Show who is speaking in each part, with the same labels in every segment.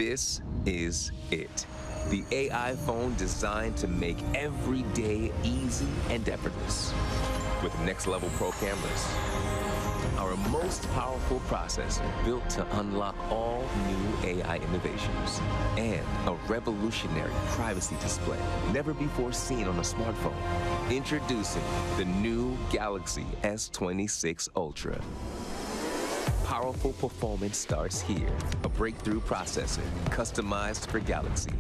Speaker 1: This is it. The AI phone designed to make every day easy and effortless. With next-level pro cameras, our most powerful processor built to unlock all new AI innovations, and a revolutionary privacy display never before seen on a smartphone. Introducing the new Galaxy S26 Ultra. Powerful performance starts here. A breakthrough processor customized for Galaxy,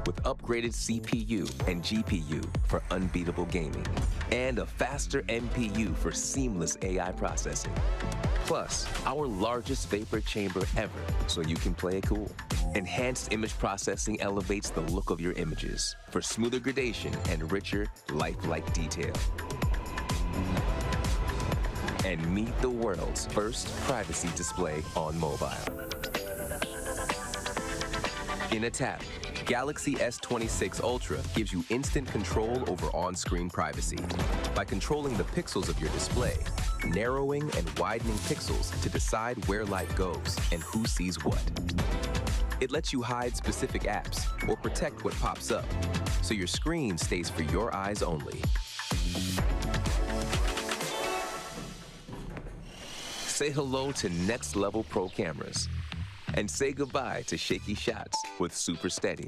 Speaker 1: with upgraded CPU and GPU for unbeatable gaming, and a faster NPU for seamless AI processing. Plus, our largest vapor chamber ever, so you can play it cool. Enhanced image processing elevates the look of your images for smoother gradation and richer, lifelike detail. And meet the world's first privacy display on mobile. In a tap, Galaxy S26 Ultra gives you instant control over on-screen privacy by controlling the pixels of your display, narrowing and widening pixels to decide where light goes and who sees what. It lets you hide specific apps or protect what pops up, so your screen stays for your eyes only. Say hello to next-level pro cameras, and say goodbye to shaky shots with Super Steady.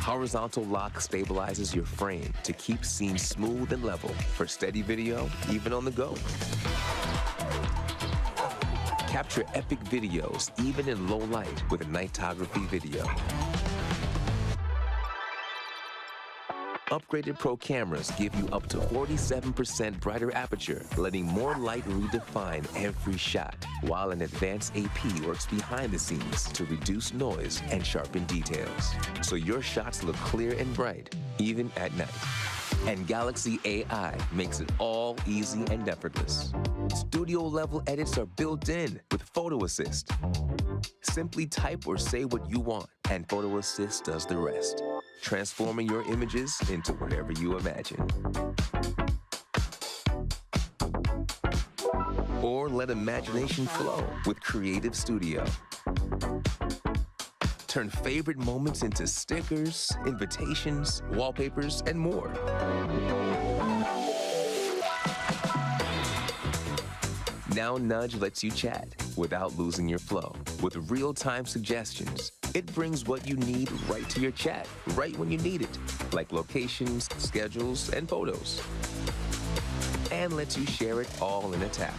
Speaker 1: Horizontal lock stabilizes your frame to keep scenes smooth and level for steady video, even on the go. Capture epic videos even in low light with nightography video. Upgraded pro cameras give you up to 47% brighter aperture, letting more light redefine every shot, while an advanced AP works behind the scenes to reduce noise and sharpen details, so your shots look clear and bright, even at night. And Galaxy AI makes it all easy and effortless. Studio-level edits are built in with Photo Assist. Simply type or say what you want, and Photo Assist does the rest, transforming your images into whatever you imagine. Or let imagination flow with Creative Studio. Turn favorite moments into stickers, invitations, wallpapers, and more. Now Nudge lets you chat without losing your flow. With real-time suggestions, it brings what you need right to your chat, right when you need it, like locations, schedules, and photos. And lets you share it all in a tap.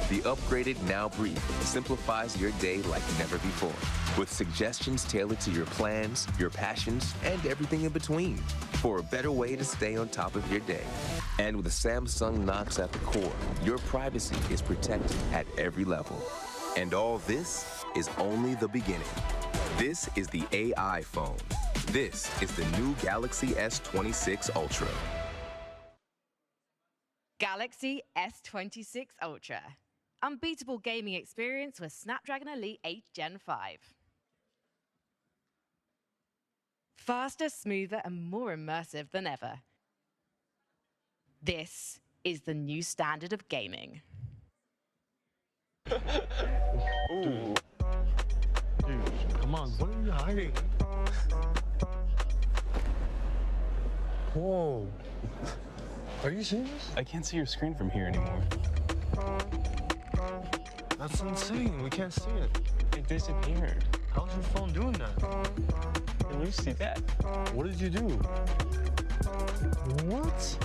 Speaker 1: The upgraded Now Brief simplifies your day like never before, with suggestions tailored to your plans, your passions, and everything in between, for a better way to stay on top of your day. And with Samsung Knox at the core, your privacy is protected at every level. And all this is only the beginning. This is the AI phone. This is the new Galaxy S26 Ultra.
Speaker 2: Galaxy S26 Ultra. Unbeatable gaming experience with Snapdragon Elite 8 Gen 5. Faster, smoother, and more immersive than ever. This is the new standard of gaming.
Speaker 3: Ooh. Dude, come on, what are you hiding? Whoa. Are you serious?
Speaker 4: I can't see your screen from here anymore.
Speaker 3: That's insane. We can't see it.
Speaker 4: It disappeared.
Speaker 3: How's your phone doing that?
Speaker 4: Can you see that?
Speaker 3: What did you do? What?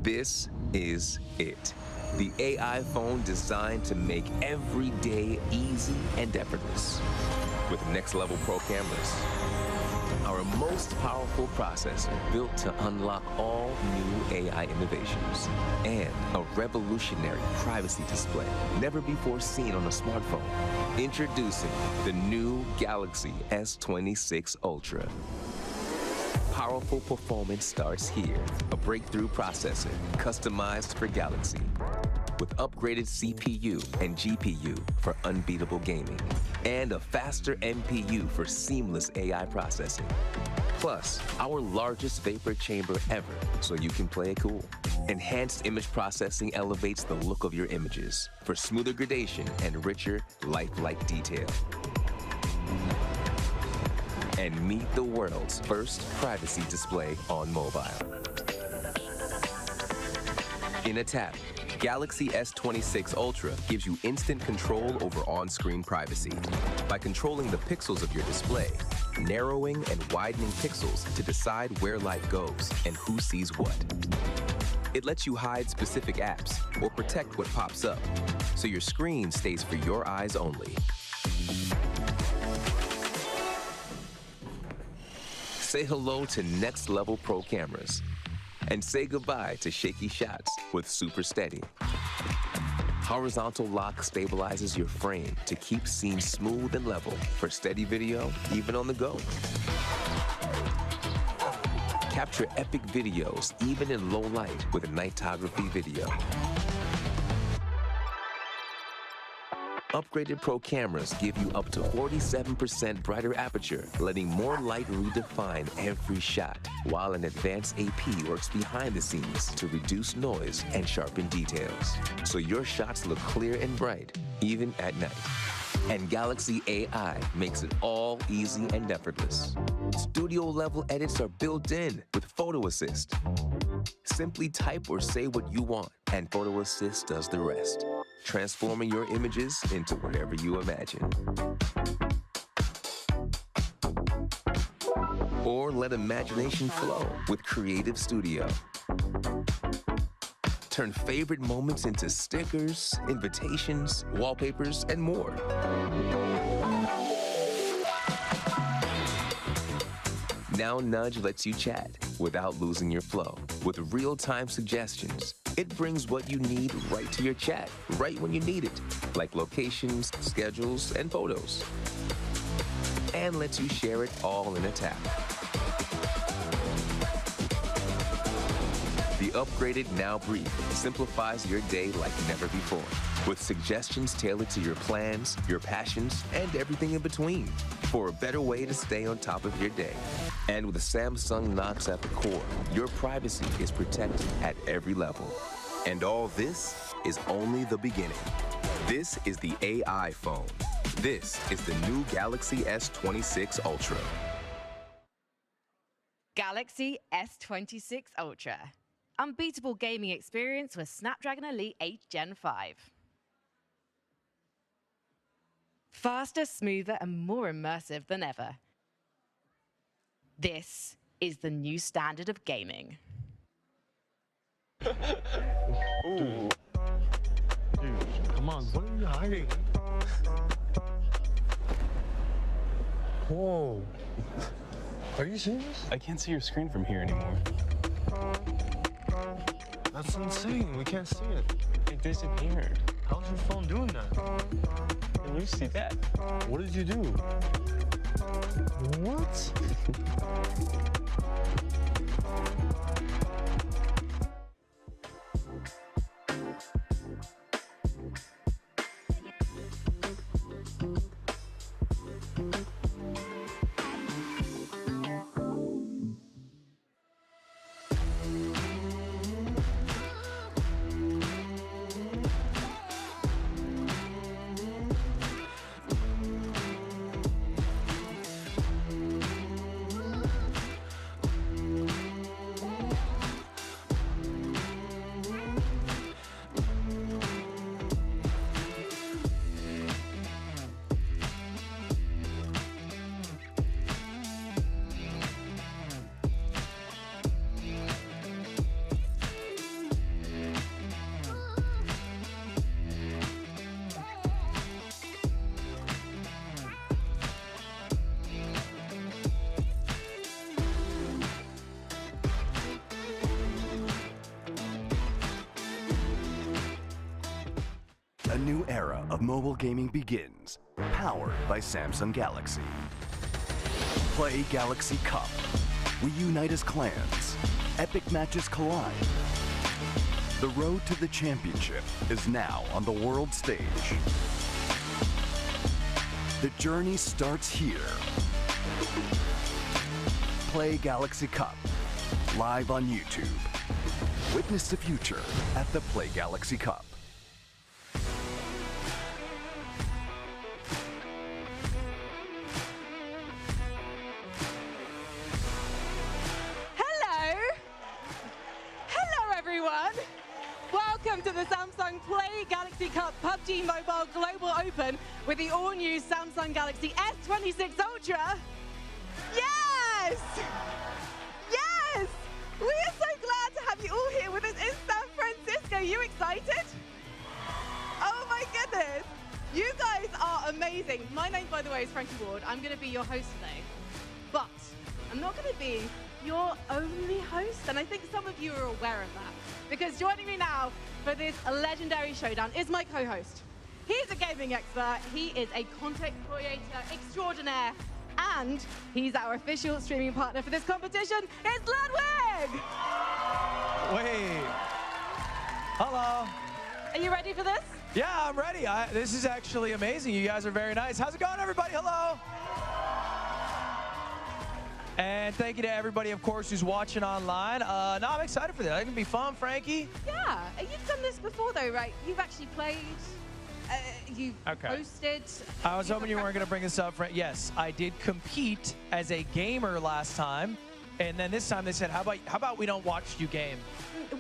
Speaker 1: This is it. The AI phone designed to make every day easy and effortless. With next-level pro cameras, our most powerful processor built to unlock all new AI innovations, and a revolutionary privacy display never before seen on a smartphone. Introducing the new Galaxy S26 Ultra. Powerful performance starts here. A breakthrough processor customized for Galaxy, with upgraded CPU and GPU for unbeatable gaming, and a faster NPU for seamless AI processing. Plus, our largest vapor chamber ever, so you can play it cool. Enhanced image processing elevates the look of your images for smoother gradation and richer, lifelike detail. And meet the world's first privacy display on mobile. In a tap, Galaxy S26 Ultra gives you instant control over on-screen privacy by controlling the pixels of your display, narrowing and widening pixels to decide where light goes and who sees what. It lets you hide specific apps or protect what pops up, so your screen stays for your eyes only. Say hello to next-level pro cameras, and say goodbye to shaky shots with Super Steady. Horizontal lock stabilizes your frame to keep scenes smooth and level for steady video, even on the go. Capture epic videos even in low light with a nightography video. Upgraded Pro cameras give you up to 47% brighter aperture, letting more light redefine every shot, while an advanced AP works behind the scenes to reduce noise and sharpen details, so your shots look clear and bright, even at night. And Galaxy AI makes it all easy and effortless. Studio-level edits are built in with Photo Assist. Simply type or say what you want, and Photo Assist does the rest, transforming your images into whatever you imagine. Or let imagination flow with Creative Studio. Turn favorite moments into stickers, invitations, wallpapers, and more. Now Nudge lets you chat without losing your flow. With real-time suggestions, it brings what you need right to your chat, right when you need it, like locations, schedules, and photos. And lets you share it all in a tap. The upgraded Now Brief simplifies your day like never before, with suggestions tailored to your plans, your passions, and everything in between, for a better way to stay on top of your day. And with the Samsung Knox at the core, your privacy is protected at every level. And all this is only the beginning. This is the AI phone. This is the new Galaxy S26 Ultra.
Speaker 2: Galaxy S26 Ultra. Unbeatable gaming experience with Snapdragon Elite 8 Gen 5. Faster, smoother, and more immersive than ever. This is the new standard of gaming.
Speaker 3: Dude, come on, what are you hiding? Whoa. Are you serious?
Speaker 4: I can't see your screen from here anymore.
Speaker 3: That's insane. We can't see it.
Speaker 4: It disappeared.
Speaker 3: How's your phone doing that?
Speaker 4: Can you see that?
Speaker 3: What did you do? What?
Speaker 5: A new era of mobile gaming begins, powered by Samsung Galaxy. Play Galaxy Cup. We unite as clans. Epic matches collide. The road to the championship is now on the world stage. The journey starts here. Play Galaxy Cup, live on YouTube. Witness the future at the Play Galaxy Cup.
Speaker 6: Welcome to the Samsung Play Galaxy Cup PUBG Mobile Global Open with the all-new Samsung Galaxy S26 Ultra. Yes! Yes! We are so glad to have you all here with us in San Francisco. You excited? Oh my goodness. You guys are amazing. My name, by the way, is Frankie Ward. I'm going to be your host today. But I'm not going to be your only host, and I think some of you are aware of that. Because joining me now for this legendary showdown is my co-host. He's a gaming expert, he is a content creator extraordinaire, and he's our official streaming partner for this competition. It's Ludwig!
Speaker 7: Wait. Hello.
Speaker 6: Are you ready for this?
Speaker 7: Yeah, I'm ready. This is actually amazing. You guys are very nice. How's it going, everybody? Hello. And thank you to everybody, of course, who's watching online. No, I'm excited for this. It's going to be fun, Frankie.
Speaker 6: Yeah. You've done this before, though, right? You've actually played. You've hosted.
Speaker 7: I was hoping you weren't going to bring this up. Yes, I did compete as a gamer last time. And then this time they said, how about we don't watch you game?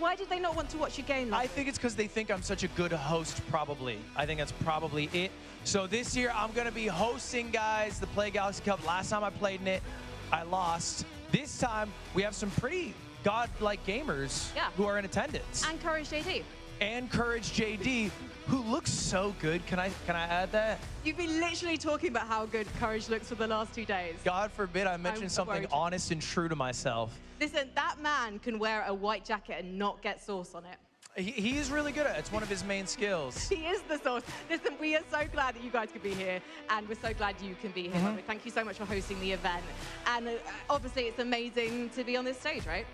Speaker 6: Why did they not want to watch you game?
Speaker 7: I think it's because they think I'm such a good host, probably. I think that's probably it. So this year, I'm going to be hosting, guys, the Play Galaxy Cup. Last time I played in it, I lost. This time, we have some pretty godlike gamers who are in attendance.
Speaker 6: And Courage JD.
Speaker 7: And Courage JD, who looks so good. Can I add that?
Speaker 6: You've been literally talking about how good Courage looks for the last 2 days.
Speaker 7: God forbid I mentioned something honest and true to myself.
Speaker 6: Listen, that man can wear a white jacket and not get sauce on it.
Speaker 7: He is really good at it. It's one of his main skills.
Speaker 6: He is the source. Listen, we are so glad that you guys could be here, and we're so glad you can be here. Thank you so much for hosting the event. And obviously, it's amazing to be on this stage, right?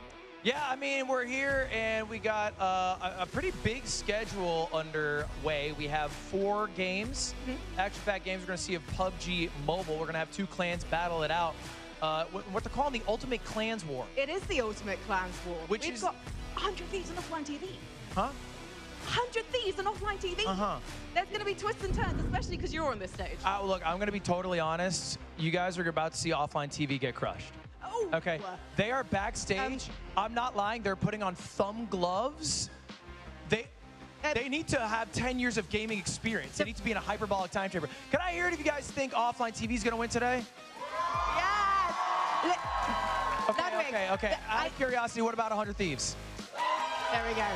Speaker 7: Yeah, I mean, we're here, and we got a pretty big schedule underway. We have 4 games, action-packed games. We're going to see of PUBG Mobile. We're going to have 2 clans battle it out. What they're calling the Ultimate Clans War.
Speaker 6: It is the Ultimate Clans War. We've got 100 Thieves on offline TV.
Speaker 7: Huh?
Speaker 6: 100 Thieves on offline TV. There's going to be twists and turns, especially because you're on this stage.
Speaker 7: Look, I'm going to be totally honest. You guys are about to see offline TV get crushed.
Speaker 6: Oh.
Speaker 7: Okay. They are backstage. I'm not lying. They're putting on thumb gloves. They need to have 10 years of gaming experience. They need to be in a hyperbolic time chamber. Can I hear it if you guys think offline TV is going to win today?
Speaker 6: Yes.
Speaker 7: Okay. Out of curiosity, what about 100 Thieves?
Speaker 6: There we go.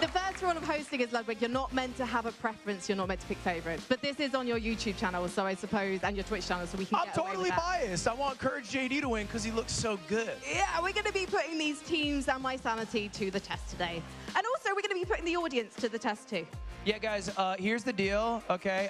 Speaker 6: The first rule of hosting is, Ludwig, you're not meant to have a preference. You're not meant to pick favorites. But this is on your YouTube channel, so I suppose, and your Twitch channel, so we can get away with that.
Speaker 7: I'm totally biased. I want Courage JD to win because he looks so good.
Speaker 6: Yeah, we're going to be putting these teams and my sanity to the test today. And also, we're going to be putting the audience to the test, too.
Speaker 7: Yeah, guys, here's the deal, okay?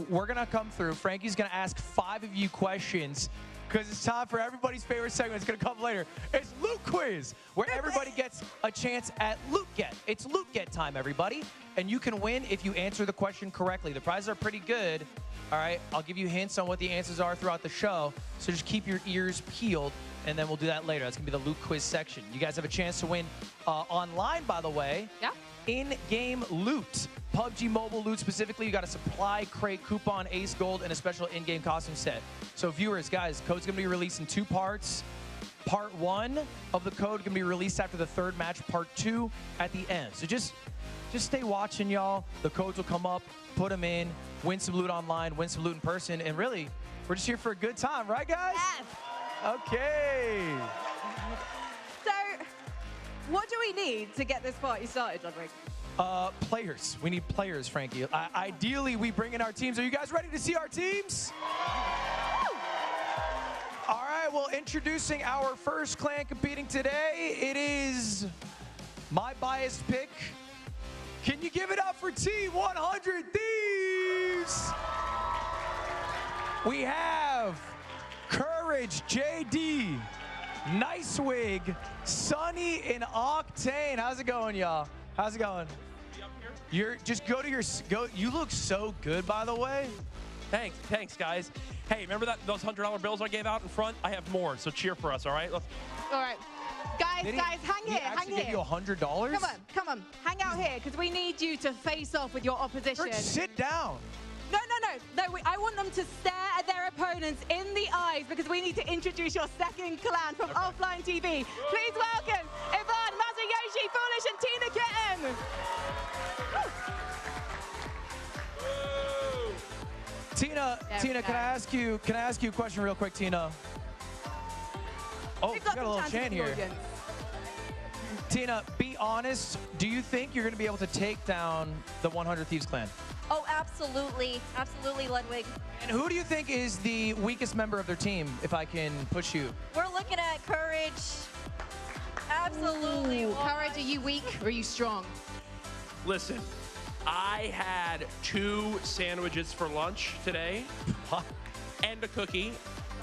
Speaker 7: We're going to come through. Frankie's going to ask 5 of you questions, because it's time for everybody's favorite segment. It's going to come later. It's Loot Quiz, where everybody gets a chance at Loot Get. It's Loot Get time, everybody. And you can win if you answer the question correctly. The prizes are pretty good. All right, I'll give you hints on what the answers are throughout the show. So just keep your ears peeled, and then we'll do that later. That's going to be the Loot Quiz section. You guys have a chance to win online, by the way.
Speaker 6: Yeah.
Speaker 7: In-game loot. PUBG Mobile loot specifically, you got a supply crate coupon, ace gold, and a special in-game costume set. So viewers, guys, code's gonna be released in 2 parts. Part 1 of the code can be released after the 3rd match, part 2 at the end. So just stay watching, y'all. The codes will come up, put them in, win some loot online, win some loot in person, and really, we're just here for a good time, right, guys?
Speaker 6: Yes.
Speaker 7: Okay.
Speaker 6: So, what do we need to get this party started, Ludwig?
Speaker 7: Players. We need players, Frankie. Ideally, we bring in our teams. Are you guys ready to see our teams? All right, well, introducing our first clan competing today. It is my biased pick, Can you give it up for Team 100 Thieves? We have Courage JD, Nice Wig, Sunny, and Octane. How's it going, y'all? How's it going? You're just go. You look so good, by the way.
Speaker 8: Thanks, guys. Hey, remember those $100 bills I gave out in front? I have more, so cheer for us, all right?
Speaker 6: All right. Guys, hang here, hang here.
Speaker 7: Give you $100?
Speaker 6: Come on, hang out here, because we need you to face off with your opposition.
Speaker 7: Sit down.
Speaker 6: No, I want them to stare at their opponents in the eyes, because we need to introduce your second clan from Offline TV. Please welcome Ivan, Masayoshi, Foolish, and TinaKittin.
Speaker 7: Tina, can I ask you a question real quick, Tina? Oh, we got a little chant here. Tina, be honest. Do you think you're going to be able to take down the 100 Thieves clan?
Speaker 9: Oh, absolutely. Absolutely, Ludwig.
Speaker 7: And who do you think is the weakest member of their team, if I can push you?
Speaker 9: We're looking at Courage. Absolutely.
Speaker 6: Courage, are you weak or are you strong?
Speaker 8: Listen, I had 2 sandwiches for lunch today, and a cookie,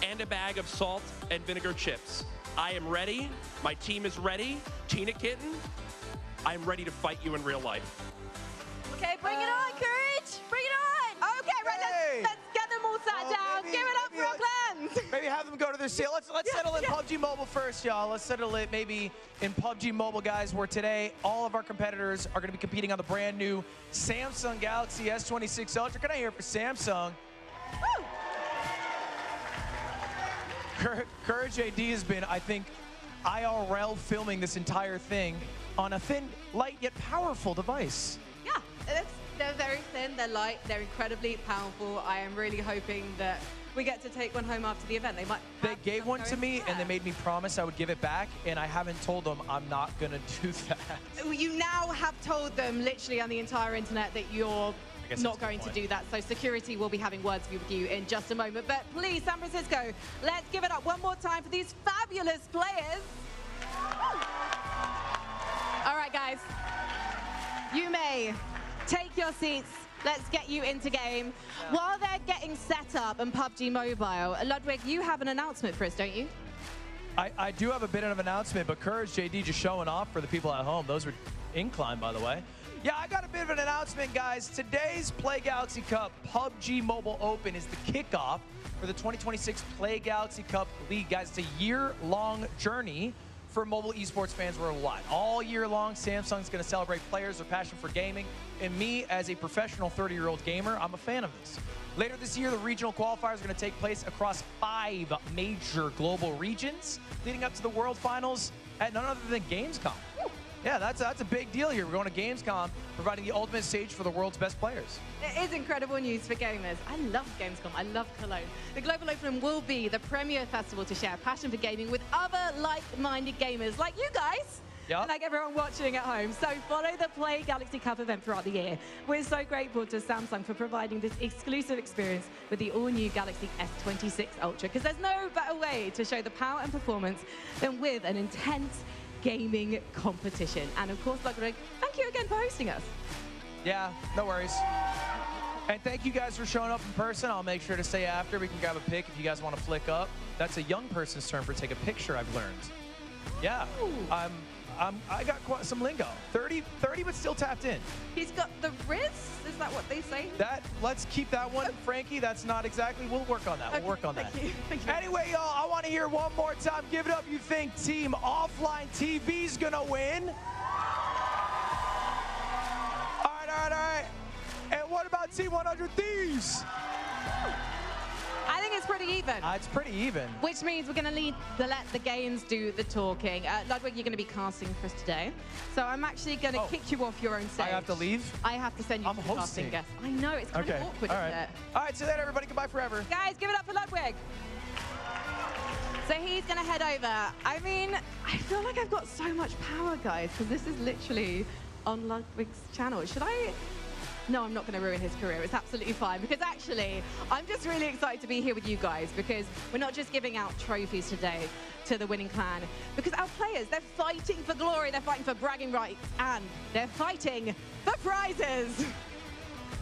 Speaker 8: and a bag of salt and vinegar chips. I am ready. My team is ready. TinaKittin, I'm ready to fight you in real life.
Speaker 9: Okay, bring it on, Courage. Bring it on.
Speaker 6: Okay, right, let's get them all sat down. Give it up for our clans.
Speaker 7: Maybe have them go to their seat. Let's settle in PUBG Mobile first, y'all. Let's settle it maybe in PUBG Mobile, guys, where today all of our competitors are going to be competing on the brand new Samsung Galaxy S26 Ultra. Can I hear for Samsung?
Speaker 6: Woo!
Speaker 7: Courage AD has been, I think, IRL filming this entire thing on a thin, light, yet powerful device.
Speaker 6: Yeah, they're very thin, they're light, they're incredibly powerful. I am really hoping that we get to take one home after the event. They
Speaker 7: gave one to me, and they made me promise I would give it back, and I haven't told them I'm not going to do that.
Speaker 6: You now have told them, literally on the entire internet, that you're not going to do that. So security will be having words with you in just a moment. But please, San Francisco, let's give it up one more time for these fabulous players. All right, guys. You may take your seats. Let's get you into game. While they're getting set up on PUBG Mobile, Ludwig, you have an announcement for us, don't you?
Speaker 7: I do have a bit of an announcement, but Courage JD just showing off for the people at home. Those were incline, by the way. Yeah, I got a bit of an announcement, guys. Today's Play Galaxy Cup PUBG Mobile Open is the kickoff for the 2026 Play Galaxy Cup League. Guys, it's a year-long journey for mobile esports fans worldwide. All year long, Samsung's going to celebrate players, their passion for gaming, and me as a professional 30-year-old gamer, I'm a fan of this. Later this year, the regional qualifiers are going to take place across 5 major global regions, leading up to the World Finals at none other than Gamescom. Yeah, that's a big deal here. We're going to Gamescom, providing the ultimate stage for the world's best players.
Speaker 6: It is incredible news for gamers. I love Gamescom. I love Cologne. The Global Open will be the premier festival to share passion for gaming with other like-minded gamers like you guys.
Speaker 7: Yep.
Speaker 6: And like everyone watching at home. So follow the Play Galaxy Cup event throughout the year. We're so grateful to Samsung for providing this exclusive experience with the all-new Galaxy S26 Ultra, because there's no better way to show the power and performance than with an intense gaming competition. And of course, Ludwig, thank you again for hosting us.
Speaker 7: Yeah, no worries. And thank you guys for showing up in person. I'll make sure to stay after. We can grab a pic if you guys want to flick up. That's a young person's term for take a picture, I've learned. Yeah, I got quite some lingo. 30, but still tapped in.
Speaker 6: He's got the wrist? Is that what they say?
Speaker 7: Let's keep that one, Frankie. That's not exactly. We'll work on that.
Speaker 6: Okay,
Speaker 7: we'll work on that.
Speaker 6: Thank you.
Speaker 7: Anyway, y'all, I want to hear one more time. Give it up. You think Team Offline TV's gonna win? All right. And what about Team 100 Thieves?
Speaker 6: I think it's pretty even.
Speaker 7: It's pretty even.
Speaker 6: Which means we're going to let the games do the talking. Ludwig, you're going to be casting for us today. So I'm actually going to kick you off your own stage.
Speaker 7: I have to leave?
Speaker 6: I have to send you to the casting guest. I know, it's kind of awkward, isn't it?
Speaker 7: All right, see you later, everybody. Goodbye forever.
Speaker 6: Guys, give it up for Ludwig. So he's going to head over. I mean, I feel like I've got so much power, guys, because this is literally on Ludwig's channel. Should I No, I'm not going to ruin his career. It's absolutely fine because actually, I'm just really excited to be here with you guys because we're not just giving out trophies today to the winning clan because our players, they're fighting for glory, they're fighting for bragging rights, and they're fighting for prizes.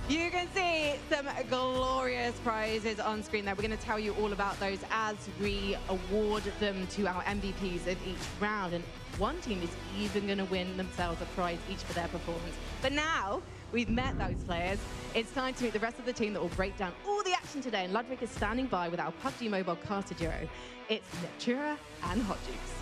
Speaker 6: You can see some glorious prizes on screen there. We're going to tell you all about those as we award them to our MVPs of each round. And one team is even going to win themselves a prize each for their performance. But now we've met those players, it's time to meet the rest of the team that will break down all the action today. And Ludwig is standing by with our PUBG Mobile caster duo. It's Neptura and Hot Jukes.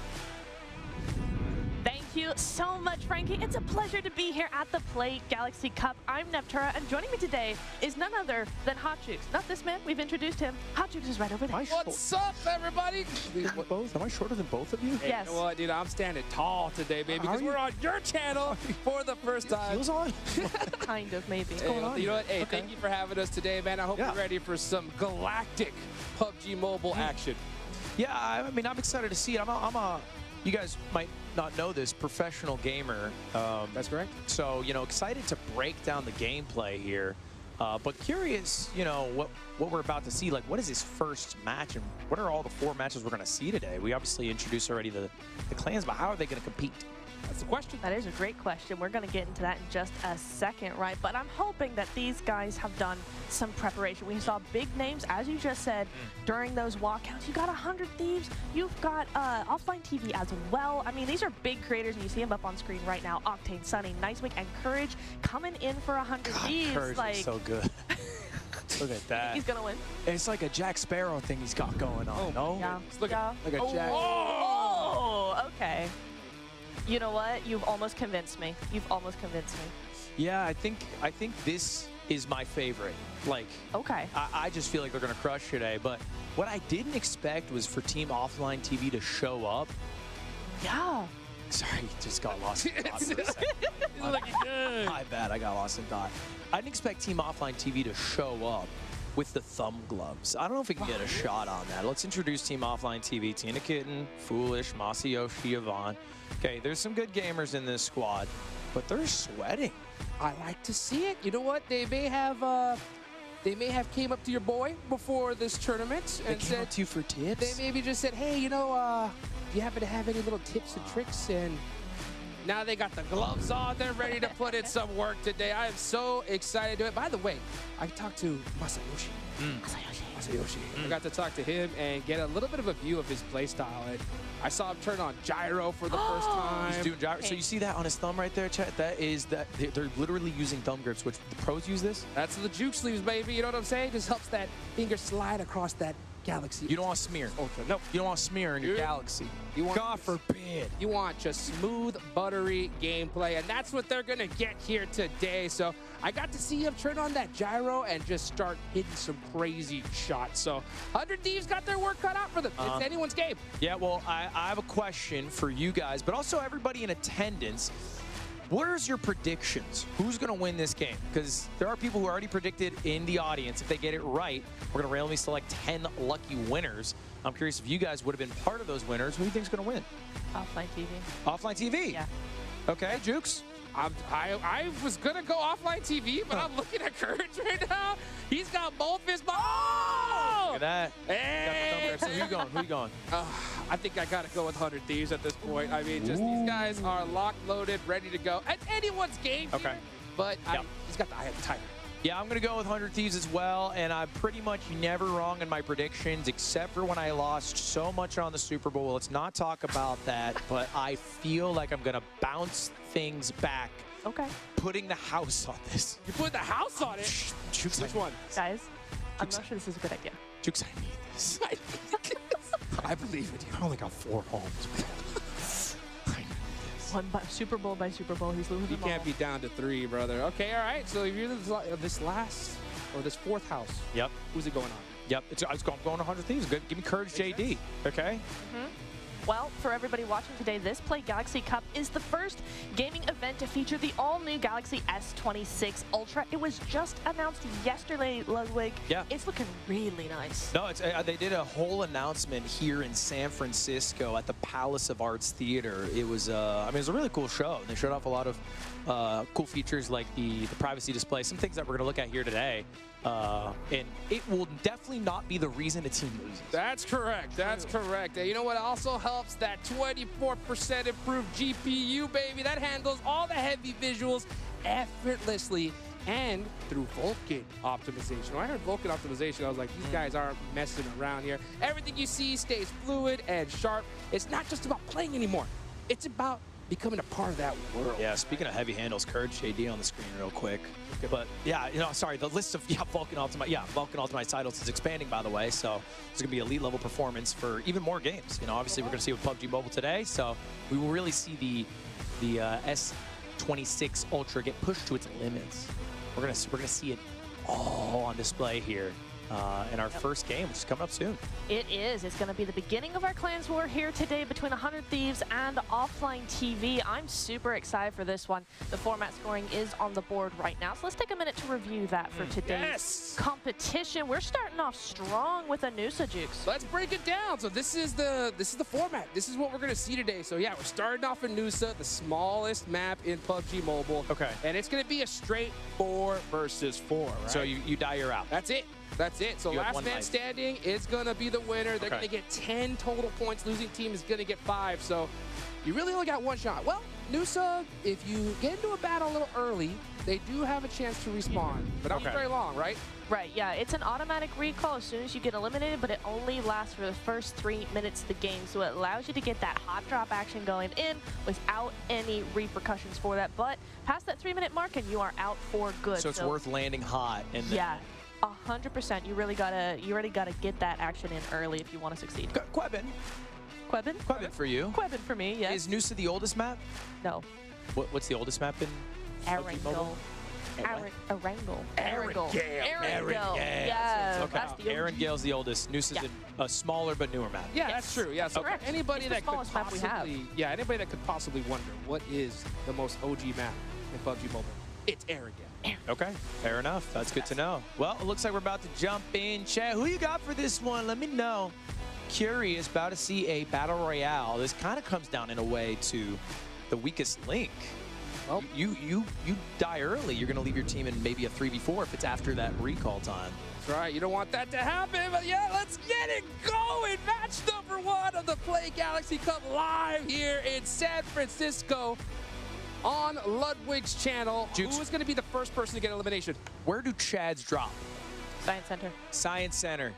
Speaker 9: Thank you so much, Frankie. It's a pleasure to be here at the Play Galaxy Cup. I'm Neptura, and joining me today is none other than Hot Jukes. Not this man, we've introduced him. Hot Jukes is right over there.
Speaker 10: What's up, everybody?
Speaker 3: Both? Am I shorter than both of you?
Speaker 10: Hey,
Speaker 9: Yes.
Speaker 10: you know what, dude? I'm standing tall today, baby, because we're on your channel for the first time.
Speaker 3: Heels on?
Speaker 9: Kind of, maybe.
Speaker 10: Hey, you know what? Hey, thank you for having us today, man. I hope you're ready for some galactic PUBG Mobile action.
Speaker 7: Yeah, I mean, I'm excited to see it. You guys might not know this, professional gamer.
Speaker 10: That's correct.
Speaker 7: So, you know, excited to break down the gameplay here. But curious, you know, what we're about to see. Like, what is this first match, and what are all the 4 matches we're going to see today? We obviously introduced already the clans, but how are they going to compete?
Speaker 10: That's the question.
Speaker 9: That is a great question. We're going to get into that in just a second, right? But I'm hoping that these guys have done some preparation. We saw big names, as you just said, during those walkouts. You got 100 Thieves. You've got Offline TV as well. I mean, these are big creators, and you see them up on screen right now. Octane, Sunny, Niceweek, and Courage coming in for 100 Thieves.
Speaker 7: Courage is so good. Look at that.
Speaker 9: He's going to win.
Speaker 7: It's like a Jack Sparrow thing he's got going on, no?
Speaker 9: Yeah.
Speaker 10: Look at Jack.
Speaker 9: Oh, okay. You know what? You've almost convinced me. You've almost convinced me.
Speaker 7: Yeah, I think this is my favorite. Like,
Speaker 9: Okay.
Speaker 7: I just feel like they're going to crush today. But what I didn't expect was for Team Offline TV to show up.
Speaker 9: Yeah.
Speaker 7: Sorry, just got lost in thought for a second. My bad, I got lost in thought. I didn't expect Team Offline TV to show up with the thumb gloves. I don't know if we can get a shot on that. Let's introduce Team Offline TV. TinaKittin, Foolish, Masayoshi, Yvonne. Okay, there's some good gamers in this squad, but they're sweating.
Speaker 10: I like to see it. You know what? They may have came up to your boy before this tournament
Speaker 7: They
Speaker 10: and
Speaker 7: came
Speaker 10: said
Speaker 7: up to you for tips?
Speaker 10: they maybe just said, hey, you know, do you happen to have any little tips and tricks? And now they got the gloves on. They're ready to put in some work today. I am so excited to do it. By the way, I talked to Masayoshi. Masayoshi. I got to talk to him and get a little bit of a view of his play style. And I saw him turn on gyro for the first time.
Speaker 7: He's doing gyro. So you see that on his thumb right there, Chet? That is that they're literally using thumb grips, which the pros use this.
Speaker 10: That's the juke sleeves, baby. You know what I'm saying? Just helps that finger slide across that Galaxy.
Speaker 7: You don't want to smear.
Speaker 10: Ultra. No.
Speaker 7: You don't want to smear in your Galaxy.
Speaker 10: You want
Speaker 7: God forbid.
Speaker 10: You want just smooth, buttery gameplay, and that's what they're going to get here today. So I got to see him turn on that gyro and just start hitting some crazy shots. So 100 Thieves got their work cut out for them. It's anyone's game.
Speaker 7: Yeah, well, I have a question for you guys, but also everybody in attendance. Where's your predictions? Who's going to win this game? Because there are people who already predicted in the audience. If they get it right, we're going to randomly select 10 lucky winners. I'm curious if you guys would have been part of those winners. Who do you think is going to win?
Speaker 9: Offline TV.
Speaker 7: Offline TV?
Speaker 9: Yeah.
Speaker 7: Okay, Jukes?
Speaker 10: I was going to go Offline TV, but I'm looking at Courage right now. He's got both his... Oh!
Speaker 7: Look at that.
Speaker 10: Hey!
Speaker 7: So who you going? Who you going?
Speaker 10: I think I got to go with 100 Thieves at this point. I mean, just these guys are locked, loaded, ready to go. It's anyone's game here, but he's got the eye of the tiger.
Speaker 7: Yeah, I'm going to go with 100 Thieves as well, and I'm pretty much never wrong in my predictions, except for when I lost so much on the Super Bowl. Let's not talk about that, but I feel like I'm going to bounce things back.
Speaker 9: Okay.
Speaker 7: Putting the house on this.
Speaker 10: You put the house on it?
Speaker 7: Jukes,
Speaker 10: Which one?
Speaker 9: Guys, I'm not sure this is a good idea.
Speaker 7: Jukes, I need this.
Speaker 10: I believe in you.
Speaker 3: I only got 4 homes, man.
Speaker 9: One by Super Bowl by Super Bowl, he's losing
Speaker 10: You
Speaker 9: them all.
Speaker 10: can't be down to 3, brother. Okay, all right. So if you're this last or this 4th house,
Speaker 7: Yep.
Speaker 10: who's it going on?
Speaker 7: Yep. I'm going 100 Thieves. Good. Give me Courage JD. Okay?
Speaker 9: Well, for everybody watching today, this Play Galaxy Cup is the first gaming event to feature the all-new Galaxy S26 Ultra. It was just announced yesterday, Ludwig.
Speaker 7: Yeah.
Speaker 9: It's looking really nice.
Speaker 7: No, it's, they did a whole announcement here in San Francisco at the Palace of Arts Theater. It was, I mean, it was a really cool show. They showed off a lot of cool features like the privacy display, some things that we're going to look at here today. And it will definitely not be the reason a team loses.
Speaker 10: That's correct. That's correct. And you know what also helps? That 24% improved GPU, baby. That handles all the heavy visuals effortlessly and through Vulkan optimization. When I heard Vulkan optimization, I was like, these guys aren't messing around here. Everything you see stays fluid and sharp. It's not just about playing anymore. It's about becoming a part of that world.
Speaker 7: Yeah, speaking of heavy handles, Courage JD on the screen real quick. But yeah, you know, sorry, the list of Vulkan optimized titles is expanding, by the way. So there's gonna be elite level performance for even more games. You know, obviously we're gonna see with PUBG Mobile today. So we will really see the S26 Ultra get pushed to its limits. We're gonna see it all on display here. In our first game, which is coming up soon.
Speaker 9: It is. It's going to be the beginning of our Clans War here today between 100 Thieves and Offline TV. I'm super excited for this one. The format scoring is on the board right now, so let's take a minute to review that for today's competition. We're starting off strong with Anusa Jukes.
Speaker 10: Let's break it down. So this is the format. This is what we're going to see today. So yeah, we're starting off in Nusa, the smallest map in PUBG Mobile.
Speaker 7: Okay.
Speaker 10: And it's going to be a straight 4 versus 4, right?
Speaker 7: So you die, you're out.
Speaker 10: That's it. That's it. So last man standing is going to be the winner. They're going to get 10 total points. Losing team is going to get 5. So you really only got one shot. Well, Nusa, if you get into a battle a little early, they do have a chance to respawn. But not very long, right?
Speaker 9: Right, yeah. It's an automatic recall as soon as you get eliminated, but it only lasts for the first 3 minutes of the game. So it allows you to get that hot drop action going in without any repercussions for that. But past that 3-minute mark and you are out for good.
Speaker 7: So it's worth landing hot. And
Speaker 9: yeah. 100%. You really gotta get that action in early if you want to succeed. Quebin
Speaker 7: for you.
Speaker 9: Quebin for me. Yes.
Speaker 7: Is Nusa the oldest map?
Speaker 9: No.
Speaker 7: What's the oldest map in
Speaker 9: Erangel. Erangel.
Speaker 7: Yeah.
Speaker 9: Okay. That's the
Speaker 7: Erangel's the oldest. Nusa's a smaller but newer map.
Speaker 10: Yeah, that's true. Yeah. So anybody that could possibly wonder what is the most OG map in PUBG Mobile, it's Erangel.
Speaker 7: Okay, fair enough. That's good to know. Well, it looks like we're about to jump in. Chat, who you got for this one? Let me know. Curious, about to see a battle royale. This kind of comes down in a way to the weakest link. Well, you die early. You're going to leave your team in maybe a 3v4 if it's after that recall time.
Speaker 10: That's right. You don't want that to happen. But yeah, let's get it going. Match number 1 of the Play Galaxy Cup live here in San Francisco. On Ludwig's channel.
Speaker 7: Jukes.
Speaker 10: Who is going to be the first person to get elimination?
Speaker 7: Where do Chads drop?
Speaker 9: Science Center.
Speaker 7: Science Center.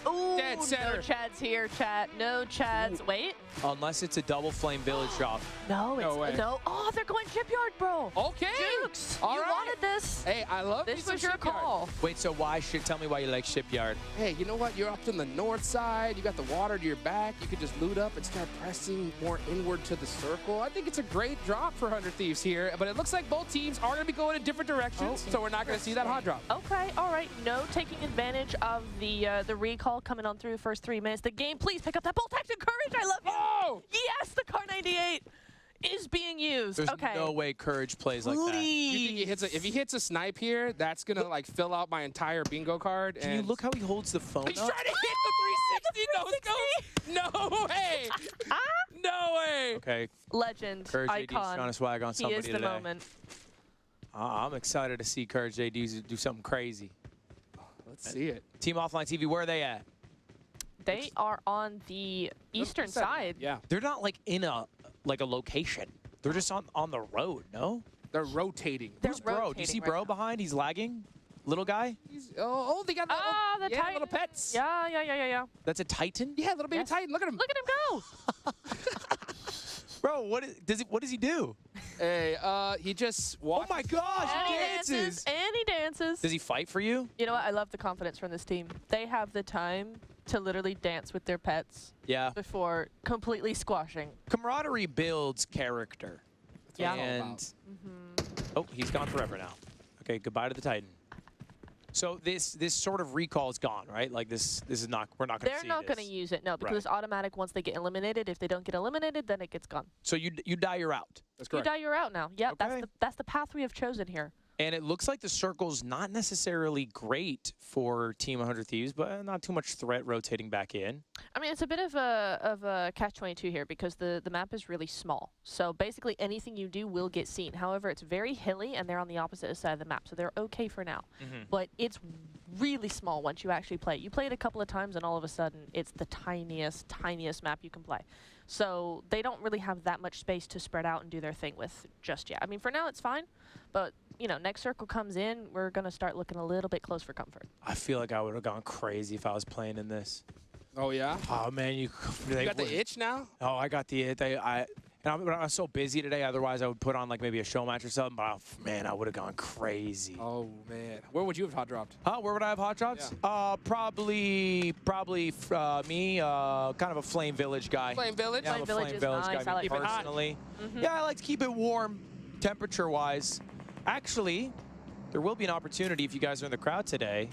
Speaker 9: Ooh,
Speaker 10: Dead center.
Speaker 9: no Chads here, chat. No Chads.
Speaker 10: Ooh.
Speaker 9: Wait.
Speaker 7: Unless it's a double flame village drop.
Speaker 9: No,
Speaker 10: No way.
Speaker 9: no. Oh, they're going Shipyard, bro.
Speaker 10: Okay.
Speaker 9: Jukes,
Speaker 10: All
Speaker 9: you
Speaker 10: right.
Speaker 9: wanted this.
Speaker 10: Hey, I love
Speaker 9: this. Was your
Speaker 10: Shipyard.
Speaker 9: call.
Speaker 7: Wait, so why tell me why you like Shipyard?
Speaker 10: Hey, you know what? You're up to the north side. You got the water to your back. You could just loot up and start pressing more inward to the circle. I think it's a great drop for 100 Thieves here, but it looks like both teams are going to be going in different directions, so we're not going to see that hot drop.
Speaker 9: Okay, all right. No taking advantage of the recall coming on through the first 3 minutes. The game, please pick up that bolt action courage. I love you.
Speaker 10: Oh!
Speaker 9: Yes, the Car 98 is being used.
Speaker 7: There's
Speaker 9: okay.
Speaker 7: no way Courage plays like that.
Speaker 10: You think if he hits a snipe here, that's going to like fill out my entire bingo card.
Speaker 7: Can you look how he holds the phone
Speaker 10: He's
Speaker 7: up?
Speaker 10: trying to hit the 360 no scope. No way. No way.
Speaker 7: Okay.
Speaker 9: Legend.
Speaker 7: Courage
Speaker 9: Icon.
Speaker 7: JD's trying to swag on somebody
Speaker 9: He is the
Speaker 7: today.
Speaker 9: moment.
Speaker 7: I'm excited to see Courage JD do something crazy.
Speaker 10: Let's see it.
Speaker 7: Team Offline TV, where are they at?
Speaker 9: They are on the eastern side.
Speaker 10: Yeah.
Speaker 7: They're not like in a location. They're just on the road, no?
Speaker 10: They're rotating.
Speaker 7: Who's Bro? Do you see Bro behind? He's lagging. Little guy?
Speaker 10: Oh, they got
Speaker 9: the
Speaker 10: yeah,
Speaker 9: Titan.
Speaker 10: little pets.
Speaker 9: Yeah.
Speaker 7: That's a Titan?
Speaker 10: Yeah, little baby Titan. Look at him.
Speaker 9: Look at him go.
Speaker 7: Bro, what does he do?
Speaker 10: Hey, he just walks.
Speaker 7: Oh my gosh, he dances.
Speaker 9: And he dances.
Speaker 7: Does he fight for you?
Speaker 9: You know what? I love the confidence from this team. They have the time to literally dance with their pets.
Speaker 7: Yeah.
Speaker 9: Before completely squashing.
Speaker 7: Camaraderie builds character.
Speaker 9: Yeah.
Speaker 7: And oh, he's gone forever now. Okay, goodbye to the Titan. So this sort of recall is gone, right? Like this is not, we're not going to see
Speaker 9: They're not going to use it, no, because it's automatic once they get eliminated. If they don't get eliminated, then it gets gone.
Speaker 7: So you die, you're out.
Speaker 10: That's correct.
Speaker 9: You die, you're out now. Yeah,
Speaker 7: Okay.
Speaker 9: that's the path we have chosen here.
Speaker 7: And it looks like the circle's not necessarily great for Team 100 Thieves, but not too much threat rotating back in.
Speaker 9: I mean, it's a bit of a catch-22 here because the map is really small. So basically anything you do will get seen. However, it's very hilly and they're on the opposite side of the map, so they're okay for now. But it's really small once you actually play. You play it a couple of times and all of a sudden it's the tiniest map you can play. So they don't really have that much space to spread out and do their thing with just yet. I mean, for now it's fine, but you know, next circle comes in, we're going to start looking a little bit close for comfort.
Speaker 7: I feel like I would have gone crazy if I was playing in this.
Speaker 10: Oh, yeah?
Speaker 7: Oh, man, you
Speaker 10: got the itch now?
Speaker 7: Oh, I got the itch. And I was so busy today, otherwise I would put on like maybe a show match or something, but man, I would have gone crazy.
Speaker 10: Oh, man. Where would you have hot dropped?
Speaker 7: Where would I have hot drops?
Speaker 10: Yeah.
Speaker 7: Probably me, kind of a Flame Village guy.
Speaker 10: Flame Village?
Speaker 7: Yeah, I'm a
Speaker 9: Flame
Speaker 7: Flame
Speaker 9: Village is
Speaker 7: Village
Speaker 9: nice.
Speaker 7: guy,
Speaker 9: I like
Speaker 7: me
Speaker 9: it.
Speaker 7: personally. Yeah, I like to keep it warm, temperature-wise. Actually, there will be an opportunity if you guys are in the crowd today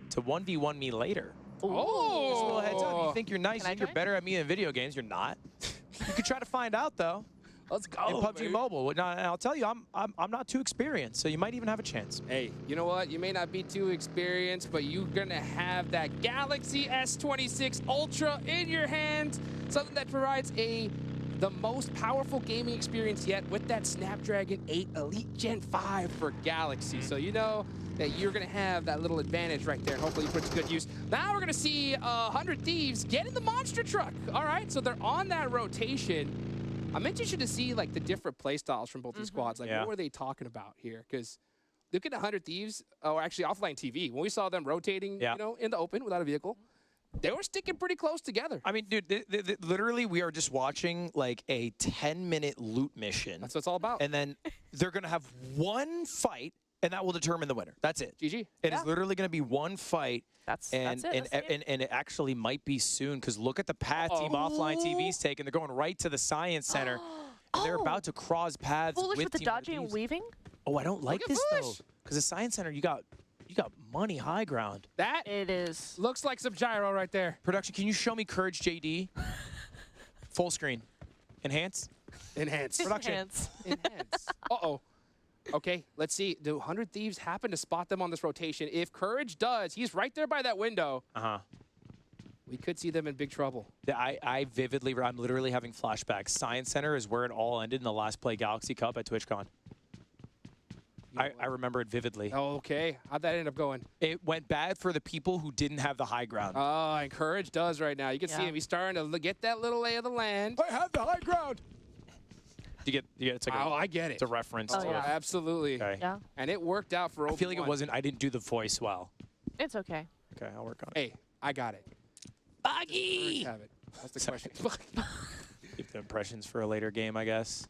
Speaker 7: to 1v1 me later.
Speaker 10: Oh!
Speaker 7: Just a little heads up. You think you're nice, you think you're
Speaker 9: join?
Speaker 7: better at me in video games. You're not. You could try to find out, though.
Speaker 10: Let's go,
Speaker 7: In PUBG
Speaker 10: baby.
Speaker 7: Mobile. Now, and I'll tell you, I'm not too experienced, so you might even have a chance.
Speaker 10: Hey, you know what? You may not be too experienced, but you're going to have that Galaxy S26 Ultra in your hand. Something that provides the most powerful gaming experience yet with that Snapdragon 8 Elite Gen 5 for Galaxy. So you know that you're going to have that little advantage right there. Hopefully you put it to good use. Now we're going to see 100 Thieves get in the monster truck. All right, so they're on that rotation. I'm interested to see like the different play styles from both these squads. Like, what were they talking about here? Because look at 100 Thieves, or actually Offline TV. When we saw them rotating, you know, in the open without a vehicle, they were sticking pretty close together.
Speaker 7: I mean, dude, literally, we are just watching like a 10-minute loot mission.
Speaker 10: That's what it's all about.
Speaker 7: And then they're gonna have one fight, and that will determine the winner. That's it.
Speaker 10: GG.
Speaker 7: It is literally gonna be one fight.
Speaker 9: That's
Speaker 7: and it actually might be soon, because look at the path Team Offline TV's taking. They're going right to the Science Center. And they're about to cross paths
Speaker 9: Foolish with the
Speaker 7: Team 100
Speaker 9: dodging and
Speaker 7: Thieves.
Speaker 9: weaving?
Speaker 7: Oh, I don't like
Speaker 10: at
Speaker 7: this
Speaker 10: Foolish.
Speaker 7: though, because the Science Center, you got money high ground.
Speaker 10: That
Speaker 9: It is.
Speaker 10: looks like some gyro right there.
Speaker 7: Production, can you show me Courage JD? Full screen. Enhance.
Speaker 10: Enhance.
Speaker 7: Production.
Speaker 9: Hands.
Speaker 10: Enhance. Uh-oh. Okay, let's see. Do 100 Thieves happen to spot them on this rotation? If Courage does, he's right there by that window. We could see them in big trouble.
Speaker 7: I'm literally having flashbacks. Science Center is where it all ended in the last play Galaxy Cup at TwitchCon. I remember it vividly.
Speaker 10: Oh, okay. How'd that end up going?
Speaker 7: It went bad for the people who didn't have the high ground.
Speaker 10: Oh, and Courage does right now. You can see him. He's starting to get that little lay of the land.
Speaker 7: I have the high ground. Do you get it's like
Speaker 10: I get it.
Speaker 7: It's a reference.
Speaker 9: Oh,
Speaker 7: to
Speaker 9: yeah.
Speaker 10: Absolutely.
Speaker 7: Okay.
Speaker 9: Yeah,
Speaker 10: And it worked out for
Speaker 7: I feel like it
Speaker 10: Obi-Wan.
Speaker 7: wasn't. I didn't do the voice well.
Speaker 9: it's okay.
Speaker 7: Okay, I'll work on it.
Speaker 10: Hey, I got it.
Speaker 7: Buggy.
Speaker 10: Have it. That's the question.
Speaker 7: Keep the impressions for a later game, I guess.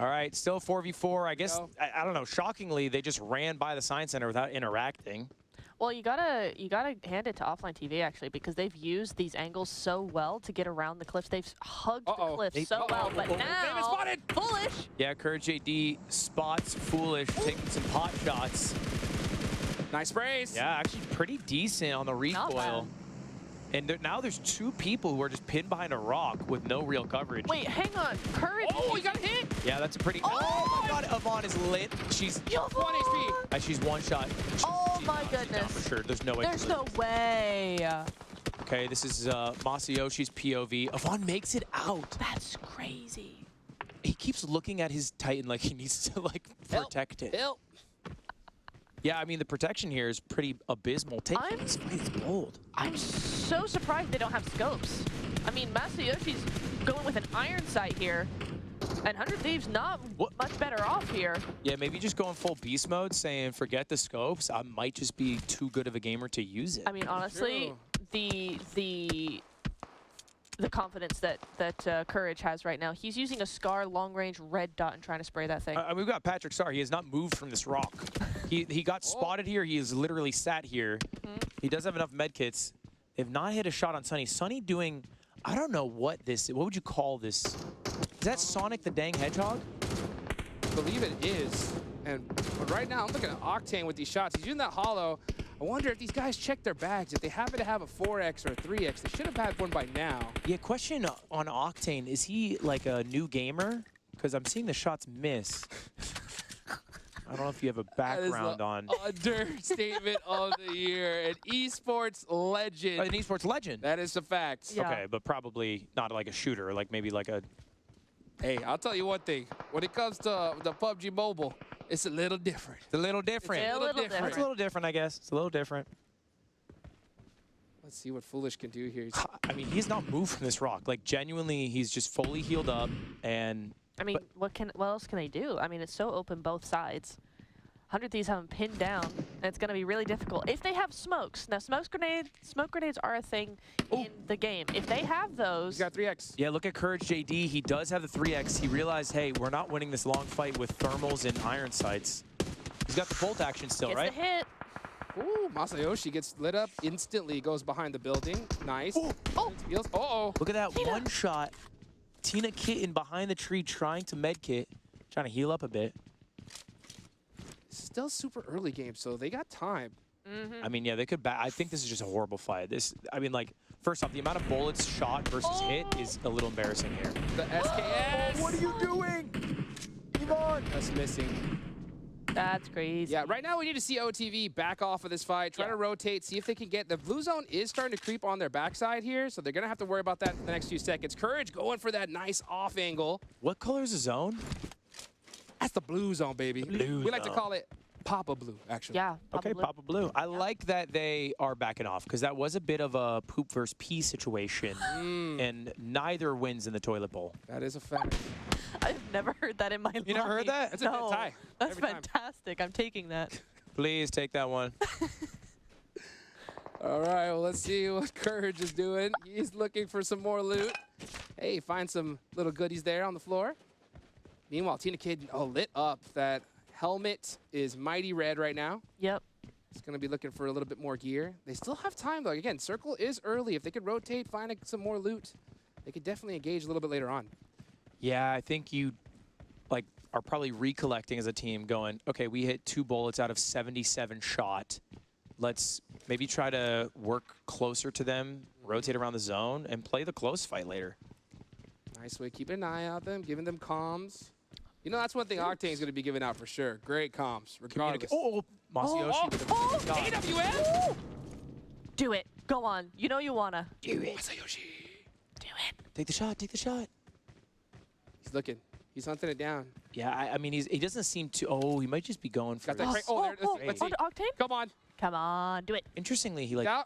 Speaker 7: All right, still 4v4. I guess I don't know. Shockingly, they just ran by the Science Center without interacting.
Speaker 9: Well, you gotta hand it to Offline TV actually, because they've used these angles so well to get around the cliffs. They've hugged the cliffs so well, but now
Speaker 10: spotted.
Speaker 9: Foolish.
Speaker 7: Yeah, Courage JD spots Foolish, taking some pot shots.
Speaker 10: Nice sprays.
Speaker 7: Yeah, actually pretty decent on the recoil.
Speaker 9: bad.
Speaker 7: And now there's two people who are just pinned behind a rock with no real coverage.
Speaker 9: Wait, hang on. Courage.
Speaker 10: Oh, he got a hit.
Speaker 7: Yeah, that's a pretty. Oh my God, Yvonne is lit. She's
Speaker 10: 1 HP.
Speaker 7: she's one shot.
Speaker 9: Oh my
Speaker 7: She's down
Speaker 9: goodness.
Speaker 7: for sure. There's no way.
Speaker 9: There's
Speaker 7: to
Speaker 9: no way.
Speaker 7: Okay, this is Masayoshi's POV. Yvonne makes it out.
Speaker 9: That's crazy.
Speaker 7: He keeps looking at his Titan like he needs to protect it.
Speaker 10: Help.
Speaker 7: Yeah, I mean the protection here is pretty abysmal. Taking this fight is bold.
Speaker 9: I'm so surprised they don't have scopes. I mean, Masayoshi's going with an iron sight here, and 100 Thieves not much better off here.
Speaker 7: Yeah, maybe just going full beast mode, saying forget the scopes. I might just be too good of a gamer to use it.
Speaker 9: I mean, honestly, the confidence that Courage has right now. He's using a Scar long-range red dot and trying to spray that thing.
Speaker 7: We've got Patrick Star. He has not moved from this rock. He got spotted here. He is literally sat here. He does have enough medkits. They've not hit a shot on Sunny. Sunny doing, I don't know what this is. What would you call this? Is that Sonic the Dang Hedgehog?
Speaker 10: I believe it is. But right now, I'm looking at Octane with these shots. He's using that hollow. I wonder if these guys check their bags. If they happen to have a 4X or a 3X, they should have had one by now.
Speaker 7: Yeah, question on Octane. Is he like a new gamer? Because I'm seeing the shots miss. I don't know if you have a background on.
Speaker 10: Understatement of the year. An esports legend.
Speaker 7: An esports legend.
Speaker 10: That is a fact.
Speaker 9: Yeah.
Speaker 7: Okay, but probably not like a shooter, like maybe like a...
Speaker 10: Hey, I'll tell you one thing. When it comes to the PUBG Mobile, it's a little different.
Speaker 7: It's a little different.
Speaker 9: It's a little different.
Speaker 7: It's a little different, I guess. It's a little different.
Speaker 10: Let's see what Foolish can do here.
Speaker 7: I mean, he's not moved from this rock. Like, genuinely, he's just fully healed up, and...
Speaker 9: I mean, what else can they do? I mean, it's so open both sides. 100 Thieves have him pinned down, and it's going to be really difficult. If they have smokes, now smoke grenades are a thing in the game. If they have those...
Speaker 10: He's got 3X.
Speaker 7: Yeah, look at Courage JD. He does have the 3X. He realized, hey, we're not winning this long fight with thermals and iron sights. He's got the bolt action still,
Speaker 9: Gets
Speaker 7: right?
Speaker 9: the hit.
Speaker 10: Ooh, Masayoshi gets lit up instantly, goes behind the building. Nice.
Speaker 7: Oh.
Speaker 10: Uh-oh.
Speaker 7: Look at that one shot. TinaKittin behind the tree trying to medkit, trying to heal up a bit.
Speaker 10: Still super early game, so they got time.
Speaker 7: I mean, yeah, they could I think this is just a horrible fight. I mean, like, first off, the amount of bullets shot versus hit is a little embarrassing here.
Speaker 10: The SKS!
Speaker 7: What are you doing? Yvonne!
Speaker 10: That's missing.
Speaker 9: That's crazy.
Speaker 10: Yeah, right now we need to see OTV back off of this fight, try to rotate, see if they can get... The blue zone is starting to creep on their backside here, so they're going to have to worry about that for the next few seconds. Courage going for that nice off angle.
Speaker 7: What color is the zone?
Speaker 10: That's the blue zone, baby. We like to call it Papa Blue, actually.
Speaker 9: Yeah.
Speaker 7: Okay, Papa Blue. I like that they are backing off, because that was a bit of a poop versus pee situation, and neither wins in the toilet bowl.
Speaker 10: That is a fact.
Speaker 9: I've never heard that in my life.
Speaker 7: You never heard that?
Speaker 10: That's a good tie.
Speaker 9: That's
Speaker 10: Every time.
Speaker 9: fantastic. I'm taking that.
Speaker 7: Please take that one.
Speaker 10: All right, well, let's see what Courage is doing. He's looking for some more loot. Hey, find some little goodies there on the floor. Meanwhile, TinaKittin lit up. That helmet is mighty red right now.
Speaker 9: Yep.
Speaker 10: He's going to be looking for a little bit more gear. They still have time, though. Again, Circle is early. If they could rotate, find some more loot, they could definitely engage a little bit later on.
Speaker 7: Yeah, I think you are probably recollecting as a team going, okay, we hit 2 bullets out of 77 shot. Let's maybe try to work closer to them, rotate around the zone, and play the close fight later.
Speaker 10: Nice way. Keeping an eye out them, giving them comms. You know, that's one thing Octane is going to be giving out for sure. Great comms, regardless.
Speaker 7: Masayoshi with a shot.
Speaker 10: AWM?
Speaker 9: Do it. Go on. You know you wanna.
Speaker 7: Do it.
Speaker 10: Masayoshi.
Speaker 9: Do it.
Speaker 7: Take the shot. Take the shot.
Speaker 10: He's looking. He's hunting it down.
Speaker 7: Yeah, I mean, he doesn't seem to. Oh, he might just be going for
Speaker 10: Got that
Speaker 7: it.
Speaker 10: there. Let's see.
Speaker 9: Onto Octane?
Speaker 10: Come on.
Speaker 9: Come on. Do it.
Speaker 7: Interestingly, he
Speaker 10: Down.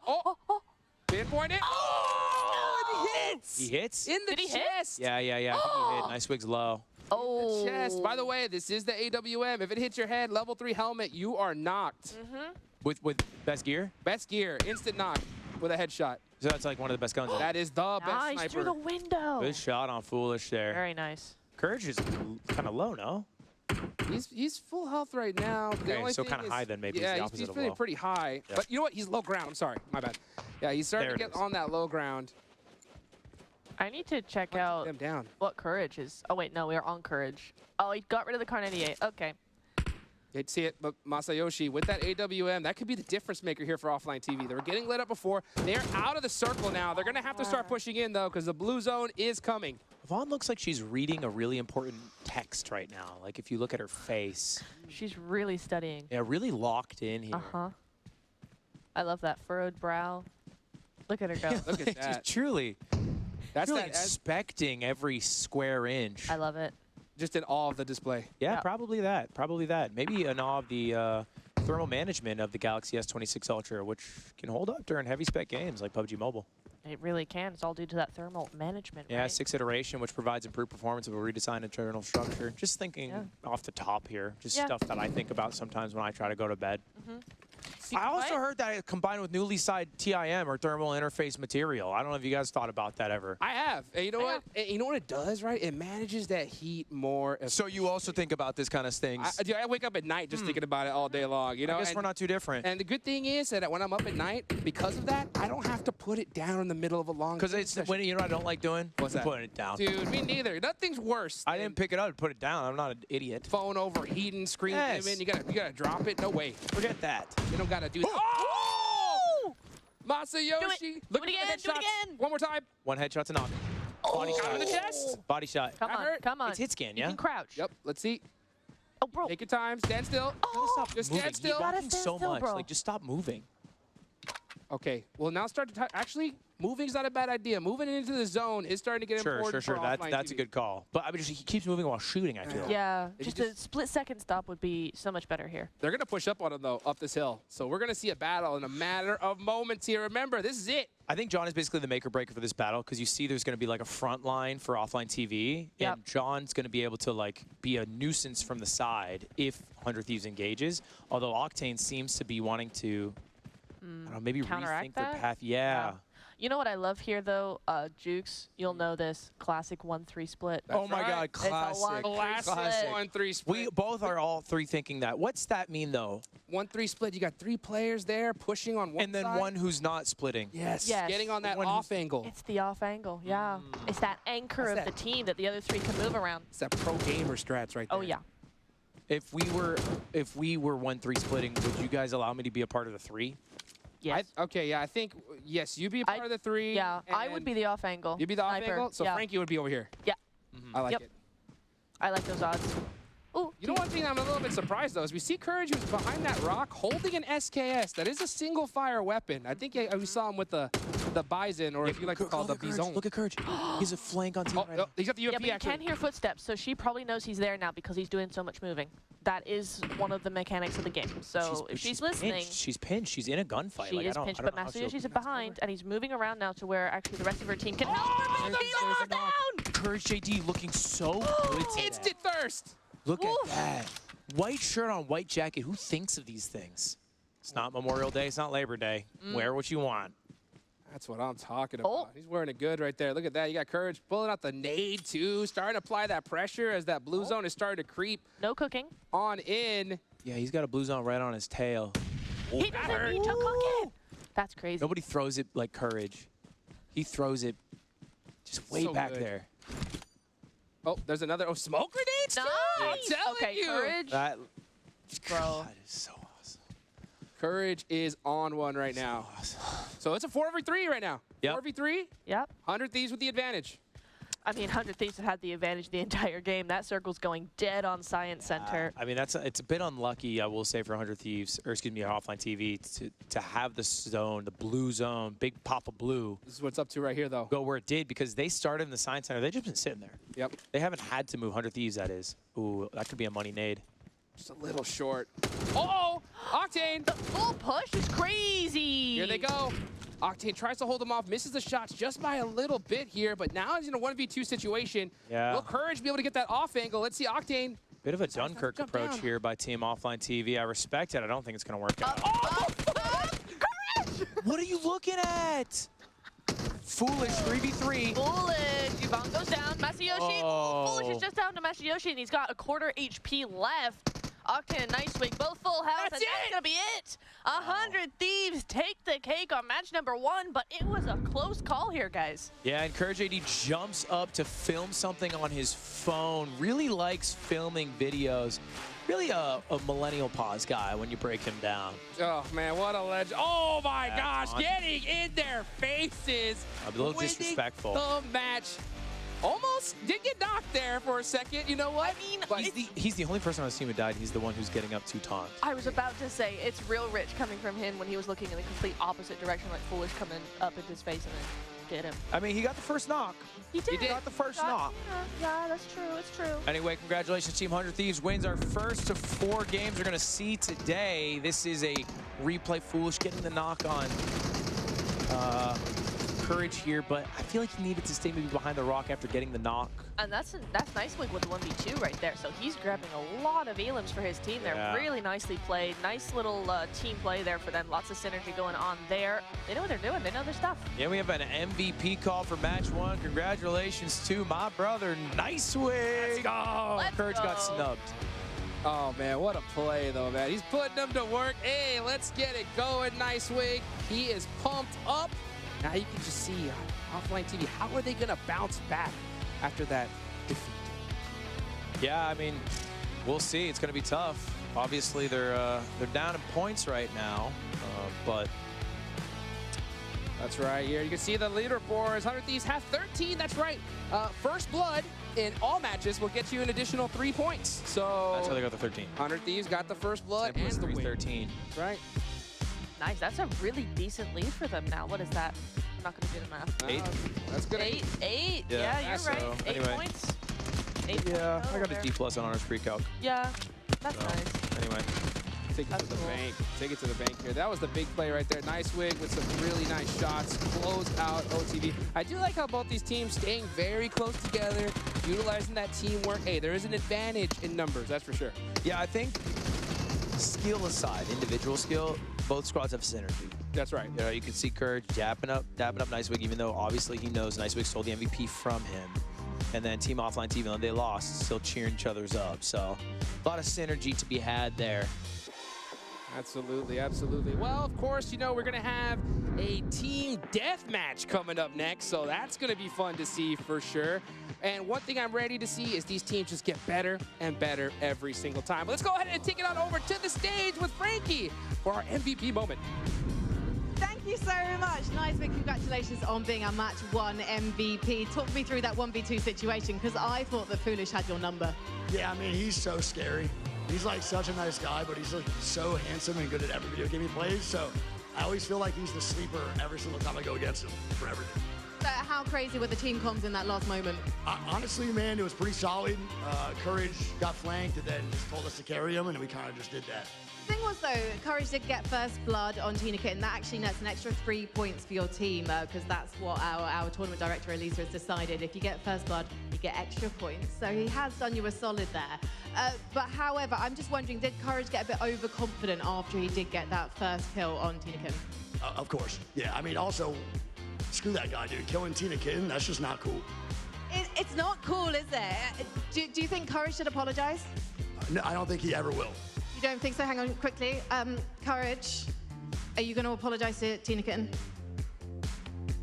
Speaker 10: Pinpoint it.
Speaker 9: Oh,
Speaker 10: it hits.
Speaker 7: He hits?
Speaker 10: In the
Speaker 9: Did he hit?
Speaker 10: chest.
Speaker 7: Yeah, I think he hit. Nice wigs low.
Speaker 9: Oh.
Speaker 10: The chest. By the way, this is the AWM. If it hits your head, level 3 helmet, you are knocked.
Speaker 7: With best gear?
Speaker 10: Best gear, instant knock with a headshot.
Speaker 7: So that's like one of the best guns.
Speaker 10: That is the best
Speaker 9: Nice
Speaker 10: sniper.
Speaker 9: through the window.
Speaker 7: Good shot on Foolish there.
Speaker 9: Very nice.
Speaker 7: Courage is kind of low, no?
Speaker 10: He's full health right now. The
Speaker 7: Okay,
Speaker 10: only
Speaker 7: so
Speaker 10: thing
Speaker 7: kind of
Speaker 10: is-
Speaker 7: high then, maybe.
Speaker 10: Yeah,
Speaker 7: is the
Speaker 10: he's
Speaker 7: opposite of
Speaker 10: feeling
Speaker 7: low.
Speaker 10: pretty high.
Speaker 7: Yeah.
Speaker 10: But you know what? He's low ground. I'm sorry. My bad. Yeah, he's starting
Speaker 7: There
Speaker 10: to
Speaker 7: it
Speaker 10: get
Speaker 7: is.
Speaker 10: on that low ground.
Speaker 9: I need to check
Speaker 10: Hunting
Speaker 9: out
Speaker 10: them down.
Speaker 9: what Courage is. Oh, wait, no, we are on Courage. Oh, he got rid of the Car 98. Okay.
Speaker 10: You'd see it, but Masayoshi, with that AWM, that could be the difference maker here for offline TV. They were getting lit up before. They're out of the circle now. They're going to have to start pushing in, though, because the blue zone is coming.
Speaker 7: Vaughn looks like she's reading a really important text right now. Like, if you look at her face.
Speaker 9: She's really studying.
Speaker 7: Yeah, really locked in here.
Speaker 9: Uh-huh. I love that furrowed brow. Look at her go.
Speaker 10: Look at
Speaker 7: She's
Speaker 10: that.
Speaker 7: truly,
Speaker 10: That's
Speaker 7: really
Speaker 10: that
Speaker 7: inspecting every square inch.
Speaker 9: I love it.
Speaker 10: just in awe of the display.
Speaker 7: Yeah,
Speaker 9: Yeah.
Speaker 7: probably that. Probably that. Maybe in awe of the thermal management of the Galaxy S26 Ultra, which can hold up during heavy spec games like PUBG Mobile.
Speaker 9: It really can. It's all due to that thermal management,
Speaker 7: Yeah,
Speaker 9: right?
Speaker 7: 6th iteration, which provides improved performance of a redesigned internal structure. Just thinking off the top here, just
Speaker 9: Yeah.
Speaker 7: stuff that I think about sometimes when I try to go to bed. I also heard that it combined with newly signed TIM or thermal interface material. I don't know if you guys thought about that ever.
Speaker 10: I have. And you know what? And you know what it does, right? It manages that heat more.
Speaker 7: So you also think about this kind of things?
Speaker 10: Dude, I wake up at night just thinking about it all day long. You know,
Speaker 7: I guess we're not too different.
Speaker 10: And the good thing is that when I'm up at night, because of that, I don't have to put it down in the middle of a long.
Speaker 7: Because it's when you know what I don't like doing.
Speaker 10: What's that?
Speaker 7: Putting it down.
Speaker 10: Dude, me neither. Nothing's worse.
Speaker 7: I didn't pick it up and put it down. I'm not an idiot.
Speaker 10: Phone overheating, screen dimming. You gotta drop it. No way.
Speaker 7: Forget that.
Speaker 10: You don't gotta do that. Oh! Masayoshi. Look at the headshots. One more time.
Speaker 7: One headshot to knock. Body shot.
Speaker 10: In the chest.
Speaker 7: Body shot.
Speaker 9: Come on, come on.
Speaker 7: It's hit scan, yeah?
Speaker 9: You can crouch.
Speaker 10: Yep. Let's see.
Speaker 9: Oh, bro.
Speaker 10: Take your time. Stand still.
Speaker 7: Stop
Speaker 10: Just
Speaker 7: moving.
Speaker 10: stand still.
Speaker 7: You're walking
Speaker 9: stand
Speaker 7: so
Speaker 9: still,
Speaker 7: much.
Speaker 9: bro.
Speaker 7: Like, just stop moving.
Speaker 10: Okay. Well, now start to actually. Moving's not a bad idea. Moving into the zone is starting to get important.
Speaker 7: Sure.
Speaker 10: for
Speaker 7: That's
Speaker 10: offline
Speaker 7: a good call. But I mean, he keeps moving while shooting, I feel.
Speaker 9: Yeah, just a split-second stop would be so much better here.
Speaker 10: They're going to push up on him, though, up this hill. So we're going to see a battle in a matter of moments here. Remember, this is it.
Speaker 7: I think John is basically the make or breaker for this battle because you see there's going to be like a front line for offline TV.
Speaker 9: Yep.
Speaker 7: And John's going to be able to like be a nuisance from the side if 100 Thieves engages. Although Octane seems to be wanting to, I don't know, maybe
Speaker 9: counteract
Speaker 7: rethink their
Speaker 9: that?
Speaker 7: path. Yeah.
Speaker 9: You know what I love here, though? Jukes, you'll know this. Classic 1-3 split.
Speaker 7: Oh, my God. Classic.
Speaker 10: Classic 1-3 split.
Speaker 7: We both are all three thinking that. What's that mean, though?
Speaker 10: 1-3 split. You got 3 players there pushing on one
Speaker 7: And then
Speaker 10: side.
Speaker 7: one who's not splitting.
Speaker 10: Yes.
Speaker 9: Yes.
Speaker 10: Getting on that
Speaker 7: One
Speaker 10: off angle.
Speaker 9: It's the off angle, yeah. It's that anchor
Speaker 10: That's
Speaker 9: of
Speaker 10: that-
Speaker 9: the team that the other 3 can move around.
Speaker 10: It's that pro gamer strats right there.
Speaker 9: Oh, yeah.
Speaker 7: If we were 1-3 splitting, would you guys allow me to be a part of the 3?
Speaker 9: Yes.
Speaker 10: Okay, yeah, I think, yes, you'd be a part of the 3.
Speaker 9: Yeah, I would
Speaker 10: and
Speaker 9: be the off angle.
Speaker 10: You'd be the off
Speaker 9: sniper.
Speaker 10: angle? So
Speaker 9: yeah.
Speaker 10: Frankie would be over here.
Speaker 9: Yeah.
Speaker 10: I like
Speaker 9: Yep.
Speaker 10: it.
Speaker 9: I like those odds. Ooh,
Speaker 10: You know, one thing I'm a little bit surprised, though, is we see Courage who's behind that rock holding an SKS. That is a single-fire weapon. I think we saw him with the Bison, or if you like to call it the Bison.
Speaker 7: Look at Courage. He's a flank on team right now.
Speaker 10: He's got the
Speaker 9: Yeah,
Speaker 10: UFP,
Speaker 9: but you
Speaker 10: actually.
Speaker 9: can hear footsteps, so she probably knows he's there now because he's doing so much moving. That is one of the mechanics of the game. So if she's listening,
Speaker 7: pinched. She's pinched. She's in a gunfight.
Speaker 9: she
Speaker 7: like,
Speaker 9: is pinched. But Masayoshi's behind, and he's moving around now to where actually the rest of her team can help her.
Speaker 7: There's
Speaker 9: He's
Speaker 7: a knock.
Speaker 9: down!
Speaker 7: Courage JD looking so good today.
Speaker 10: Instant thirst.
Speaker 7: Look at that. White shirt on white jacket. Who thinks of these things? It's not Memorial Day. It's not Labor Day. Wear what you want.
Speaker 10: That's what I'm talking about.
Speaker 9: Oh.
Speaker 10: He's wearing it good right there. Look at that. You got Courage pulling out the nade, too. Starting to apply that pressure as that blue zone is starting to creep
Speaker 9: No cooking.
Speaker 10: on in.
Speaker 7: Yeah, he's got a blue zone right on his tail.
Speaker 9: He doesn't need to cook it. That's crazy.
Speaker 7: Nobody throws it like Courage. He throws it just way
Speaker 10: So
Speaker 7: back
Speaker 10: good.
Speaker 7: there.
Speaker 10: Oh, there's another. Oh, smoke grenades, too? I'm
Speaker 9: Nice.
Speaker 10: telling
Speaker 9: Okay,
Speaker 10: you.
Speaker 9: Courage.
Speaker 7: That,
Speaker 9: Bro.
Speaker 7: God, is so awesome.
Speaker 10: Courage is on one right now. So it's a 4v3 right now.
Speaker 7: Yep.
Speaker 10: 4v3,
Speaker 9: Yep.
Speaker 10: 100 Thieves with the advantage.
Speaker 9: I mean, 100 Thieves have had the advantage the entire game. That circle's going dead on Science Center.
Speaker 7: I mean, it's a bit unlucky, I will say, for 100 Thieves, or excuse me, offline TV, to have the zone, the blue zone, big Papa Blue,
Speaker 10: This is what's up to right here, though.
Speaker 7: go where it did because they started in the Science Center. They've just been sitting there.
Speaker 10: Yep.
Speaker 7: They haven't had to move 100 Thieves, that is. Ooh, that could be a money nade.
Speaker 10: Just a little short. Oh, Octane.
Speaker 9: The full push is crazy.
Speaker 10: Here they go. Octane tries to hold him off, misses the shots just by a little bit here, but now he's in a 1v2 situation.
Speaker 7: Yeah.
Speaker 10: Will Courage be able to get that off angle? Let's see Octane.
Speaker 7: Bit of a Dunkirk
Speaker 10: jump
Speaker 7: approach
Speaker 10: down.
Speaker 7: here by Team Offline TV. I respect it. I don't think it's going to work out.
Speaker 9: Courage!
Speaker 7: What are you looking at? Foolish 3v3.
Speaker 9: Foolish. Yvonne goes down. Masayoshi.
Speaker 7: Oh.
Speaker 9: Foolish is just down to Masayoshi, and he's got a quarter HP left. Octane and Nightwing both full health,
Speaker 10: That's
Speaker 9: and that's going to be it. 100 Thieves take the cake on match number 1, but it was a close call here, guys.
Speaker 7: Yeah, and Courage AD jumps up to film something on his phone. Really likes filming videos. Really a millennial pause guy when you break him down.
Speaker 10: Oh, man, what a legend. Oh, my
Speaker 7: That's
Speaker 10: gosh,
Speaker 7: awesome.
Speaker 10: getting in their faces.
Speaker 7: A little
Speaker 10: Winning
Speaker 7: disrespectful.
Speaker 10: the match. Almost did get knocked there for a second. You know what?
Speaker 9: I mean,
Speaker 10: But
Speaker 7: He's the only person on his team who died. He's the one who's getting up 2 taunts.
Speaker 9: I was about to say, it's real rich coming from him when he was looking in the complete opposite direction, like Foolish coming up in his face and then get him.
Speaker 7: I mean, he got the first knock.
Speaker 9: He did.
Speaker 10: did.
Speaker 7: Got the first knock.
Speaker 9: Yeah, that's true. It's true.
Speaker 7: Anyway, congratulations, Team 100 Thieves wins our first of 4 games we're going to see today. This is a replay. Foolish getting the knock on Courage here, but I feel like he needed to stay maybe behind the rock after getting the knock.
Speaker 9: And that's nice with the 1v2 right there. So he's grabbing a lot of elims for his team there.
Speaker 7: Yeah.
Speaker 9: Really nicely played. Nice little team play there for them. Lots of synergy going on there. They know what they're doing. They know their stuff.
Speaker 7: Yeah, we have an MVP call for match 1. Congratulations to my brother, Nice Wig.
Speaker 8: Let's go.
Speaker 7: Courage got snubbed.
Speaker 10: Oh, man, what a play, though, man. He's putting them to work. Hey, let's get it going, Nice Wig. He is pumped up. Now you can just see offline TV, how are they going to bounce back after that defeat?
Speaker 7: Yeah, I mean, we'll see. It's going to be tough. Obviously, they're down in points right now, but...
Speaker 10: That's right here. You can see the leaderboards. 100 Thieves have 13. That's right. First blood in all matches will get you an additional 3 points. So
Speaker 7: that's how they got the 13.
Speaker 10: 100 Thieves got the first blood
Speaker 7: Same
Speaker 10: and the win.
Speaker 7: 13.
Speaker 10: That's right.
Speaker 9: Nice. That's a really decent lead for them now. What is that? I'm not going to do the math.
Speaker 7: 8.
Speaker 10: That's good.
Speaker 9: 8.
Speaker 7: Yeah.
Speaker 9: Yeah, you're right.
Speaker 7: So,
Speaker 9: 8
Speaker 7: anyway.
Speaker 9: points. 8
Speaker 7: Yeah,
Speaker 9: points
Speaker 7: I got
Speaker 9: there.
Speaker 7: a D+ on honors pre-calc.
Speaker 9: Yeah, that's
Speaker 7: So,
Speaker 9: nice.
Speaker 7: anyway.
Speaker 10: Take it
Speaker 9: That's
Speaker 10: to the
Speaker 9: cool.
Speaker 10: bank. Take it to the bank here. That was the big play right there. Nice Wig with some really nice shots. Close out OTV. I do like how both these teams staying very close together, utilizing that teamwork. Hey, there is an advantage in numbers, that's for sure.
Speaker 7: Yeah, I think skill aside, individual skill, both squads have synergy.
Speaker 10: That's right.
Speaker 7: You know, you can see Courage dapping up Nice Wig, even though obviously he knows Nice Wig stole the MVP from him. And then Team Offline TV, when they lost, still cheering each other's up. So a lot of synergy to be had there.
Speaker 10: Absolutely, absolutely. Well, of course, you know, we're going to have a team deathmatch coming up next, so that's going to be fun to see for sure. And one thing I'm ready to see is these teams just get better and better every single time. But let's go ahead and take it on over to the stage with Frankie for our MVP moment.
Speaker 6: Thank you so much. Nice, big congratulations on being our match 1 MVP. Talk me through that 1v2 situation, because I thought that Foolish had your number.
Speaker 11: Yeah, I mean, he's so scary. He's like such a nice guy, but he's like so handsome and good at every video game he plays. So I always feel like he's the sleeper every single time I go against him for everything.
Speaker 6: So how crazy were the team comms in that last moment?
Speaker 11: Honestly, man, it was pretty solid. Courage got flanked and then just told us to carry him, and we kind of just did that.
Speaker 6: The thing was, though, Courage did get first blood on TinaKittin. That actually nets an extra 3 points for your team, because that's what our tournament director, Elisa, has decided. If you get first blood, you get extra points. So he has done you a solid there. But however, I'm just wondering, did Courage get a bit overconfident after he did get that first kill on TinaKittin?
Speaker 11: Of course. Yeah, I mean, also, screw that guy, dude. Killing TinaKittin, that's just not cool.
Speaker 6: It's not cool, is it? Do you think Courage should apologize?
Speaker 11: No, I don't think he ever will.
Speaker 6: You don't think so? Hang on quickly. Courage, are you going to apologize to TinaKittin?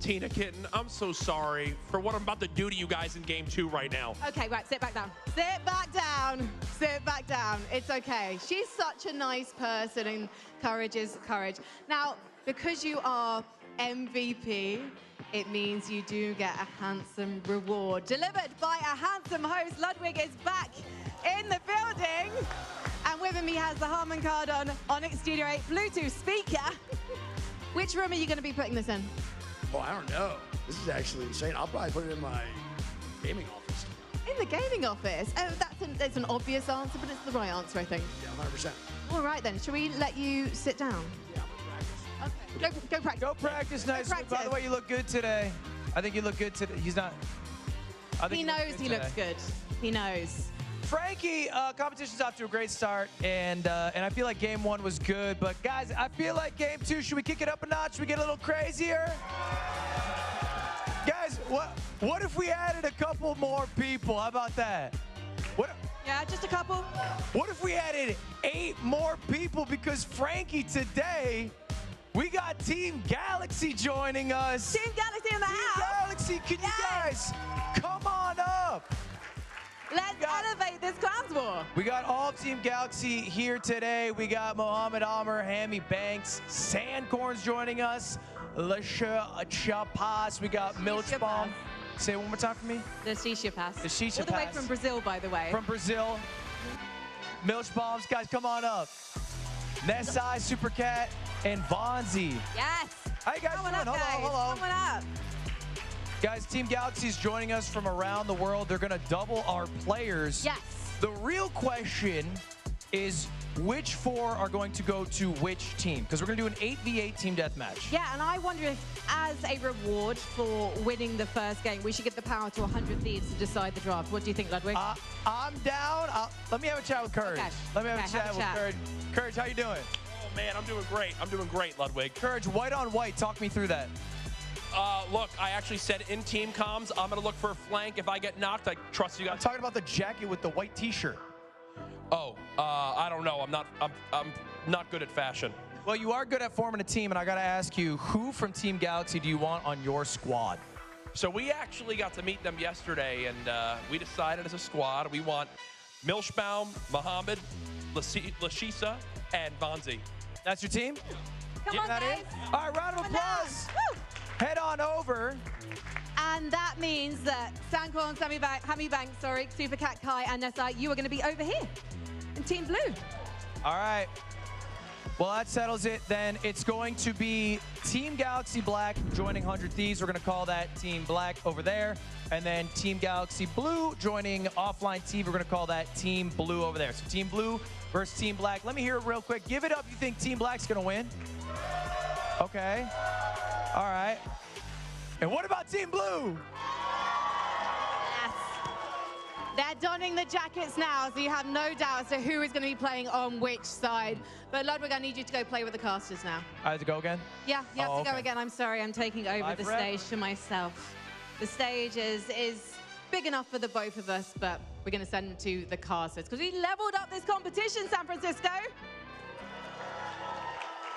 Speaker 8: TinaKittin, I'm so sorry for what I'm about to do to you guys in game 2 right now.
Speaker 6: Okay, right, sit back down. Sit back down. Sit back down. It's okay. She's such a nice person, and Courage is Courage. Now, because you are MVP, it means you do get a handsome reward delivered by a handsome host. Ludwig is back in the building. And with him, he has the Harman Kardon Onyx Studio 8 Bluetooth speaker. Which room are you going to be putting this in?
Speaker 11: Oh, I don't know. This is actually insane. I'll probably put it in my gaming office.
Speaker 6: In the gaming office? Oh, that's an obvious answer, but it's the right answer, I think.
Speaker 11: Yeah, 100%.
Speaker 6: All right, then. Shall we let you sit down?
Speaker 11: Yeah, I'm gonna practice.
Speaker 6: Okay, go practice.
Speaker 7: Go practice, Nice Wig. By the way, you look good today. I think you look good today. He's not...
Speaker 6: He knows he looks good. He knows.
Speaker 7: Frankie, competition's off to a great start, and I feel like game 1 was good, but guys, I feel like game 2, should we kick it up a notch? Should we get a little crazier? Guys, what if we added a couple more people? How about that?
Speaker 6: Yeah, just a couple.
Speaker 7: What if we added 8 more people? Because Frankie, today, we got Team Galaxy joining us.
Speaker 6: Team Galaxy in the house.
Speaker 7: Team Galaxy, can you guys come on up?
Speaker 6: Let's elevate this clans war.
Speaker 7: We got all of Team Galaxy here today. We got Mohammed Amr, Hammy Banks, Sandcorns joining us, Lasha Chapas. We got Milchbaum. Say it one more time for me.
Speaker 6: The Shisha Pass.
Speaker 7: The Shisha
Speaker 6: All the way
Speaker 7: Pass.
Speaker 6: from Brazil, by the way.
Speaker 7: From Brazil. Milchbaums, guys, come on up. Nessai, Supercat, and Vonzi.
Speaker 6: Yes.
Speaker 7: How you guys
Speaker 6: Coming
Speaker 7: doing?
Speaker 6: up, guys.
Speaker 7: Hello.
Speaker 6: Coming up.
Speaker 7: Guys, Team Galaxy is joining us from around the world. They're going to double our players.
Speaker 6: Yes.
Speaker 7: The real question is which 4 are going to go to which team? Because we're going to do an 8v8 team deathmatch.
Speaker 6: Yeah, and I wonder if, as a reward for winning the first game, we should give the power to 100 Thieves to decide the draft. What do you think, Ludwig?
Speaker 7: I'm down. Let me have a chat with Courage.
Speaker 6: Okay.
Speaker 7: Let me have a chat with Courage. Courage, how you doing?
Speaker 8: Oh, man, I'm doing great. I'm doing great, Ludwig.
Speaker 7: Courage, white on white. Talk me through that.
Speaker 8: Look, I actually said in team comms, I'm going to look for a flank. If I get knocked, I trust you guys.
Speaker 7: I'm talking about the jacket with the white T-shirt.
Speaker 8: Oh, I don't know. I'm not good at fashion.
Speaker 7: Well, you are good at forming a team, and I got to ask you, who from Team Galaxy do you want on your squad?
Speaker 8: So we actually got to meet them yesterday, and we decided as a squad we want Milchbaum, Mohammed, Lashisa, and Bonzi.
Speaker 7: That's your team?
Speaker 6: Come on, guys.
Speaker 7: All right, round of applause. Head on over.
Speaker 6: And that means that Sankorn, Hammy Bank, Super Cat Kai, and Nessai, you are going to be over here in Team Blue.
Speaker 7: All right. Well, that settles it. Then it's going to be Team Galaxy Black joining 100 Thieves. We're going to call that Team Black over there. And then Team Galaxy Blue joining Offline Team. We're going to call that Team Blue over there. So Team Blue versus Team Black. Let me hear it real quick. Give it up. You think Team Black's going to win? Okay. All right. And what about Team Blue?
Speaker 6: Yes. They're donning the jackets now, so you have no doubt as to who is going to be playing on which side. But Ludwig, I need you to go play with the casters now.
Speaker 7: I have to go again?
Speaker 6: Yeah, you have to go
Speaker 7: okay.
Speaker 6: again. I'm sorry, I'm taking over
Speaker 7: Bye
Speaker 6: the
Speaker 7: forever.
Speaker 6: stage to myself. The stage is big enough for the both of us, but we're going to send them to the casters because we leveled up this competition, San Francisco.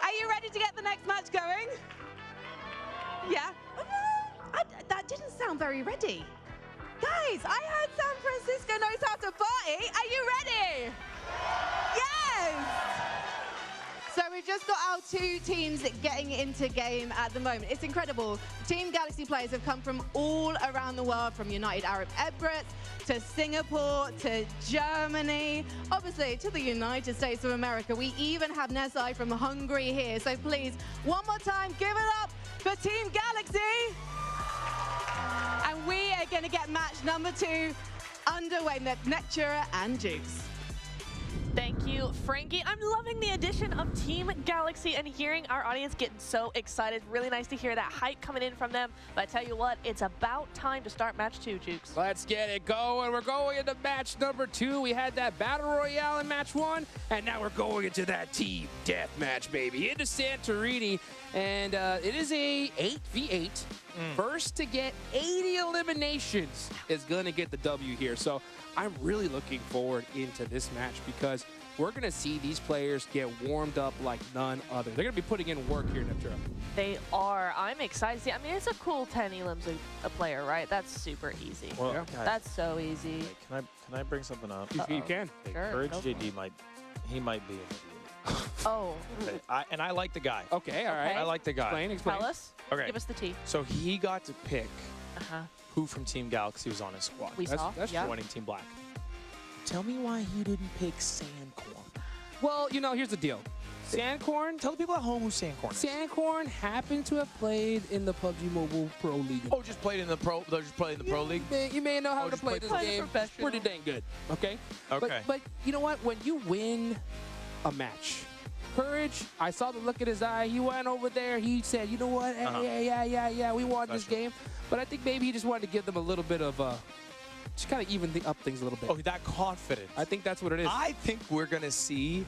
Speaker 6: Are you ready to get the next match going? Yeah. That didn't sound very ready. Guys, I heard San Francisco knows how to party. Are you ready? Yes! So we've just got our 2 teams getting into game at the moment. It's incredible. Team Galaxy players have come from all around the world, from United Arab Emirates to Singapore to Germany, obviously to the United States of America. We even have Nessai from Hungary here. So please, one more time, give it up for Team Galaxy. And we are going to get match number 2 underway. Nectura and Jukes.
Speaker 9: Thank you, Frankie. I'm loving the addition of Team Galaxy and hearing our audience getting so excited. Really nice to hear that hype coming in from them. But I tell you what, it's about time to start match 2, Jukes.
Speaker 10: Let's get it going. We're going into match number 2. We had that Battle Royale in match 1, and now we're going into that team deathmatch, baby. Into Santorini, and it is a 8v8. First to get 80 eliminations is going to get the W here. So I'm really looking forward into this match because we're going to see these players get warmed up like none other. They're going to be putting in work here, Neptune.
Speaker 9: They are. I'm excited. See, I mean, it's a cool 10 elims a player, right? That's super easy.
Speaker 3: Well,
Speaker 10: Yeah.
Speaker 9: That's so easy.
Speaker 3: Can I bring something up?
Speaker 10: You can.
Speaker 3: Hey,
Speaker 9: Sure,
Speaker 3: Courage
Speaker 9: go for
Speaker 3: JD might be an idiot.
Speaker 9: Oh,
Speaker 3: Okay, I like the guy.
Speaker 10: Okay, all right.
Speaker 9: Okay.
Speaker 3: I like the guy.
Speaker 10: Explain.
Speaker 9: tell us.
Speaker 3: Okay.
Speaker 9: Give us the tea.
Speaker 3: So he got to pick
Speaker 9: Uh-huh.
Speaker 3: who from Team Galaxy was on his squad.
Speaker 9: We saw.
Speaker 10: that's
Speaker 9: yeah.
Speaker 3: Joining Team Black. Tell me why he didn't pick Sandcorn.
Speaker 10: Well, you know, here's the deal. Sandcorn,
Speaker 3: Tell the people at home who Sandcorn is.
Speaker 10: Sandcorn happened to have played in the PUBG Mobile Pro League.
Speaker 7: Oh, just played in the pro. They're just playing in the pro league.
Speaker 10: You may know how to
Speaker 7: just
Speaker 10: play
Speaker 7: played
Speaker 10: this
Speaker 9: for-
Speaker 10: game.
Speaker 9: Play the
Speaker 10: It's pretty dang good. Okay.
Speaker 3: Okay.
Speaker 10: But you know what? When you win a match, Courage, I saw the look in his eye. He went over there. He said, "You know what? Hey, yeah. We won this game." But I think maybe he just wanted to give them a little bit of just kind of even up things a little bit.
Speaker 3: Oh, that confidence.
Speaker 10: I think that's what it is.
Speaker 7: I think we're going to see,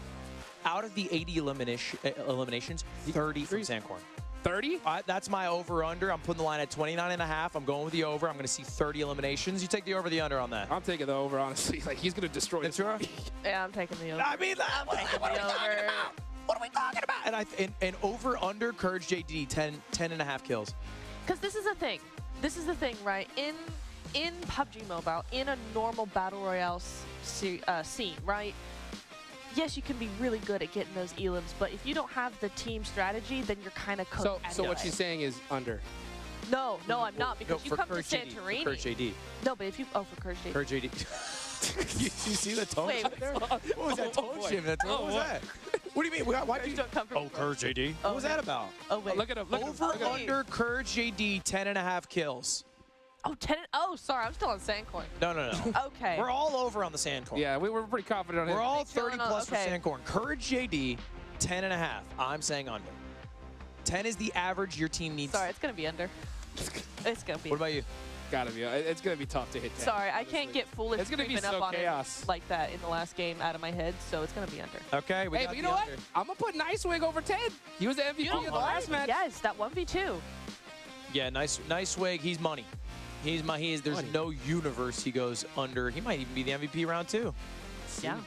Speaker 7: out of the 80 eliminations, 30 from Sandcorn.
Speaker 10: 30?
Speaker 7: That's my over-under. I'm putting the line at 29.5. I'm going with the over. I'm going to see 30 eliminations. You take the over, the under on that.
Speaker 10: I'm taking the over, honestly. Like, he's going to destroy this.
Speaker 9: Yeah, I'm taking the over.
Speaker 7: I mean, what are we talking about? What are we talking about? And over-under, Courage JD, 10.5 kills.
Speaker 9: Because this is the thing. This is the thing, right? In PUBG Mobile, in a normal Battle Royale scene, right? Yes, you can be really good at getting those elims, but if you don't have the team strategy, then you're kind of cooked.
Speaker 10: So what she's saying is under.
Speaker 9: No, I'm not, because you come to
Speaker 7: Courage JD,
Speaker 9: Santorini.
Speaker 7: for Courage JD.
Speaker 9: No, but if you... Oh, for Courage JD.
Speaker 7: Courage JD. you see the tone
Speaker 9: Wait,
Speaker 7: shift there? What was that tone shift? What was that? What do you mean? Why did you...
Speaker 9: don't come from...
Speaker 3: Oh, Courage JD.
Speaker 7: What was that about?
Speaker 9: Oh, wait.
Speaker 10: Look at him.
Speaker 7: Over, under, Courage JD, 10.5 kills.
Speaker 9: Oh, 10. Oh, sorry. I'm still on Sandcorn.
Speaker 7: No, no, no.
Speaker 9: Okay.
Speaker 7: We're all over on the Sandcorn.
Speaker 10: Yeah, we were pretty confident on it.
Speaker 7: We're all
Speaker 9: Make sure
Speaker 7: 30
Speaker 9: we're not-
Speaker 7: plus
Speaker 9: okay.
Speaker 7: for Sandcorn. Courage JD, 10.5. I'm saying under. 10 is the average your team needs.
Speaker 9: Sorry, it's going to be under. It's going to be.
Speaker 7: What about you?
Speaker 10: Gotta be. It's gonna be tough to hit 10.
Speaker 9: Sorry, I can't get foolish
Speaker 10: It's gonna be
Speaker 9: creeping
Speaker 10: so
Speaker 9: up on
Speaker 10: chaos.
Speaker 9: it like that in the last game out of my head, so it's going to be under.
Speaker 7: Okay, we
Speaker 10: Hey,
Speaker 7: got
Speaker 10: but you
Speaker 7: the
Speaker 10: know
Speaker 7: under.
Speaker 10: what? I'm gonna put Nicewig over 10. He was the MVP of the last match.
Speaker 9: Yes, that 1v2.
Speaker 7: Yeah, nice swig. He's money. There's
Speaker 10: Money.
Speaker 7: no universe he goes under. He might even be the MVP round 2.
Speaker 9: Yeah.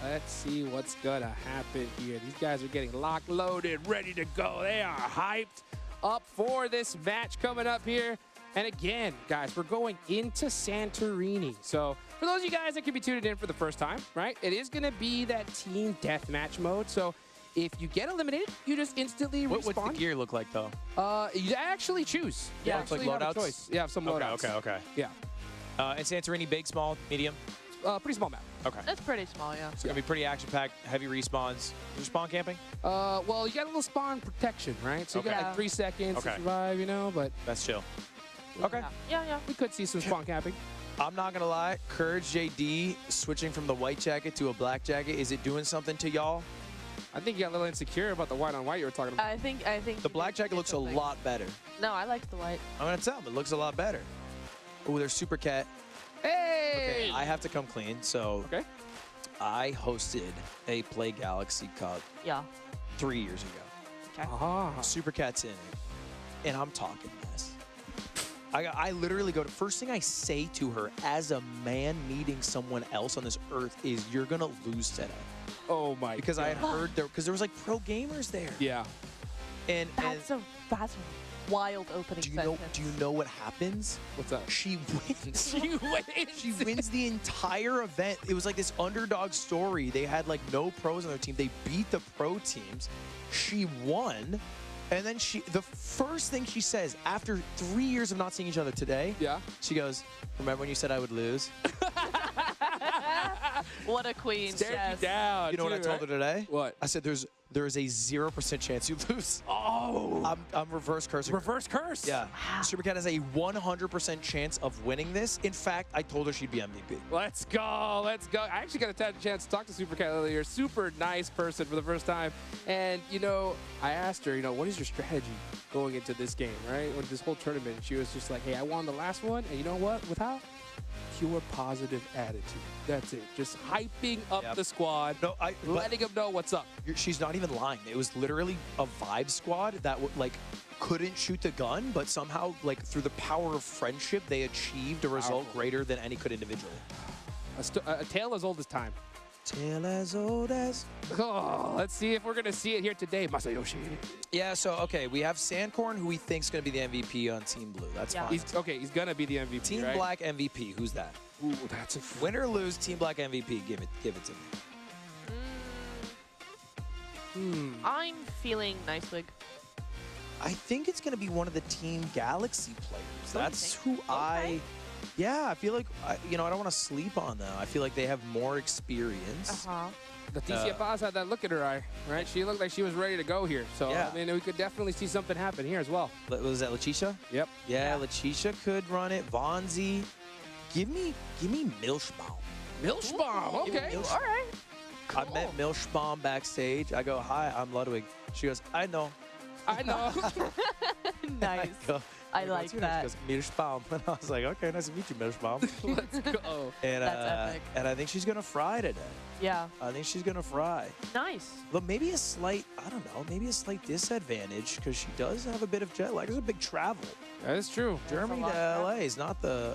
Speaker 10: Let's see what's gonna happen here. These guys are getting locked, loaded, ready to go. They are hyped up for this match coming up here. And again, guys, we're going into Santorini. So for those of you guys that could be tuned in for the first time, right, it is going to be that team deathmatch mode. So if you get eliminated, you just instantly respawn.
Speaker 7: What's the gear look like, though?
Speaker 10: You actually choose. You
Speaker 7: Yeah, it's like
Speaker 10: actually have a
Speaker 7: loadouts?
Speaker 10: choice. Yeah, some
Speaker 7: Okay,
Speaker 10: loadouts.
Speaker 7: okay.
Speaker 10: Yeah.
Speaker 7: And Santorini, big, small, medium?
Speaker 10: Pretty small map.
Speaker 7: Okay.
Speaker 9: That's pretty small, yeah.
Speaker 7: It's going to be pretty action-packed, heavy respawns. Is there spawn camping?
Speaker 10: Well, you got a little spawn protection, right? So you got
Speaker 9: Okay.
Speaker 10: like 3 seconds to
Speaker 7: Okay.
Speaker 10: survive, you know, but
Speaker 7: That's chill. Okay.
Speaker 9: Yeah.
Speaker 10: we could see some spawn camping.
Speaker 7: I'm not going to lie. Courage JD switching from the white jacket to a black jacket, is it doing something to y'all?
Speaker 10: I think you got a little insecure about the white on white you were talking about.
Speaker 9: I think
Speaker 7: The black jacket looks a lot better.
Speaker 9: No, I liked the white.
Speaker 7: I'm going to tell him. It looks a lot better. Oh, there's Super Cat.
Speaker 10: Hey!
Speaker 7: Okay, I have to come clean. So
Speaker 10: Okay.
Speaker 7: I hosted a Play Galaxy Cup
Speaker 9: Yeah.
Speaker 7: 3 years ago.
Speaker 9: Okay.
Speaker 10: Ah.
Speaker 7: Super Cat's in it, and I'm talking mess. I literally go to, first thing I say to her as a man meeting someone else on this earth is, you're gonna lose today.
Speaker 10: Oh my
Speaker 7: Because
Speaker 10: God.
Speaker 7: I had heard there, because there was like pro gamers there.
Speaker 10: Yeah.
Speaker 7: And
Speaker 9: That's a wild opening
Speaker 7: do you
Speaker 9: sentence.
Speaker 7: know what happens?
Speaker 10: What's up?
Speaker 7: She wins.
Speaker 10: She wins.
Speaker 7: She wins the entire event. It was like this underdog story. They had like no pros on their team. They beat the pro teams. She won. And then the first thing she says after 3 years of not seeing each other today,
Speaker 10: Yeah.
Speaker 7: she goes, "Remember when you said I would lose?"
Speaker 9: What a queen.
Speaker 10: Stared
Speaker 9: Yes.
Speaker 10: you down.
Speaker 7: You know what I
Speaker 10: too,
Speaker 7: told her
Speaker 10: right?
Speaker 7: today?
Speaker 10: What?
Speaker 7: I said there is a 0% chance you lose.
Speaker 10: Oh.
Speaker 7: I'm reverse cursing. her.
Speaker 10: Reverse curse.
Speaker 7: Yeah. Supercat has a 100% chance of winning this. In fact, I told her she'd be MVP.
Speaker 10: Let's go. Let's go. I actually got a chance to talk to Supercat earlier. Super nice person for the first time. And, you know, I asked her, you know, what is your strategy going into this game, right? With this whole tournament. She was just like, hey, I won the last one. And you know what? With how? Pure positive attitude. That's it. Just hyping up the squad.
Speaker 7: No,
Speaker 10: letting them know what's up.
Speaker 7: She's not even lying. It was literally a vibe squad that like couldn't shoot the gun, but somehow like through the power of friendship, they achieved a result greater than any could individually.
Speaker 10: A tale as old as time.
Speaker 7: Tale as old as.
Speaker 10: Oh, let's see if we're going to see it here today, Masayoshi.
Speaker 7: Yeah, so, okay, we have Sandcorn, who we think is going to be the MVP on Team Blue. That's fine.
Speaker 10: He's going to be the MVP,
Speaker 7: Team
Speaker 10: right?
Speaker 7: Black MVP, who's that?
Speaker 10: Ooh, that's a...
Speaker 7: Win or lose, Team Black MVP, give it to me.
Speaker 9: I'm feeling Nicewig.
Speaker 7: I think it's going to be one of the Team Galaxy players. That's who Yeah, I feel like, you know, I don't want to sleep on them. I feel like they have more experience.
Speaker 10: Leticia Paz had that look in her eye, right? She looked like she was ready to go here. So,
Speaker 7: Yeah.
Speaker 10: I mean, we could definitely see something happen here as well.
Speaker 7: Was that Leticia?
Speaker 10: Yep.
Speaker 7: Yeah, Leticia could run it. Vonzi. Give me Milchbaum.
Speaker 10: Milchbaum, okay.
Speaker 9: All right.
Speaker 7: I met Milchbaum backstage. I go, "Hi, I'm Ludwig." She goes, "I know."
Speaker 10: I know.
Speaker 9: Nice. I like that.
Speaker 7: She goes, Milchbaum. And I was like, "Okay, nice to meet you, Milchbaum."
Speaker 10: Let's go.
Speaker 7: And,
Speaker 9: That's epic.
Speaker 7: and I think she's going to fry today.
Speaker 9: Yeah.
Speaker 7: I think she's going to fry.
Speaker 9: Nice.
Speaker 7: But maybe a slight, I don't know, maybe a slight disadvantage because she does have a bit of jet lag. There's a big travel.
Speaker 10: That is true.
Speaker 7: Germany to LA is not San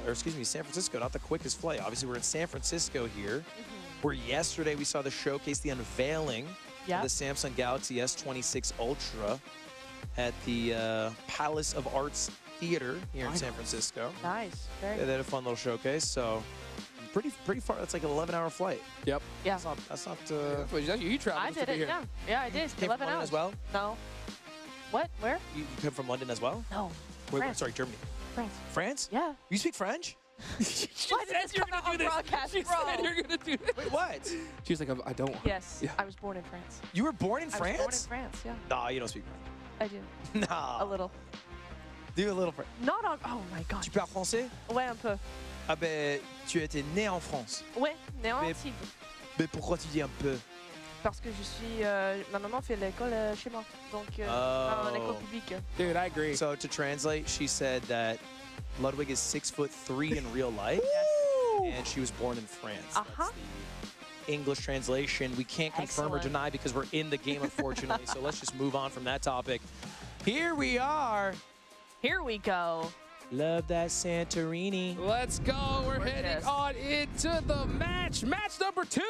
Speaker 7: Francisco, not the quickest flight. Obviously, we're in San Francisco here, where yesterday we saw the showcase, the unveiling of the Samsung Galaxy S26 Ultra at the Palace of Arts Theater here in San Francisco.
Speaker 9: Nice. Very
Speaker 7: They had a fun little showcase, so pretty far. That's like an 11-hour flight.
Speaker 10: Yep.
Speaker 9: Yeah.
Speaker 7: That's not.
Speaker 10: You traveled
Speaker 9: I
Speaker 10: to
Speaker 9: did
Speaker 10: be
Speaker 9: it.
Speaker 10: here.
Speaker 9: Yeah. Yeah, I did.
Speaker 7: Came from
Speaker 9: 11
Speaker 7: London
Speaker 9: hours.
Speaker 7: as well?
Speaker 9: No. What? Where?
Speaker 7: You come from London as well?
Speaker 9: No.
Speaker 7: Wait,
Speaker 9: France.
Speaker 7: sorry, Germany.
Speaker 9: France.
Speaker 7: France?
Speaker 9: Yeah.
Speaker 7: You speak French?
Speaker 9: Why did this come out on broadcast,
Speaker 10: She
Speaker 9: bro?
Speaker 10: said you're going to do this.
Speaker 7: Wait, what?
Speaker 10: She was like, I don't.
Speaker 9: Yes.
Speaker 10: Yeah.
Speaker 9: I was born in France.
Speaker 7: You were born in
Speaker 9: I was born in
Speaker 7: France?
Speaker 9: France, yeah.
Speaker 7: Nah, you don't speak French.
Speaker 9: I do.
Speaker 7: Nah.
Speaker 9: A little.
Speaker 7: Do a little.
Speaker 9: Not on. Oh my god.
Speaker 7: Tu parles français?
Speaker 9: Ouais, un peu.
Speaker 7: Ah ben, tu étais né en France.
Speaker 9: Ouais, né en
Speaker 7: Mais-
Speaker 9: Antibes.
Speaker 7: Mais pourquoi tu dis un peu?
Speaker 9: Parce que je suis. Ma maman fait l'école chez moi. Donc, en école publique.
Speaker 10: Dude, I agree.
Speaker 7: So to translate, she said that Ludwig is 6'3" in real life, and she was born in France. That's the English translation. We can't confirm or
Speaker 9: Excellent.
Speaker 7: deny because we're in the game, unfortunately. So let's just move on from that topic. Here we are.
Speaker 9: Here we go.
Speaker 7: Love that Santorini.
Speaker 10: Let's go. We're heading on into the match. Match number 2.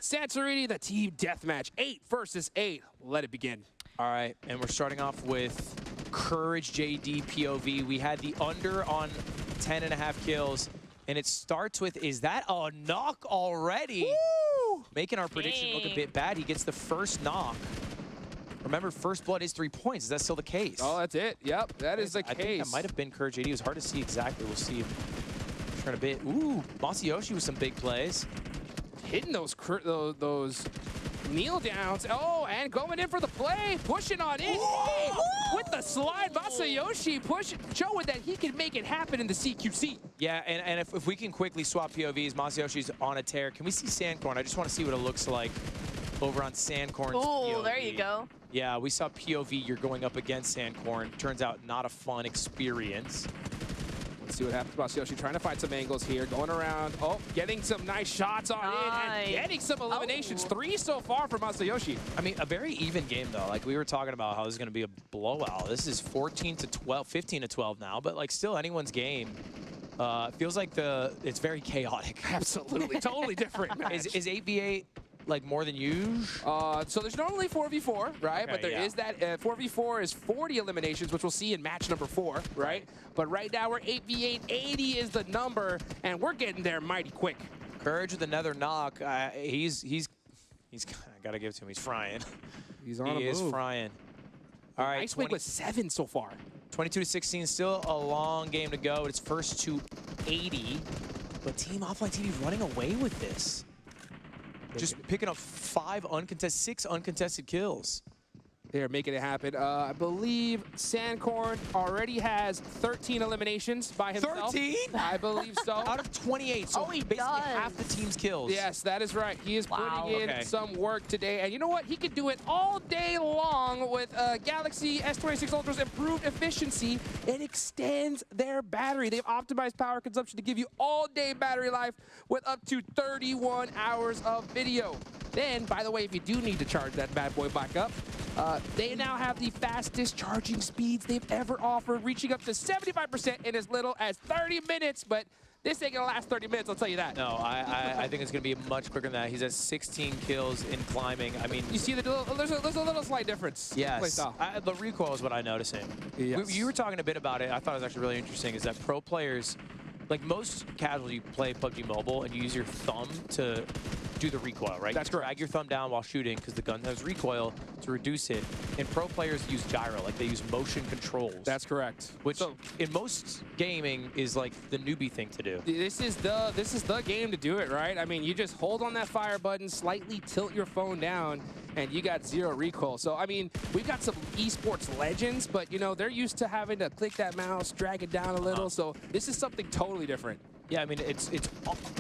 Speaker 10: Santorini, the team deathmatch. 8 versus 8. Let it begin.
Speaker 7: All right, and we're starting off with Courage JD POV. We had the under on 10.5 kills, and it starts with, is that a knock already? Woo! Making our prediction look a bit bad. He gets the first knock. Remember, first blood is 3 points. Is that still the case?
Speaker 10: Oh, that's it. Yep, that is the case.
Speaker 7: I think that might have been Courage JD. It was hard to see exactly. We'll see. Trying a bit. Ooh, Masayoshi with some big plays.
Speaker 10: Hitting those kneel downs. Oh, and going in for the play. Pushing on in. Hey, with the slide, Masayoshi showing that he can make it happen in the CQC.
Speaker 7: Yeah, and if we can quickly swap POVs, Masayoshi's on a tear. Can we see Sandcorn? I just want to see what it looks like over on Sandcorn's
Speaker 9: Oh,
Speaker 7: POV.
Speaker 9: there you go.
Speaker 7: Yeah, we saw POV. You're going up against Sandcorn. Turns out not a fun experience.
Speaker 10: Let's see what happens. Masayoshi trying to find some angles here. Going around. Oh, getting some nice shots on in and getting some eliminations. 3 so far for Masayoshi.
Speaker 7: I mean, a very even game, though. Like, we were talking about how this is going to be a blowout. This is 14 to 12, 15 to 12 now, but, like, still anyone's game. It feels like it's very chaotic.
Speaker 10: Absolutely. Totally different match.
Speaker 7: Is 8v8 like more than usual?
Speaker 10: So there's normally 4v4, right?
Speaker 7: Okay,
Speaker 10: but there is that 4v4 is 40 eliminations, which we'll see in match number 4, right? But right now we're 8v8, 80 is the number, and we're getting there mighty quick.
Speaker 7: Courage with another knock. He's I gotta give it to him. He's frying.
Speaker 10: He's on a move.
Speaker 7: He is frying. All right.
Speaker 10: Nice win with 7 so far.
Speaker 7: 22 to 16, still a long game to go. It's first to 80, but Team Offline TV running away with this. Just picking up 6 uncontested kills.
Speaker 10: They're making it happen. I believe Sandcorn already has 13 eliminations by himself.
Speaker 7: 13?
Speaker 10: I believe so.
Speaker 7: Out of 28, so basically half the team's kills.
Speaker 10: Yes, that is right. He is putting in some work today. And you know what? He could do it all day long with Galaxy S26 Ultra's improved efficiency. It extends their battery. They've optimized power consumption to give you all-day battery life with up to 31 hours of video. Then, by the way, if you do need to charge that bad boy back up, they now have the fastest charging speeds they've ever offered, reaching up to 75% in as little as 30 minutes. But this ain't gonna last 30 minutes, I'll tell you that.
Speaker 7: No, I think it's gonna be much quicker than that. He's at 16 kills in climbing. I mean,
Speaker 10: you see there's a little slight difference.
Speaker 7: Yes, the recoil is what I'm noticing.
Speaker 10: Yes.
Speaker 7: You were talking a bit about it. I thought it was actually really interesting. Is that pro players, like most casuals, you play PUBG Mobile and you use your thumb to do the recoil, right?
Speaker 10: That's
Speaker 7: correct. Drag your thumb down while shooting because the gun has recoil to reduce it. And pro players use gyro, like they use motion controls.
Speaker 10: That's correct.
Speaker 7: Which in most gaming is like the newbie thing to do.
Speaker 10: This is the game to do it, right? I mean, you just hold on that fire button, slightly tilt your phone down, and you got 0 recoil. So, I mean, we've got some esports legends, but, you know, they're used to having to click that mouse, drag it down a little. So this is something totally different.
Speaker 7: Yeah, I mean, it's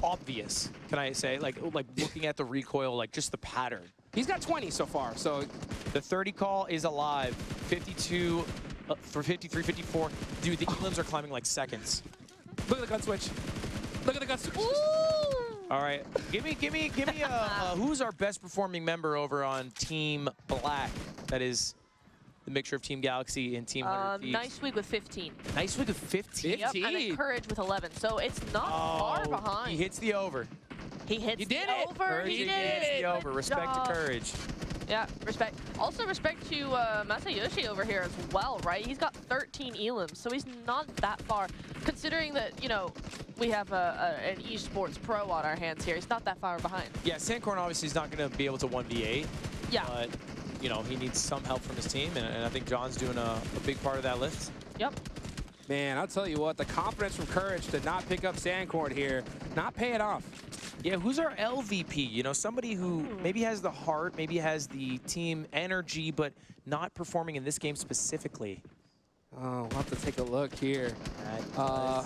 Speaker 7: obvious, can I say? Like looking at the recoil, like just the pattern.
Speaker 10: He's got 20 so far, so.
Speaker 7: The 30 call is alive. 52 for 53, 54. Dude, the elims are climbing like seconds.
Speaker 10: Look at the gun switch. Look at the gun switch.
Speaker 7: All right, give me who's our best performing member over on Team Black? That is the mixture of Team Galaxy and Team 100 Thieves.
Speaker 9: Nice week with 15.
Speaker 7: Nice week with 15?
Speaker 9: Yep, and then Courage with 11. So it's not far behind.
Speaker 7: He hits the over.
Speaker 9: He hits the over. He did
Speaker 7: hits
Speaker 9: it.
Speaker 7: the over. Respect to Courage.
Speaker 9: Yeah, respect. Also respect to Masayoshi over here as well, right? He's got 13 elims, so he's not that far. Considering that, you know, we have an esports pro on our hands here, he's not that far behind.
Speaker 7: Yeah, Sandcorn obviously is not going to be able to 1v8.
Speaker 9: Yeah.
Speaker 7: But, you know, he needs some help from his team, and I think John's doing a big part of that list.
Speaker 9: Yep.
Speaker 10: Man, I'll tell you what, the confidence from Courage to not pick up Sandcorn here, not paying off.
Speaker 7: Yeah, who's our LVP? You know, somebody who maybe has the heart, maybe has the team energy, but not performing in this game specifically.
Speaker 10: Oh, we'll have to take a look here. I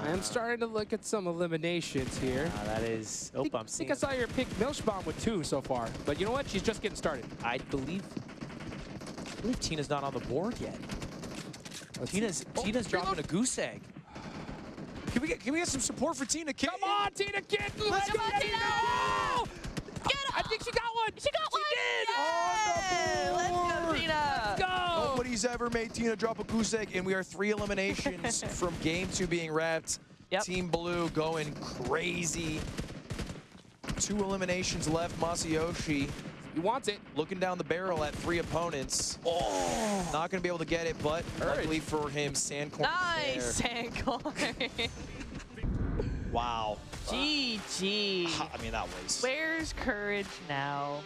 Speaker 10: am starting to look at some eliminations here.
Speaker 7: That is... Oh, I'm seeing...
Speaker 10: I think I saw your pick Milchbaum with 2 so far. But you know what? She's just getting started.
Speaker 7: I believe Tina's not on the board yet. Tina's dropping a goose egg. Can we get some support for TinaKittin?
Speaker 10: Come on, TinaKittin! Let's go, Tina! I think she got one.
Speaker 9: She got one.
Speaker 7: She did.
Speaker 9: On the board. Let's go, Tina.
Speaker 10: Let's go.
Speaker 7: Nobody's ever made Tina drop a goose egg, and we are 3 eliminations from game 2 being wrapped.
Speaker 9: Yep.
Speaker 7: Team Blue going crazy. 2 eliminations left. Masayoshi,
Speaker 10: he wants it.
Speaker 7: Looking down the barrel at 3 opponents. Oh, not gonna be able to get it, but luckily for him, Sandcorn.
Speaker 9: Nice, Sandcorn.
Speaker 7: Wow.
Speaker 9: GG.
Speaker 7: I mean, that was...
Speaker 9: Where's courage now?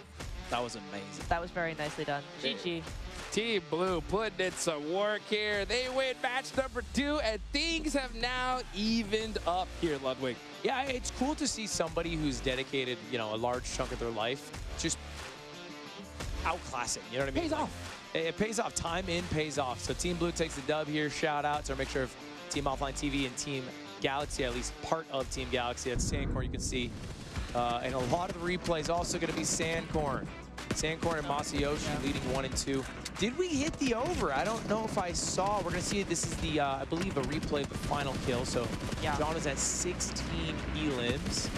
Speaker 7: That was amazing.
Speaker 9: That was very nicely done. GG.
Speaker 10: Team Blue putting in some work here. They win match number 2, and things have now evened up here, Ludwig.
Speaker 7: Yeah, it's cool to see somebody who's dedicated, you know, a large chunk of their life just outclassing. You know what I mean?
Speaker 10: Pays off.
Speaker 7: It pays off. Time in pays off. So Team Blue takes the dub here. Shout out to make sure if Team Offline TV and Team Galaxy, at least part of Team Galaxy. That's Sandcorn, you can see. And a lot of the replays also going to be Sandcorn. Sandcorn and Masayoshi leading 1 and 2. Did we hit the over? I don't know if I saw. We're going to see this is the, I believe, a replay of the final kill. So
Speaker 9: yeah.
Speaker 7: John is at 16 elims.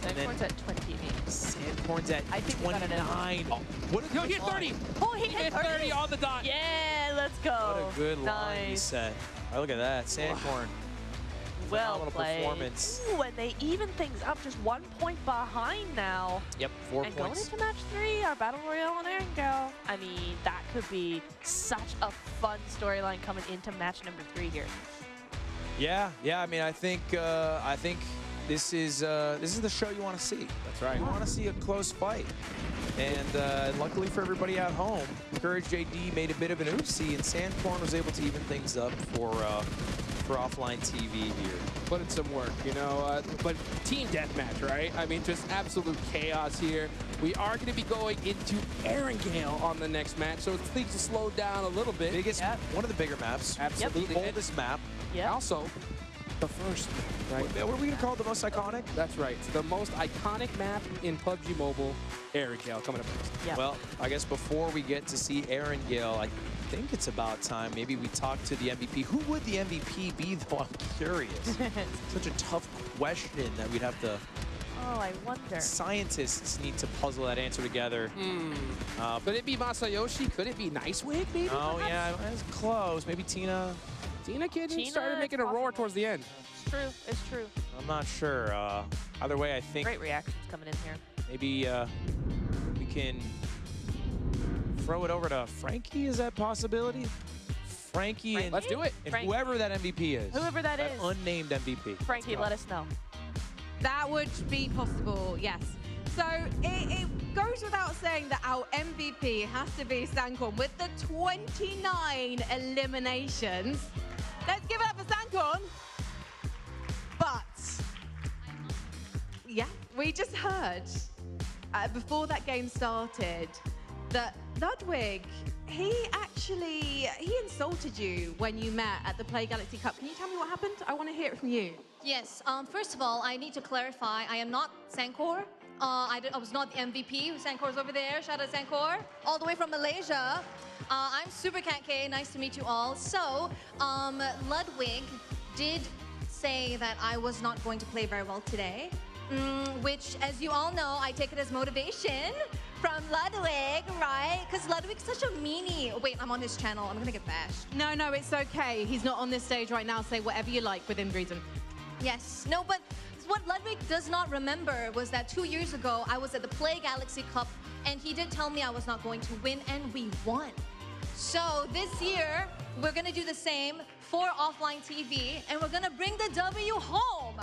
Speaker 9: Sandcorn's at 28.
Speaker 7: Sandcorn's at
Speaker 9: I think
Speaker 7: 29. Oh, what a
Speaker 10: No, he hit 30.
Speaker 9: Oh, he hit
Speaker 10: 30 on the dot.
Speaker 9: Yeah, let's go.
Speaker 7: What a good line he set. Oh, look at that. Sandcorn.
Speaker 9: Well
Speaker 7: Phenomenal
Speaker 9: played.
Speaker 7: performance.
Speaker 9: Ooh, and they even things up, just 1 point behind now.
Speaker 7: Yep, 4
Speaker 9: and
Speaker 7: points.
Speaker 9: going into match 3, our Battle Royale on Erangel. I mean, that could be such a fun storyline coming into match number 3 here.
Speaker 7: Yeah. I mean, I think this is the show you want to see.
Speaker 10: That's right.
Speaker 7: You want to see a close fight. And luckily for everybody at home, Courage JD made a bit of an oopsie, and Sandcorn was able to even things up for Offline TV here.
Speaker 10: Put in some work, you know, but team deathmatch, right? I mean, just absolute chaos here. We are going to be going into Erangel on the next match, so things will slow down a little bit.
Speaker 7: One of the bigger maps.
Speaker 10: Absolutely.
Speaker 7: The oldest map.
Speaker 9: Yeah.
Speaker 10: Also, the first, right?
Speaker 7: What are we going to call it, the most iconic?
Speaker 10: That's right. The most iconic map in PUBG Mobile, Erangel, coming up next.
Speaker 9: Yeah.
Speaker 7: Well, I guess before we get to see Erangel, I think it's about time maybe we talk to the MVP. Who would the MVP be, though? I'm curious. Such a tough question that we'd have to...
Speaker 9: Oh, I wonder.
Speaker 7: Scientists need to puzzle that answer together.
Speaker 10: Could it be Masayoshi? Could it be Nicewig, maybe?
Speaker 7: Oh,
Speaker 10: perhaps?
Speaker 7: yeah, it's close. Maybe Tina.
Speaker 10: TinaKittin started making a roar towards the end.
Speaker 9: It's true. It's true.
Speaker 7: I'm not sure. Either way, I think
Speaker 9: Great reactions coming in here.
Speaker 7: maybe we can throw it over to Frankie. Is that a possibility? Frankie and
Speaker 10: let's do it.
Speaker 7: And
Speaker 9: Frankie.
Speaker 7: whoever that MVP is.
Speaker 9: Whoever that is.
Speaker 7: Unnamed MVP.
Speaker 9: Frankie, let us know.
Speaker 6: That would be possible, yes. So it goes without saying that our MVP has to be Sandcorn with the 29 eliminations. Let's give it up for Sandcorn. But, yeah, we just heard before that game started that Ludwig, he insulted you when you met at the Play Galaxy Cup. Can you tell me what happened? I want to hear it from you.
Speaker 12: Yes, first of all, I need to clarify, I am not Sandcorn. I was not the MVP. Sandcor's over there. Shout out Sandcor. All the way from Malaysia. I'm Super Cat K. Nice to meet you all. So, Ludwig did say that I was not going to play very well today. Which, as you all know, I take it as motivation from Ludwig, right? Because Ludwig's such a meanie. Wait, I'm on his channel. I'm going to get bashed.
Speaker 6: No, it's okay. He's not on this stage right now. Say whatever you like within reason.
Speaker 12: Yes. No, but what Ludwig does not remember was that 2 years ago, I was at the Play Galaxy Cup, and he did tell me I was not going to win, and we won. So this year, we're going to do the same for Offline TV, and we're going to bring the W home.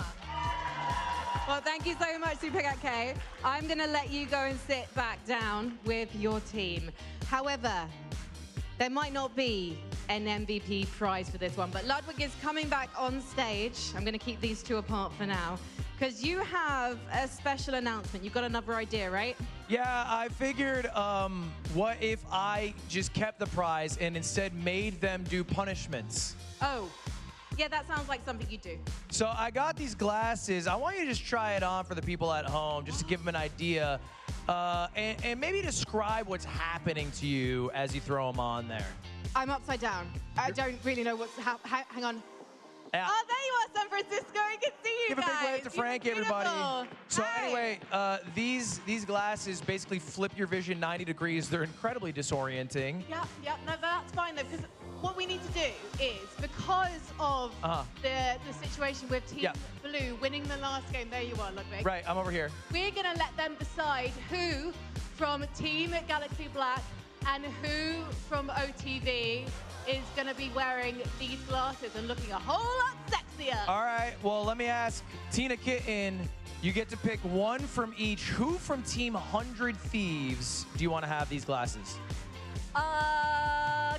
Speaker 6: Well, thank you so much, Super Cat K. I'm going to let you go and sit back down with your team. However, there might not be an MVP prize for this one, but Ludwig is coming back on stage. I'm going to keep these two apart for now, because you have a special announcement. You've got another idea, right?
Speaker 7: Yeah, I figured, what if I just kept the prize and instead made them do punishments?
Speaker 6: Oh, yeah, that sounds like something you do.
Speaker 7: So I got these glasses. I want you to just try it on for the people at home, just to give them an idea, and maybe describe what's happening to you as you throw them on there.
Speaker 6: I'm upside down. I don't really know what's hang on.
Speaker 7: Yeah.
Speaker 6: Oh, there you are, San Francisco. I can see you
Speaker 7: Give a
Speaker 6: guys.
Speaker 7: big wave to Frank, everybody. So anyway, these glasses basically flip your vision 90 degrees. They're incredibly disorienting.
Speaker 6: Yeah, no, that's fine though, because what we need to do is, because of the situation with Team Blue winning the last game, there you are, Ludwig.
Speaker 7: Right, I'm over here.
Speaker 6: We're gonna let them decide who from Team Galaxy Black and who from OTV is gonna be wearing these glasses and looking a whole lot sexier.
Speaker 7: All right, well, let me ask TinaKittin. You get to pick one from each. Who from Team 100 Thieves do you want to have these glasses?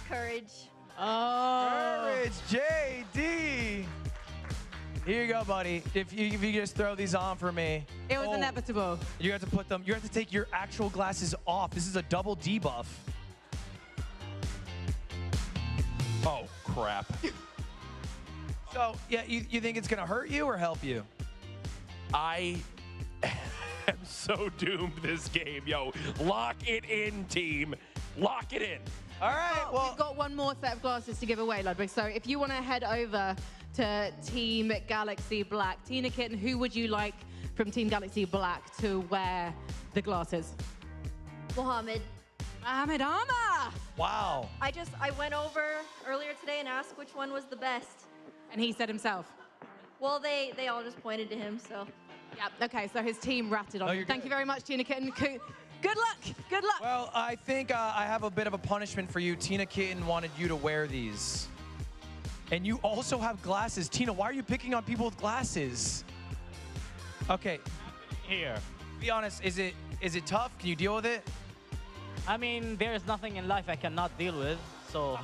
Speaker 13: Courage.
Speaker 6: Oh.
Speaker 7: Courage, JD. Here you go, buddy. If you just throw these on for me.
Speaker 6: It was inevitable.
Speaker 7: You have to put them, you have to take your actual glasses off. This is a double debuff.
Speaker 8: Oh, crap.
Speaker 7: So, yeah, you think it's going to hurt you or help you?
Speaker 8: I am so doomed this game. Yo, lock it in, team. Lock it in.
Speaker 7: All right, well.
Speaker 6: We've got one more set of glasses to give away, Ludwig. So if you want to head over to Team Galaxy Black, TinaKittin, who would you like from Team Galaxy Black to wear the glasses?
Speaker 13: Mohammed.
Speaker 6: Mohammed Arma.
Speaker 7: Wow.
Speaker 13: I went over earlier today and asked which one was the best.
Speaker 6: And he said himself.
Speaker 13: Well, they all just pointed to him, so.
Speaker 6: Yeah, okay, so his team ratted on him. Thank
Speaker 7: good.
Speaker 6: you very much, TinaKittin. Good luck, good luck.
Speaker 7: Well, I think I have a bit of a punishment for you. TinaKittin wanted you to wear these. And you also have glasses. Tina, why are you picking on people with glasses? Okay.
Speaker 14: Here.
Speaker 7: Be honest, is it tough? Can you deal with it?
Speaker 14: I mean, there is nothing in life I cannot deal with, so.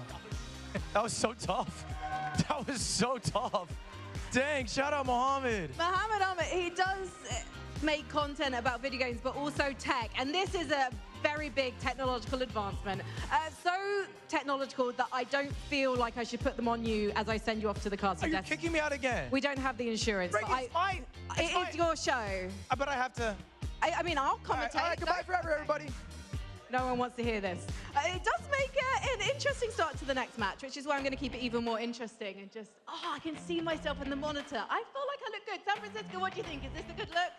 Speaker 7: That was so tough. That was so tough. Dang, shout out Mohammed.
Speaker 6: Mohammed Ahmed, he does make content about video games, but also tech. And this is a very big technological advancement. So technological that I don't feel like I should put them on you as I send you off to the casting
Speaker 7: desk. Are you kicking me out again?
Speaker 6: We don't have the insurance.
Speaker 7: Frank,
Speaker 6: but
Speaker 7: it's fine.
Speaker 6: It's your show.
Speaker 7: But I have to.
Speaker 6: I mean, I'll commentate.
Speaker 7: All right, goodbye forever, everybody.
Speaker 6: No one wants to hear this. It does make an interesting start to the next match, which is why I'm going to keep it even more interesting and just, I can see myself in the monitor. I feel like I look good. San Francisco, what do you think? Is this a good look?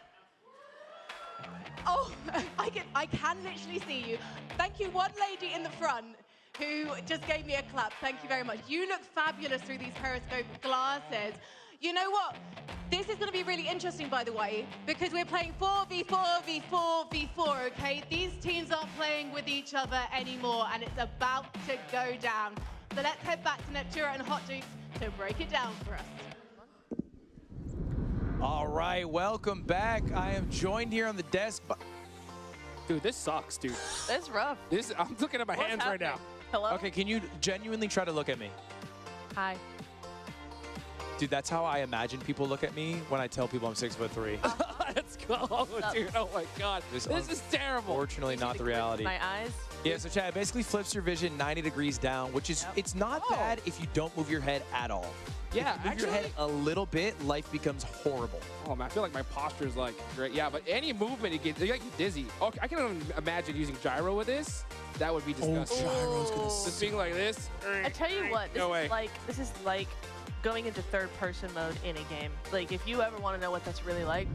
Speaker 6: Oh, I can literally see you. Thank you, one lady in the front who just gave me a clap. Thank you very much. You look fabulous through these periscope glasses. You know what? This is going to be really interesting, by the way, because we're playing 4v4v4v4, okay? These teams aren't playing with each other anymore, and it's about to go down. So let's head back to Neptura and Hot Dukes to break it down for us.
Speaker 7: All right, welcome back. I am joined here on the desk by...
Speaker 10: Dude, this sucks, dude.
Speaker 9: That's rough.
Speaker 10: I'm looking at my hands right now.
Speaker 9: Hello?
Speaker 7: Okay, can you genuinely try to look at me?
Speaker 9: Hi.
Speaker 7: Dude, that's how I imagine people look at me when I tell people I'm 6'3".
Speaker 10: Let's go, dude. Oh my God. This is terrible.
Speaker 7: Fortunately, not the reality.
Speaker 9: My eyes?
Speaker 7: Yeah, so Chad, it basically flips your vision 90 degrees down, which is, it's not bad if you don't move your head at all.
Speaker 10: Yeah,
Speaker 7: if you move your head a little bit, life becomes horrible.
Speaker 10: Oh man, I feel like my posture is like great. Yeah, but any movement, you get dizzy. Okay, I can even imagine using gyro with this. That would be disgusting.
Speaker 7: Gyro's gonna
Speaker 10: just being like this.
Speaker 9: I tell you what,
Speaker 10: No way.
Speaker 9: This is like going into third-person mode in a game. Like, if you ever want to know what that's really like,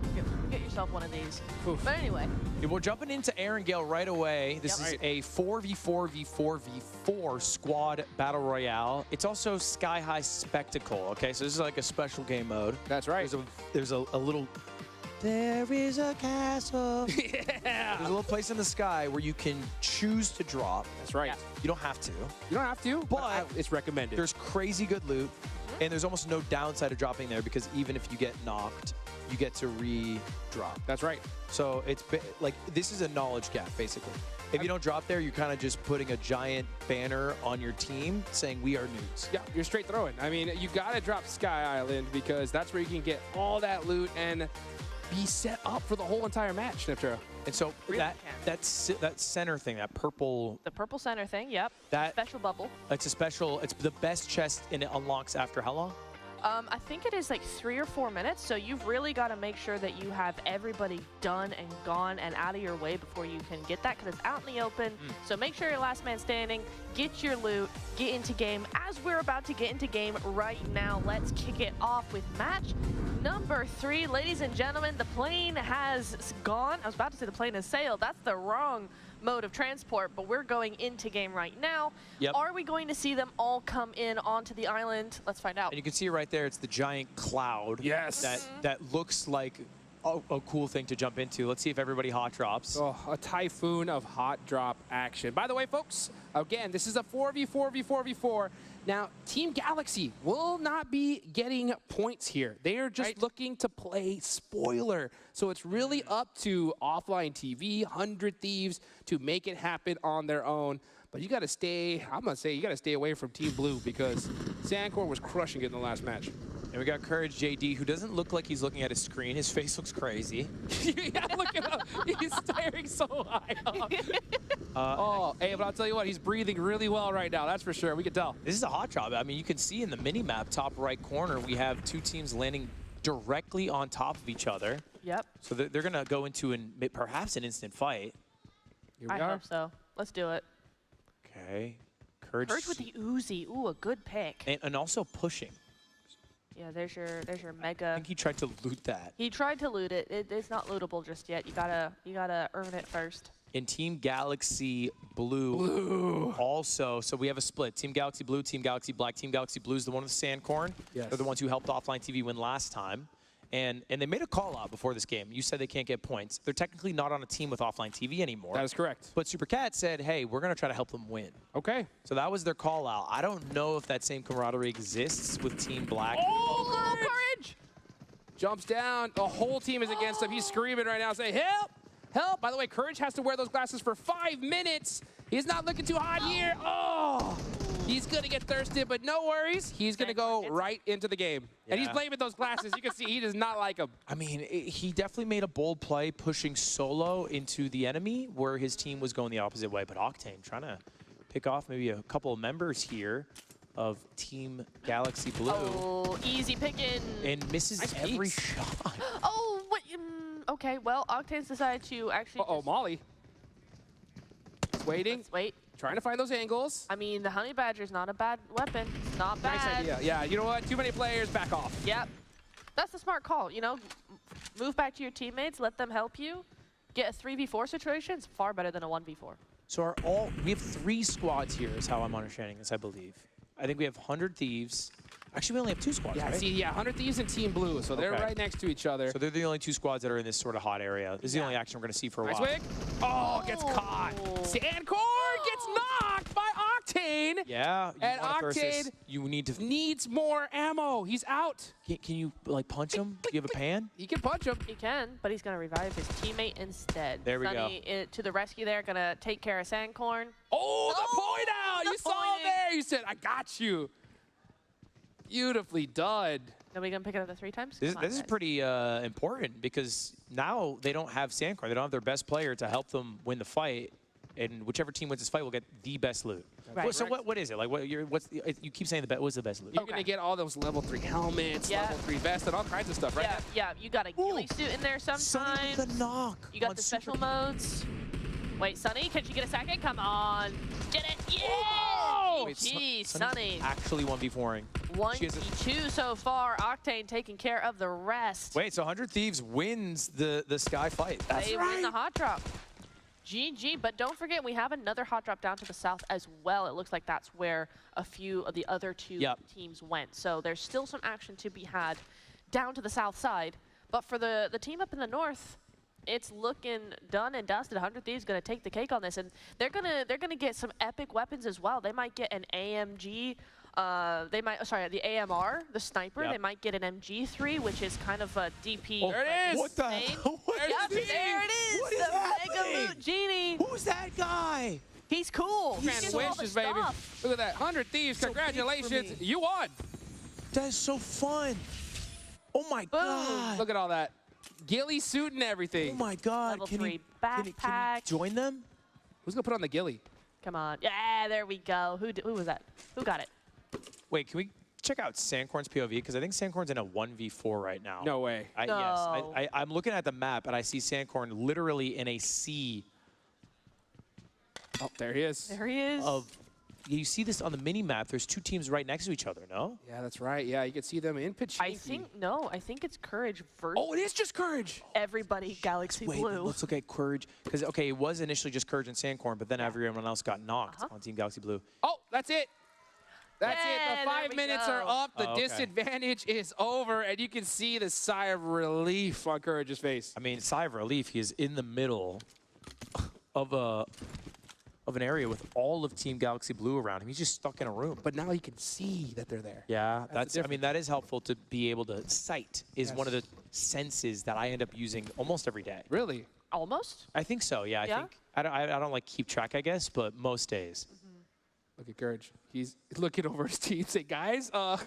Speaker 9: get yourself one of these.
Speaker 10: Oof.
Speaker 9: But anyway.
Speaker 7: Yeah, we're jumping into Aaron Gale right away. This is a 4v4v4v4 squad battle royale. It's also Sky High Spectacle, okay? So this is like a special game mode.
Speaker 10: That's right.
Speaker 7: There's a little... There is a castle.
Speaker 10: Yeah.
Speaker 7: There's a little place in the sky where you can choose to drop.
Speaker 10: That's right.
Speaker 7: Yeah. You don't have to.
Speaker 10: You don't have to,
Speaker 7: but
Speaker 10: it's recommended.
Speaker 7: There's crazy good loot, and there's almost no downside of dropping there because even if you get knocked, you get to re-drop.
Speaker 10: That's right.
Speaker 7: So it's like, this is a knowledge gap, basically. If you don't drop there, you're kind of just putting a giant banner on your team saying, we are noobs.
Speaker 10: Yeah, you're straight throwing. I mean, you got to drop Sky Island because that's where you can get all that loot. And be set up for the whole entire match, Sniptro.
Speaker 7: And so that center thing, that purple.
Speaker 9: The purple center thing, yep.
Speaker 7: That
Speaker 9: special bubble.
Speaker 7: It's a special. It's the best chest, and it unlocks after how long?
Speaker 9: I think it is like 3 or 4 minutes, so you've really got to make sure that you have everybody done and gone and out of your way before you can get that, because it's out in the open. So make sure you're last man standing, get your loot, get into game. As we're about to get into game right now, let's kick it off with match number 3. Ladies and gentlemen, the plane has gone. I was about to say the plane has sailed. That's the wrong mode of transport, but we're going into game right now.
Speaker 7: Yep.
Speaker 9: Are we going to see them all come in onto the island? Let's find out.
Speaker 7: And you can see right there, it's the giant cloud.
Speaker 10: Yes.
Speaker 7: That looks like a cool thing to jump into. Let's see if everybody hot drops.
Speaker 10: Oh, a typhoon of hot drop action. By the way, folks, again, this is a 4v4v4v4. Now, Team Galaxy will not be getting points here. They are just looking to play spoiler. So it's really up to Offline TV, 100 Thieves, to make it happen on their own. But you got to stay, I'm going to say, you got to stay away from Team Blue, because Sancor was crushing it in the last match.
Speaker 7: And we got Courage JD, who doesn't look like he's looking at his screen. His face looks crazy.
Speaker 10: Yeah, look at him. He's staring so high up. Hey, but I'll tell you what, he's breathing really well right now. That's for sure. We can tell.
Speaker 7: This is a hot drop. I mean, you can see in the mini-map, top right corner, we have 2 teams landing directly on top of each other.
Speaker 9: Yep.
Speaker 7: So they're going to go into perhaps an instant fight.
Speaker 10: Here we
Speaker 9: I
Speaker 10: are.
Speaker 9: hope so. Let's do it.
Speaker 7: Okay. Courage
Speaker 9: with the Uzi. Ooh, a good pick.
Speaker 7: And also pushing.
Speaker 9: Yeah, there's your mega.
Speaker 7: I think he tried to loot that.
Speaker 9: He tried to loot it. It's not lootable just yet. You gotta earn it first.
Speaker 7: In Team Galaxy Blue, also, so we have a split. Team Galaxy Blue, Team Galaxy Black. Team Galaxy Blue is the one with the Sandcorn.
Speaker 10: Yes.
Speaker 7: They're the ones who helped Offline TV win last time. And they made a call out before this game. You said they can't get points. They're technically not on a team with Offline TV anymore.
Speaker 10: That is correct.
Speaker 7: But Supercat said, hey, we're going to try to help them win.
Speaker 10: Okay.
Speaker 7: So that was their call out. I don't know if that same camaraderie exists with Team Black.
Speaker 10: Oh, Courage! Jumps down. The whole team is against him. He's screaming right now, saying, help! Help! By the way, Courage has to wear those glasses for 5 minutes. He's not looking too hot here. Oh! He's going to get thirsty, but no worries. He's going to go right into the game.
Speaker 7: Yeah.
Speaker 10: And he's blaming those glasses. You can see he does not like them.
Speaker 7: I mean, he definitely made a bold play pushing solo into the enemy where his team was going the opposite way. But Octane trying to pick off maybe a couple of members here of Team Galaxy Blue.
Speaker 9: Oh, easy picking.
Speaker 7: And misses every shot.
Speaker 9: Oh, what? Okay, well, Octane's decided to actually.
Speaker 10: Uh-oh, Molly. Waiting.
Speaker 9: Let's wait.
Speaker 10: Trying to find those angles.
Speaker 9: I mean, the Honey Badger's not a bad weapon. It's not bad.
Speaker 10: Nice idea. Yeah, you know what? Too many players, back off.
Speaker 9: Yep. That's the smart call, you know? Move back to your teammates, let them help you. Get a 3v4 situation. It's far better than a 1v4.
Speaker 7: So we have 3 squads here is how I'm understanding this, I believe. I think we have 100 Thieves. Actually, we only have 2 squads,
Speaker 10: Yeah,
Speaker 7: right?
Speaker 10: see, 100 Thieves and Team Blue, so they're right next to each other.
Speaker 7: So they're the only 2 squads that are in this sort of hot area. This is the only action we're going to see for a
Speaker 10: Nice
Speaker 7: while.
Speaker 10: wig. Oh, gets caught. Sandcorn gets knocked by Octane.
Speaker 7: Yeah,
Speaker 10: and
Speaker 7: Octane
Speaker 10: Octane needs more ammo. He's out.
Speaker 7: Can you like punch him? Do you have a pan?
Speaker 10: He can punch him.
Speaker 9: He can, but he's going to revive his teammate instead.
Speaker 7: There we
Speaker 9: Sunny to the rescue there, going to take care of Sandcorn.
Speaker 10: Oh, the point out. You saw him there. You said, I got you. Beautifully done.
Speaker 9: Are we going to pick it up the 3 times?
Speaker 7: This is pretty important because now they don't have Sandcorn. They don't have their best player to help them win the fight. And whichever team wins this fight will get the best loot.
Speaker 9: Right.
Speaker 7: Well, so what is it? Like you keep saying what's the best loot?
Speaker 10: You're going to get all those level 3 helmets, level 3 vests, and all kinds of stuff, right?
Speaker 9: Yeah, you got a ghillie suit in there sometimes.
Speaker 7: Sunny with a knock.
Speaker 9: You got the special modes. Wait, Sunny, can you get a second? Come on. Get it. Yeah!
Speaker 7: Wait,
Speaker 9: Jeez,
Speaker 7: Sunny's
Speaker 9: Sunny.
Speaker 7: actually 1v4ing.
Speaker 9: 1v2 so far. Octane taking care of the rest.
Speaker 7: Wait, so 100 Thieves wins the Sky fight. That's
Speaker 9: They win the hot drop. GG, but don't forget we have another hot drop down to the south as well. It looks like that's where a few of the other 2 teams went. So there's still some action to be had down to the south side. But for the team up in the north, it's looking done and dusted. 100 Thieves going to take the cake on this, and they're gonna get some epic weapons as well. They might get an AMG. The AMR, the sniper.
Speaker 7: Yep.
Speaker 9: They might get an MG3, which is kind of a DP.
Speaker 7: Oh, there it is. What the
Speaker 9: thing.
Speaker 7: hell?
Speaker 9: There it is.
Speaker 7: What is
Speaker 9: the
Speaker 7: happening?
Speaker 9: Mega Loot Genie.
Speaker 7: Who's that guy?
Speaker 9: He's cool. He gets all the
Speaker 10: Wishes, baby.
Speaker 9: stuff.
Speaker 10: Look at that. 100 Thieves.
Speaker 7: So big for
Speaker 10: Congratulations.
Speaker 7: me.
Speaker 10: You won.
Speaker 7: That is so fun. Oh my God.
Speaker 10: Look at all that. ghillie suit and everything.
Speaker 7: Oh my God!
Speaker 9: Level
Speaker 7: Can
Speaker 9: 3
Speaker 7: he
Speaker 9: backpack.
Speaker 7: join them?
Speaker 10: Who's gonna put on the ghillie?
Speaker 9: Come on. Yeah, there we go. Who was that? Who got it?
Speaker 7: Wait, can we check out Sandcorn's POV? Because I think Sandcorn's in a 1v4 right now.
Speaker 10: No way.
Speaker 9: No.
Speaker 7: Yes, I'm looking at the map and I see Sandcorn literally in a sea.
Speaker 10: Oh, there he is.
Speaker 9: There he is.
Speaker 7: You see this on the mini map. There's two teams right next to each other. No?
Speaker 10: Yeah, that's right. Yeah, you can see them in Pachinki.
Speaker 9: I think it's Courage versus.
Speaker 10: Oh, it is just Courage.
Speaker 9: Everybody Galaxy
Speaker 7: Wait,
Speaker 9: Blue.
Speaker 7: let's look at Courage. Because, okay, it was initially just Courage and Sandcorn, but then everyone else got knocked on Team Galaxy Blue.
Speaker 10: Oh, that's it. That's
Speaker 9: Yeah,
Speaker 10: it. The 5 minutes are up. The disadvantage is over, and you can see the sigh of relief on Courage's face.
Speaker 7: I mean, sigh of relief. He is in the middle of an area with all of Team Galaxy Blue around him. He's just stuck in a room.
Speaker 10: But now he can see that they're there.
Speaker 7: Yeah, I mean, that is helpful to be able to sight is one of the senses that I end up using almost every day.
Speaker 10: Really?
Speaker 9: Almost?
Speaker 7: I think so, yeah. I don't like keep track, I guess, but most days.
Speaker 10: Look at Courage. He's looking over his team saying, guys,
Speaker 7: I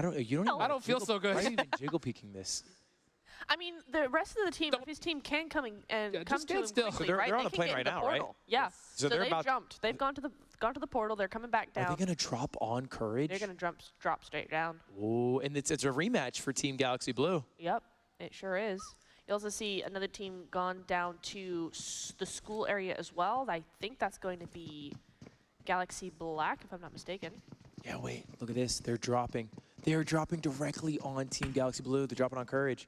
Speaker 7: don't
Speaker 10: feel so good.
Speaker 7: Why are you even jiggle peeking this?
Speaker 9: I mean, the rest of the team, if his team can come
Speaker 10: just
Speaker 9: to him
Speaker 10: still.
Speaker 9: quickly,
Speaker 7: So they're
Speaker 9: right?
Speaker 7: on
Speaker 9: They
Speaker 7: the
Speaker 9: can
Speaker 7: plane
Speaker 9: get
Speaker 7: right
Speaker 9: in the
Speaker 7: now, right?
Speaker 9: portal. Yeah.
Speaker 7: So they're
Speaker 9: they've
Speaker 7: about-
Speaker 9: jumped. They've gone to the portal. They're coming back down.
Speaker 7: Are they going to drop on Courage?
Speaker 9: They're going to drop straight down.
Speaker 7: Ooh, and it's a rematch for Team Galaxy Blue.
Speaker 9: Yep, it sure is. You also see another team gone down to the school area as well. I think that's going to be Galaxy Black, if I'm not mistaken.
Speaker 7: Yeah, wait, look at this. They're dropping. They are dropping directly on Team Galaxy Blue. They're dropping on Courage.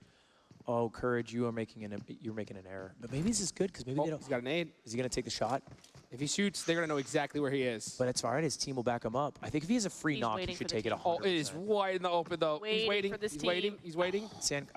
Speaker 7: Oh, Courage, you're making an error. But maybe this is good because maybe they don't.
Speaker 10: He's got an aid.
Speaker 7: Is he going to take the shot?
Speaker 10: If he shoots, they're going to know exactly where he is.
Speaker 7: But it's all right. His team will back him up. I think if he has a free knock, he should take it 100%.
Speaker 10: Oh, it is wide in the open, though. He's waiting.
Speaker 9: for this
Speaker 10: He's
Speaker 9: team.
Speaker 10: waiting. He's waiting.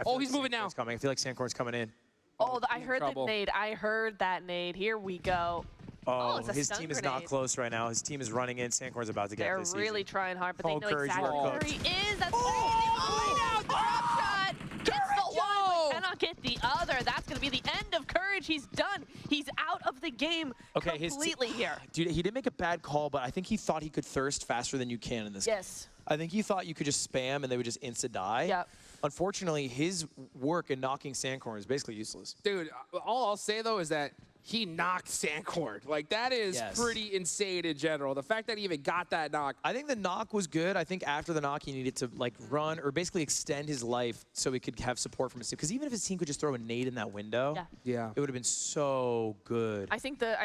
Speaker 7: Oh,
Speaker 10: he's moving now.
Speaker 7: Coming. I feel like Sandcorn's coming in.
Speaker 9: Oh, I heard that nade. I heard that nade. Here we go.
Speaker 7: Oh,
Speaker 9: it's a
Speaker 7: his
Speaker 9: stun
Speaker 7: team is not
Speaker 9: grenade.
Speaker 7: close right now. His team is running in. Sandcorn's about to get
Speaker 9: They're
Speaker 7: this
Speaker 9: really
Speaker 7: easy.
Speaker 9: trying hard, but they know
Speaker 7: Courage, you
Speaker 9: exactly
Speaker 7: are
Speaker 9: where
Speaker 7: cooked.
Speaker 9: he is. That's oh, the drop shot. Gets the one, but cannot get the other. That's going to be the end of Courage. He's done. He's out of the game completely here.
Speaker 7: Dude, he didn't make a bad call, but I think he thought he could thirst faster than you can in this game.
Speaker 9: Yes.
Speaker 7: I think he thought you could just spam and they would just insta-die.
Speaker 9: Yep.
Speaker 7: Unfortunately, his work in knocking Sandcorn is basically useless.
Speaker 10: Dude, all I'll say, though, is that he knocked Sandcorn. Like, that is pretty insane in general. The fact that he even got that knock.
Speaker 7: I think the knock was good. I think after the knock, he needed to, like, run or basically extend his life so he could have support from his team. Because even if his team could just throw a nade in that window,
Speaker 10: yeah,
Speaker 7: it would have been so good.
Speaker 9: I think the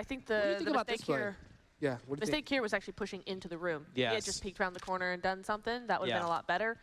Speaker 9: mistake here.
Speaker 10: Yeah, what do you think?
Speaker 9: Mistake here was actually pushing into the room. If he had
Speaker 7: Yes.
Speaker 9: just peeked around the corner and done something, that would have
Speaker 7: Yeah.
Speaker 9: been a lot better.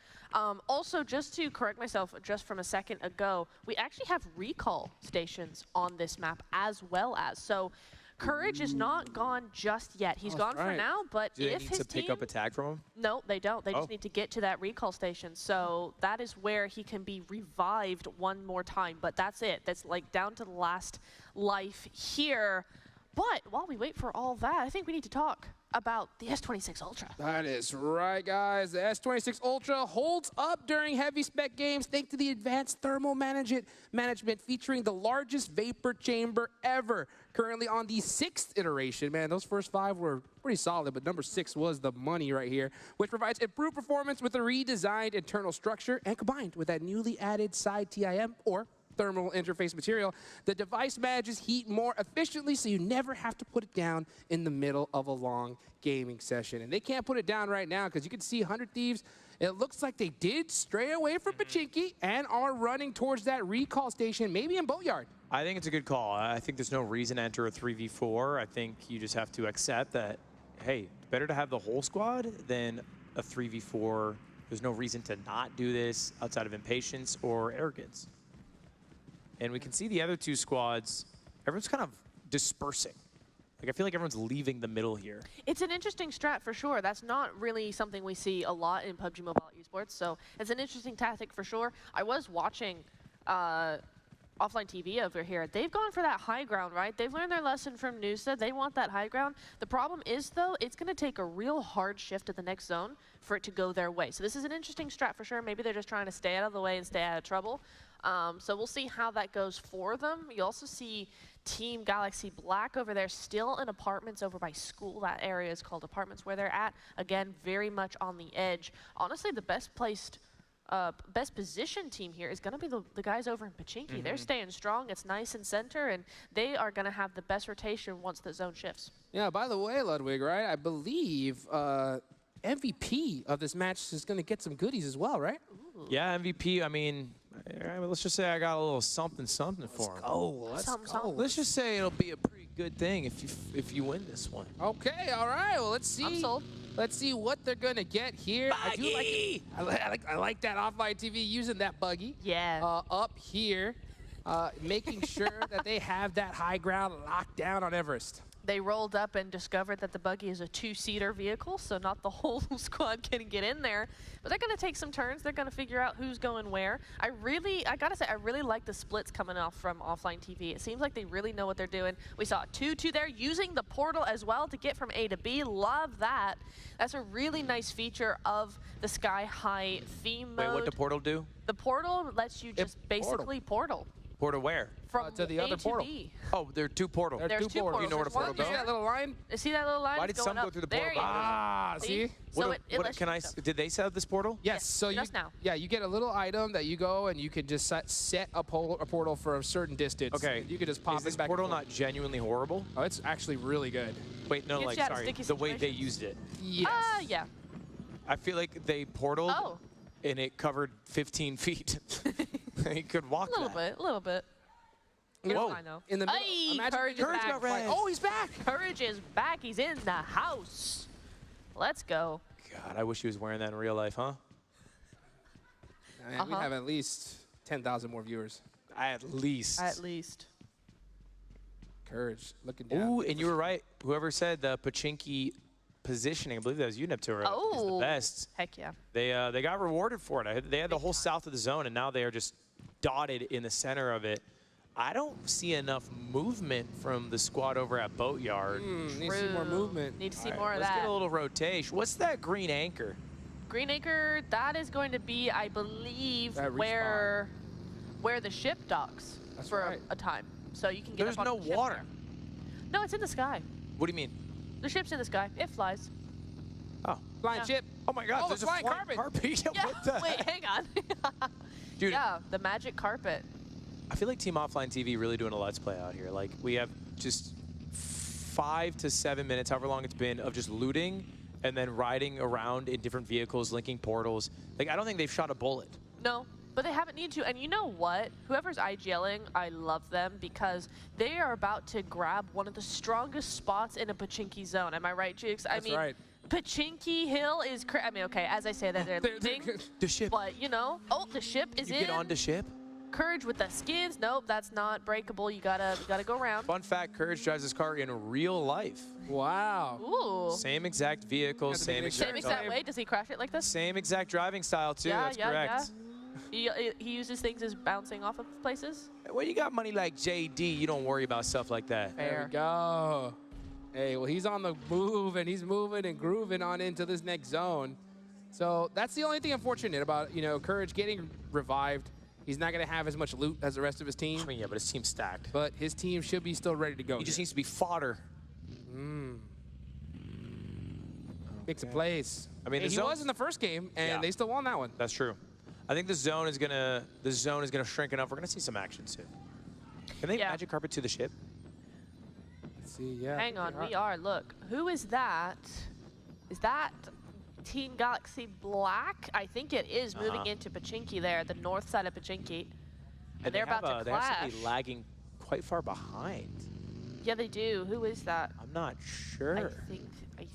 Speaker 9: Also, just to correct myself just from a second ago, we actually have recall stations on this map as well as. So Courage is not gone just yet. He's gone for now, but
Speaker 7: Do they
Speaker 9: if
Speaker 7: need
Speaker 9: his
Speaker 7: to
Speaker 9: team...
Speaker 7: pick up a tag from him?
Speaker 9: No, they don't. They just need to get to that recall station. So that is where he can be revived one more time. But that's it. That's like down to the last life here. But while we wait for all that, I think we need to talk about the S26 Ultra.
Speaker 10: That is right, guys. The S26 Ultra holds up during heavy spec games thanks to the advanced thermal management featuring the largest vapor chamber ever. Currently on the 6th iteration. Man, those first 5 were pretty solid, but number 6 was the money right here, which provides improved performance with a redesigned internal structure and combined with that newly added side TIM or thermal interface material, the device manages heat more efficiently so you never have to put it down in the middle of a long gaming session. And they can't put it down right now because you can see 100 Thieves, it looks like they did stray away from Pachinki and are running towards that recall station, maybe in Boatyard.
Speaker 7: I think it's a good call. I think there's no reason to enter a 3v4. I think you just have to accept that, hey, better to have the whole squad than a 3v4. There's no reason to not do this outside of impatience or arrogance. And we can see the other 2 squads, everyone's kind of dispersing. Like, I feel like everyone's leaving the middle here.
Speaker 9: It's an interesting strat for sure. That's not really something we see a lot in PUBG Mobile Esports, so it's an interesting tactic for sure. I was watching offline TV over here. They've gone for that high ground, right? They've learned their lesson from Noosa. They want that high ground. The problem is, though, it's going to take a real hard shift to the next zone for it to go their way. So this is an interesting strat for sure. Maybe they're just trying to stay out of the way and stay out of trouble. So we'll see how that goes for them. You also see Team Galaxy Black over there still in apartments over by school. That area is called apartments where they're at. Again, very much on the edge. Honestly, the best placed best position team here is going to be the guys over in Pachinki. They're staying strong. It's nice and center, and they are going to have the best rotation once the zone shifts.
Speaker 10: Yeah, by the way, Ludwig, right, I believe MVP of this match is going to get some goodies as well, right?
Speaker 9: Ooh.
Speaker 7: Yeah, MVP, I mean, let's just say I got a little something for him.
Speaker 10: Let's go.
Speaker 7: Let's just say it'll be a pretty good thing if you win this one.
Speaker 10: Okay, all right. Well, let's see.
Speaker 9: I'm sold.
Speaker 10: Let's see what they're gonna get here.
Speaker 7: Buggy!
Speaker 10: I like that offline TV using that buggy.
Speaker 9: Yeah.
Speaker 10: Up here, making sure that they have that high ground locked down on Everest.
Speaker 9: They rolled up and discovered that the buggy is a 2-seater vehicle, so not the whole squad can get in there. But they're going to take some turns. They're going to figure out who's going where. I got to say, I really like the splits coming off from offline TV. It seems like they really know what they're doing. We saw 2-2 there, using the portal as well to get from A to B. Love that. That's a really nice feature of the Sky High theme mode.
Speaker 7: Wait, what did the portal do?
Speaker 9: The portal lets you just basically portal.
Speaker 7: Portal where?
Speaker 9: From
Speaker 10: to the
Speaker 9: A
Speaker 10: other
Speaker 9: to
Speaker 10: portal.
Speaker 9: B.
Speaker 7: Oh, there are 2 portals.
Speaker 9: There's 2 portals.
Speaker 7: You know where the portal
Speaker 10: You see
Speaker 7: goes?
Speaker 10: that little line?
Speaker 9: See that little line?
Speaker 7: Why did some go through the portal?
Speaker 9: There you go.
Speaker 10: Ah, see?
Speaker 9: So
Speaker 7: Did they set up this portal?
Speaker 10: Yes. So
Speaker 9: just now.
Speaker 10: Yeah, you get a little item that you go and you can just set a portal for a certain distance.
Speaker 7: Okay.
Speaker 10: You can just pop
Speaker 7: Is this
Speaker 10: it back.
Speaker 7: portal not genuinely horrible?
Speaker 10: Oh, it's actually really good.
Speaker 7: Wait, no,
Speaker 9: Gets
Speaker 7: like,
Speaker 9: you out of
Speaker 7: sorry,
Speaker 9: sticky
Speaker 7: the way they
Speaker 9: situations.
Speaker 7: used it.
Speaker 10: Yes.
Speaker 9: Yeah.
Speaker 7: I feel like they portaled and it covered 15 feet. You could walk
Speaker 9: A little bit.
Speaker 10: Whoa.
Speaker 9: I know.
Speaker 10: In the middle.
Speaker 9: Hey,
Speaker 10: Imagine
Speaker 9: Courage is
Speaker 10: Courage
Speaker 9: back.
Speaker 10: got red. Oh, he's back.
Speaker 9: Courage is back. He's in the house. Let's go.
Speaker 7: God, I wish he was wearing that in real life, huh?
Speaker 10: We have at least 10,000 more viewers.
Speaker 7: At least.
Speaker 9: At least.
Speaker 10: Courage, looking down.
Speaker 7: Ooh, and you were right. Whoever said the Pachinki positioning, I believe that was you, Neptura, is the best.
Speaker 9: Heck yeah.
Speaker 7: They got rewarded for it. They had the whole south of the zone, and now they are just dotted in the center of it. I don't see enough movement from the squad over at Boatyard.
Speaker 10: Need to see more movement.
Speaker 9: Need to see
Speaker 7: All
Speaker 9: more
Speaker 7: right,
Speaker 9: of
Speaker 7: let's
Speaker 9: that.
Speaker 7: get a little rotation. What's that green anchor?
Speaker 9: Green Acre, that is going to be, I believe,
Speaker 10: That
Speaker 9: where the ship docks for a time. So you can get
Speaker 7: There's
Speaker 9: up on
Speaker 7: no
Speaker 9: the ship
Speaker 7: water.
Speaker 9: there. No, it's in the sky.
Speaker 7: What do you mean?
Speaker 9: The ship's in the sky. It flies.
Speaker 7: Oh.
Speaker 10: Flying ship.
Speaker 7: Oh my God,
Speaker 10: Oh,
Speaker 7: there's a
Speaker 10: flying
Speaker 7: flying carpet.
Speaker 9: Yeah,
Speaker 7: What the
Speaker 9: wait,
Speaker 7: heck?
Speaker 9: hang on.
Speaker 7: Dude.
Speaker 9: Yeah, the magic carpet.
Speaker 7: I feel like Team Offline TV really doing a Let's Play out here. Like, we have just 5 to 7 minutes, however long it's been, of just looting and then riding around in different vehicles, linking portals. Like, I don't think they've shot a bullet.
Speaker 9: No, but they haven't needed to. And you know what? Whoever's IGLing, I love them because they are about to grab one of the strongest spots in a Pachinki zone. Am I right, Jukes?
Speaker 10: That's right.
Speaker 9: Pachinki Hill is I mean, okay, as I say that, they're leaving.
Speaker 7: The ship.
Speaker 9: But, you know, the ship is
Speaker 7: You
Speaker 9: in.
Speaker 7: get on the ship?
Speaker 9: Courage with the skins. Nope, that's not breakable. You gotta go around.
Speaker 7: Fun fact, Courage drives his car in real life.
Speaker 10: Wow.
Speaker 9: Ooh.
Speaker 7: Same exact vehicle, same
Speaker 9: Same
Speaker 7: exact
Speaker 9: exact way. Does he crash it like this?
Speaker 7: Same exact driving style, too.
Speaker 9: Yeah,
Speaker 7: That's
Speaker 9: yeah,
Speaker 7: correct.
Speaker 9: yeah. He uses things as bouncing off of places.
Speaker 7: When you got money like JD, you don't worry about stuff like that.
Speaker 10: There we go. Hey, well, he's on the move, and he's moving and grooving on into this next zone. So that's the only thing unfortunate about, Courage getting revived. He's not going to have as much loot as the rest of his team.
Speaker 7: I mean, yeah, but his team's stacked.
Speaker 10: But his team should be still ready to go.
Speaker 7: He just needs to be fodder.
Speaker 10: Make some plays.
Speaker 7: I mean,
Speaker 10: he was in the first game, and they still won that one.
Speaker 7: That's true. I think the zone is gonna shrink enough. We're gonna see some action soon. Can they magic carpet to the ship?
Speaker 10: Let's see. Yeah.
Speaker 9: Hang on, we are. Look, who is that? Is that Team Galaxy Black? I think it is moving into Pachinki there, the north side of Pachinki. And they're about to
Speaker 7: They have
Speaker 9: clash.
Speaker 7: somebody lagging quite far behind.
Speaker 9: Yeah, they do. Who is that?
Speaker 7: I'm not sure.
Speaker 9: I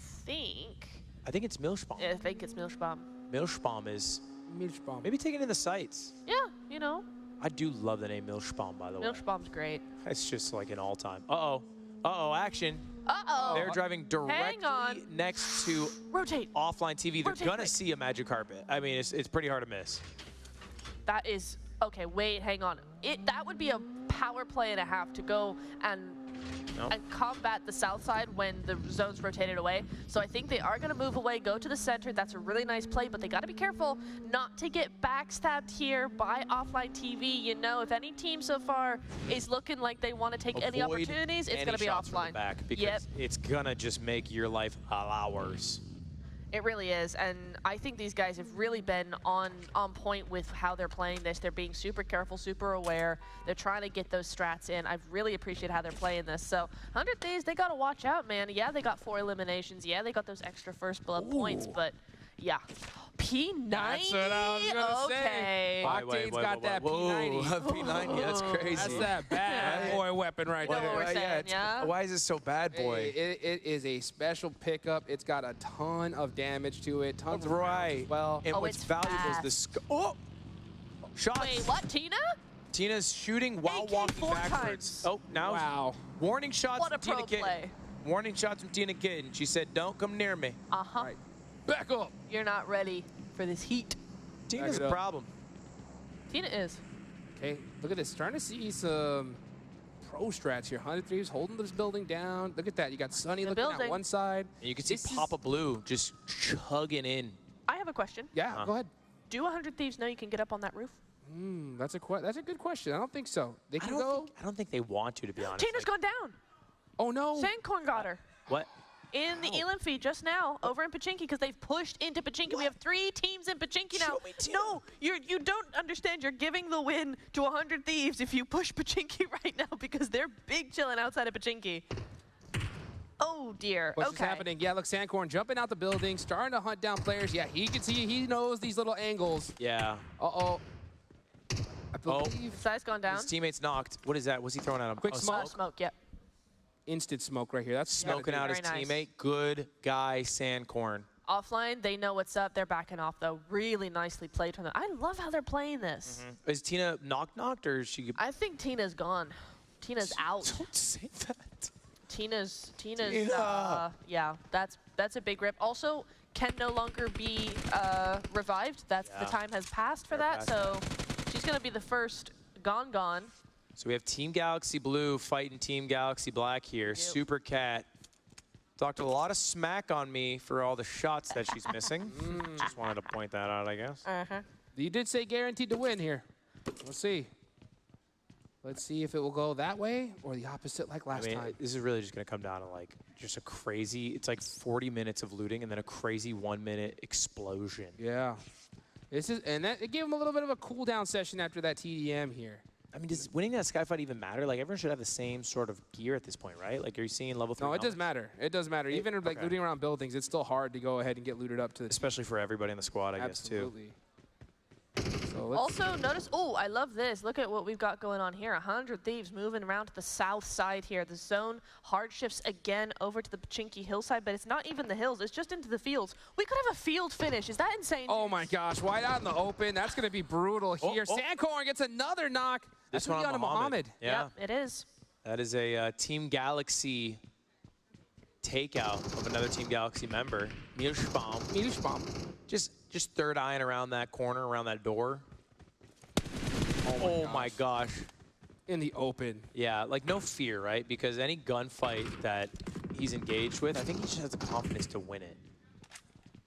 Speaker 9: think
Speaker 7: it's Milchbaum.
Speaker 9: I think it's Milchbaum.
Speaker 7: Milchbaum is
Speaker 10: Milchbaum.
Speaker 7: maybe taking in the sights.
Speaker 9: Yeah, you know.
Speaker 7: I do love the name Milchbaum, by the way.
Speaker 9: Milchbaum's great.
Speaker 7: It's just like an all-time. Uh-oh, action.
Speaker 9: Uh-oh.
Speaker 7: They're driving directly next to offline TV. They're
Speaker 9: Rotate
Speaker 7: gonna
Speaker 9: quick.
Speaker 7: see a magic carpet. I mean, it's pretty hard to miss.
Speaker 9: That is okay. Wait, hang on. That would be a power play and a half to go and combat the south side when the zone's rotated away. So I think they are going to move away, go to the center. That's a really nice play, but they got to be careful not to get backstabbed here by offline TV. You know, if any team so far is looking like they want to take any
Speaker 7: Avoid
Speaker 9: opportunities, it's
Speaker 7: any
Speaker 9: going to be
Speaker 7: shots from the
Speaker 9: offline.
Speaker 7: back because it's gonna just make your life hours.
Speaker 9: It really is, and I think these guys have really been on point with how they're playing this. They're being super careful, super aware. They're trying to get those strats in. I really appreciate how they're playing this. So 100 Thieves, they got to watch out, man. Yeah, they got 4 eliminations. Yeah, they got those extra first blood points, but yeah. P90?
Speaker 10: That's what I was going to say. Octane's got that P90.
Speaker 7: P90, that's crazy.
Speaker 10: That's that bad boy weapon right
Speaker 9: Know
Speaker 10: there.
Speaker 9: what we're saying, yeah?
Speaker 7: Why is it so bad, boy?
Speaker 10: Hey, it is a special pickup. It's got a ton of damage to it. Tons of rounds as well.
Speaker 7: And what's
Speaker 9: it's
Speaker 7: valuable is
Speaker 9: fast.
Speaker 7: the shots.
Speaker 9: Wait, what, Tina?
Speaker 7: Tina's shooting while walking
Speaker 9: 4
Speaker 7: backwards.
Speaker 9: times.
Speaker 7: Oh, now warning shots
Speaker 9: What a
Speaker 7: from
Speaker 9: pro
Speaker 7: TinaKittin.
Speaker 9: play.
Speaker 7: Warning shots from TinaKittin. She said, "Don't come near me."
Speaker 9: Uh-huh.
Speaker 10: Right. Back up.
Speaker 9: You're not ready for this heat.
Speaker 7: Tina's a problem.
Speaker 9: Tina is.
Speaker 10: Okay, look at this. Starting to see some pro strats here. 100 Thieves holding this building down. Look at that. You got Sunny looking at one side.
Speaker 7: And you can see Papa Blue just chugging in.
Speaker 9: I have a question.
Speaker 10: Yeah, go ahead.
Speaker 9: Do 100 Thieves know you can get up on that roof?
Speaker 10: That's a good question. I don't think so. They can go.
Speaker 7: I don't think they want to be honest.
Speaker 9: Tina's gone down.
Speaker 10: Oh, no.
Speaker 9: Sandcorn got her.
Speaker 7: What?
Speaker 9: In the Elam feed just now, over in Pachinki, because they've pushed into Pachinki. We have 3 teams in Pachinki now. No, you don't understand. You're giving the win to 100 Thieves if you push Pachinki right now, because they're big chilling outside of Pachinki. Oh, dear.
Speaker 10: What's just happening? Yeah, look, Sandcorn jumping out the building, starting to hunt down players. Yeah, he can see, he knows these little angles.
Speaker 7: Yeah.
Speaker 10: Uh-oh. I believe.
Speaker 9: Size gone down.
Speaker 7: His teammate's knocked. What is that? What's he throwing at him?
Speaker 10: Quick smoke.
Speaker 9: Smoke, yep.
Speaker 10: Instant smoke right here. That's
Speaker 7: Smoking out his teammate. Good guy, Sandcorn.
Speaker 9: Offline, they know what's up. They're backing off, though. Really nicely played from them. I love how they're playing this.
Speaker 7: Is Tina knocked, or is she?
Speaker 9: I think Tina's gone. Tina's out.
Speaker 7: Don't say that.
Speaker 9: Tina's
Speaker 7: Tina.
Speaker 9: yeah, that's a big rip. Also, can no longer be revived. That's the time has passed for that, so she's gonna be the first gone.
Speaker 7: So we have Team Galaxy Blue fighting Team Galaxy Black here. Super Cat talked a lot of smack on me for all the shots that she's missing. Just wanted to point that out, I guess.
Speaker 10: You did say guaranteed to win here. We'll see. Let's see if it will go that way or the opposite like last time.
Speaker 7: This is really just going to come down to like just a crazy, it's like 40 minutes of looting and then a crazy 1-minute explosion.
Speaker 10: Yeah. It gave them a little bit of a cool down session after that TDM here.
Speaker 7: I mean, does winning that Skyfight even matter? Like, everyone should have the same sort of gear at this point, right? Like, are you seeing level 3?
Speaker 10: No, it does matter. It does matter. Even like looting around buildings, it's still hard to go ahead and get looted up to the
Speaker 7: especially for everybody in the squad, I guess, too.
Speaker 10: So
Speaker 9: Also, notice, I love this. Look at what we've got going on here. 100 Thieves moving around to the south side here. The zone hard shifts again over to the Pachinki hillside, but it's not even the hills. It's just into the fields. We could have a field finish. Is that insane?
Speaker 10: Oh, my gosh. Wide out in the open. That's going to be brutal here. Sandcorn gets another knock.
Speaker 7: This
Speaker 10: one on Muhammad.
Speaker 7: Yeah.
Speaker 9: Yep, it is.
Speaker 7: That is a Team Galaxy takeout of another Team Galaxy member. Milchbaum. Just third eyeing around that corner, around that door. Oh my gosh.
Speaker 10: In the open.
Speaker 7: Yeah, like no fear, right? Because any gunfight that he's engaged with, I think he just has the confidence to win it.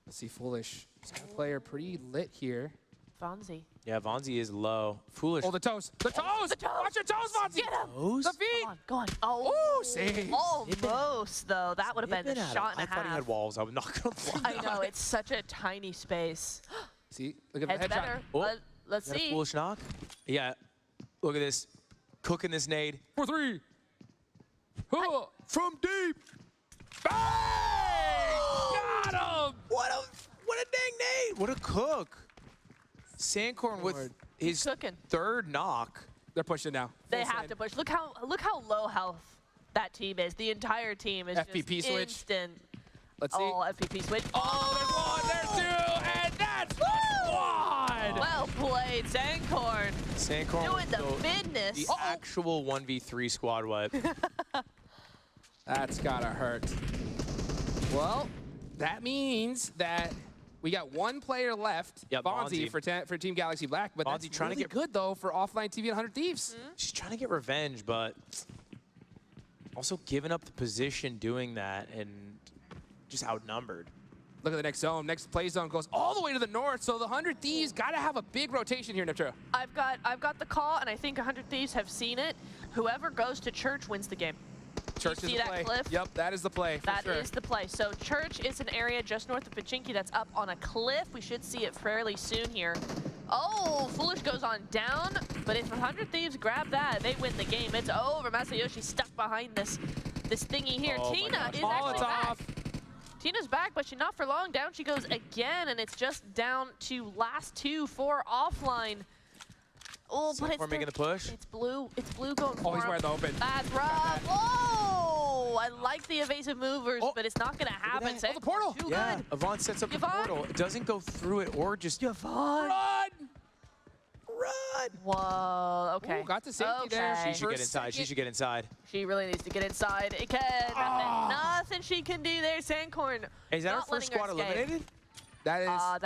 Speaker 10: Let's see, Foolish. He's got a player pretty lit here.
Speaker 9: Fonzie.
Speaker 7: Yeah, Vonzi is low. Foolish.
Speaker 10: Oh, the toes. The toes! Watch your toes, Vonzi!
Speaker 9: Get him!
Speaker 7: Toes?
Speaker 10: The feet!
Speaker 9: Go on. Oh,
Speaker 10: save.
Speaker 9: Almost, though. That would have been a shot and a
Speaker 7: I thought he had
Speaker 9: half.
Speaker 7: walls. I was not going to
Speaker 9: I know, it's such a tiny space.
Speaker 10: See, look at the
Speaker 9: Heads
Speaker 10: headshot.
Speaker 9: better.
Speaker 7: Oh,
Speaker 9: Let's
Speaker 7: is that a
Speaker 9: see.
Speaker 7: Foolish knock? Yeah. Look at this. Cooking this nade.
Speaker 10: For 3.
Speaker 7: From deep.
Speaker 10: Bang! Got him!
Speaker 7: What a dang nade. What a cook. Sandcorn with his third knock.
Speaker 10: They're pushing now.
Speaker 9: They have to push. Look how low health that team is. The entire team is
Speaker 10: FPP
Speaker 9: just
Speaker 10: switch.
Speaker 9: instant.
Speaker 10: Let's see.
Speaker 9: Oh, FPP switch.
Speaker 10: Oh, there's 1, there's 2, and that's the squad!
Speaker 9: Well played, Sandcorn.
Speaker 7: Sandcorn
Speaker 9: doing the business.
Speaker 7: The actual 1v3 squad wipe.
Speaker 10: That's gotta hurt. Well, that means that we got 1 player left, Fonzie for Team Galaxy Black, but
Speaker 7: Fonzie
Speaker 10: that's
Speaker 7: trying
Speaker 10: really
Speaker 7: to get
Speaker 10: good, though, for offline TV and 100 Thieves.
Speaker 7: She's trying to get revenge, but also giving up the position doing that and just outnumbered.
Speaker 10: Look at the next zone. Next play zone goes all the way to the north, so the 100 Thieves got to have a big rotation here, Neptune.
Speaker 9: I've got the call, and I think 100 Thieves have seen it. Whoever goes to church wins the game.
Speaker 10: Church
Speaker 9: You
Speaker 10: is
Speaker 9: see
Speaker 10: the
Speaker 9: that
Speaker 10: play.
Speaker 9: cliff?
Speaker 10: Yep, that is the play.
Speaker 9: That is the play. So Church is an area just north of Pachinki that's up on a cliff. We should see it fairly soon here. Oh, Foolish goes on down, but if 100 Thieves grab that, they win the game. It's over. Masayoshi stuck behind this thingy here.
Speaker 10: Oh
Speaker 9: Tina is actually back. Tina's back, but she's not for long. Down she goes again, and it's just down to last 2 for offline. Oh, but it's
Speaker 7: making the push.
Speaker 9: It's blue. It's blue going for
Speaker 10: Oh, he's
Speaker 9: him.
Speaker 10: wide open.
Speaker 9: That's rough. Oh, I like the evasive movers, but it's not going to happen.
Speaker 10: Oh, the portal.
Speaker 9: Too
Speaker 7: Yeah,
Speaker 9: good.
Speaker 7: Yvonne sets up the
Speaker 9: Yvonne?
Speaker 7: portal. It doesn't go through it or just
Speaker 9: Yvonne.
Speaker 10: Run!
Speaker 7: Run!
Speaker 9: Whoa, okay.
Speaker 10: Ooh, got the safety there.
Speaker 7: She should
Speaker 10: For
Speaker 7: get
Speaker 10: a
Speaker 7: inside. She
Speaker 10: second.
Speaker 7: should get inside.
Speaker 9: She really needs to get inside. It can. Nothing she can do there. Sandcorn.
Speaker 7: Is that our
Speaker 9: not
Speaker 7: first
Speaker 9: letting her
Speaker 7: squad
Speaker 9: escape.
Speaker 7: eliminated?
Speaker 10: That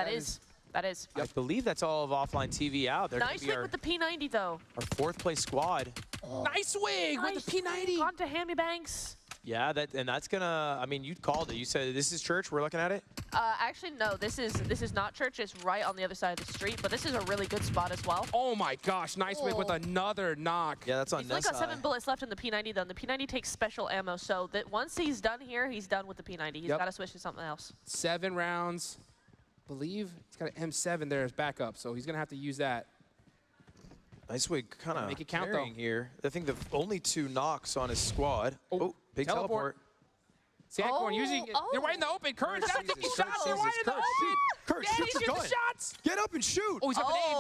Speaker 10: is.
Speaker 9: That is.
Speaker 7: I believe that's all of offline TV out. They're
Speaker 9: Nice wig
Speaker 7: our,
Speaker 9: with the P90, though.
Speaker 7: our 4th place squad.
Speaker 10: Nice wig with the P90.
Speaker 9: On to Hammy Banks.
Speaker 7: Yeah, that's gonna. I mean, you called it. You said this is Church. We're looking at it.
Speaker 9: Actually, no. This is not Church. It's right on the other side of the street. But this is a really good spot as well.
Speaker 10: Oh my gosh, nice wig with another knock.
Speaker 7: Yeah, that's on
Speaker 9: He's only got 7 bullets left in the P90, though. And the P90 takes special ammo, so that once he's done here, he's done with the P90. He's got to switch to something else.
Speaker 10: 7 rounds. Believe he's got an M7 there as backup, so he's gonna have to use that.
Speaker 7: Nice wig, kind of
Speaker 10: Make it count,
Speaker 7: carrying
Speaker 10: though.
Speaker 7: here. I think the only 2 knocks on his squad. Oh, big teleport.
Speaker 10: Sandcorn using it. They're right in the open. Courage not taking shots. They're right in the open.
Speaker 7: Courage,
Speaker 10: Yeah,
Speaker 7: shoot
Speaker 10: he's
Speaker 7: the
Speaker 10: shooting
Speaker 7: gun.
Speaker 10: the shots.
Speaker 7: Get up and shoot.
Speaker 10: Oh, he's up an aim.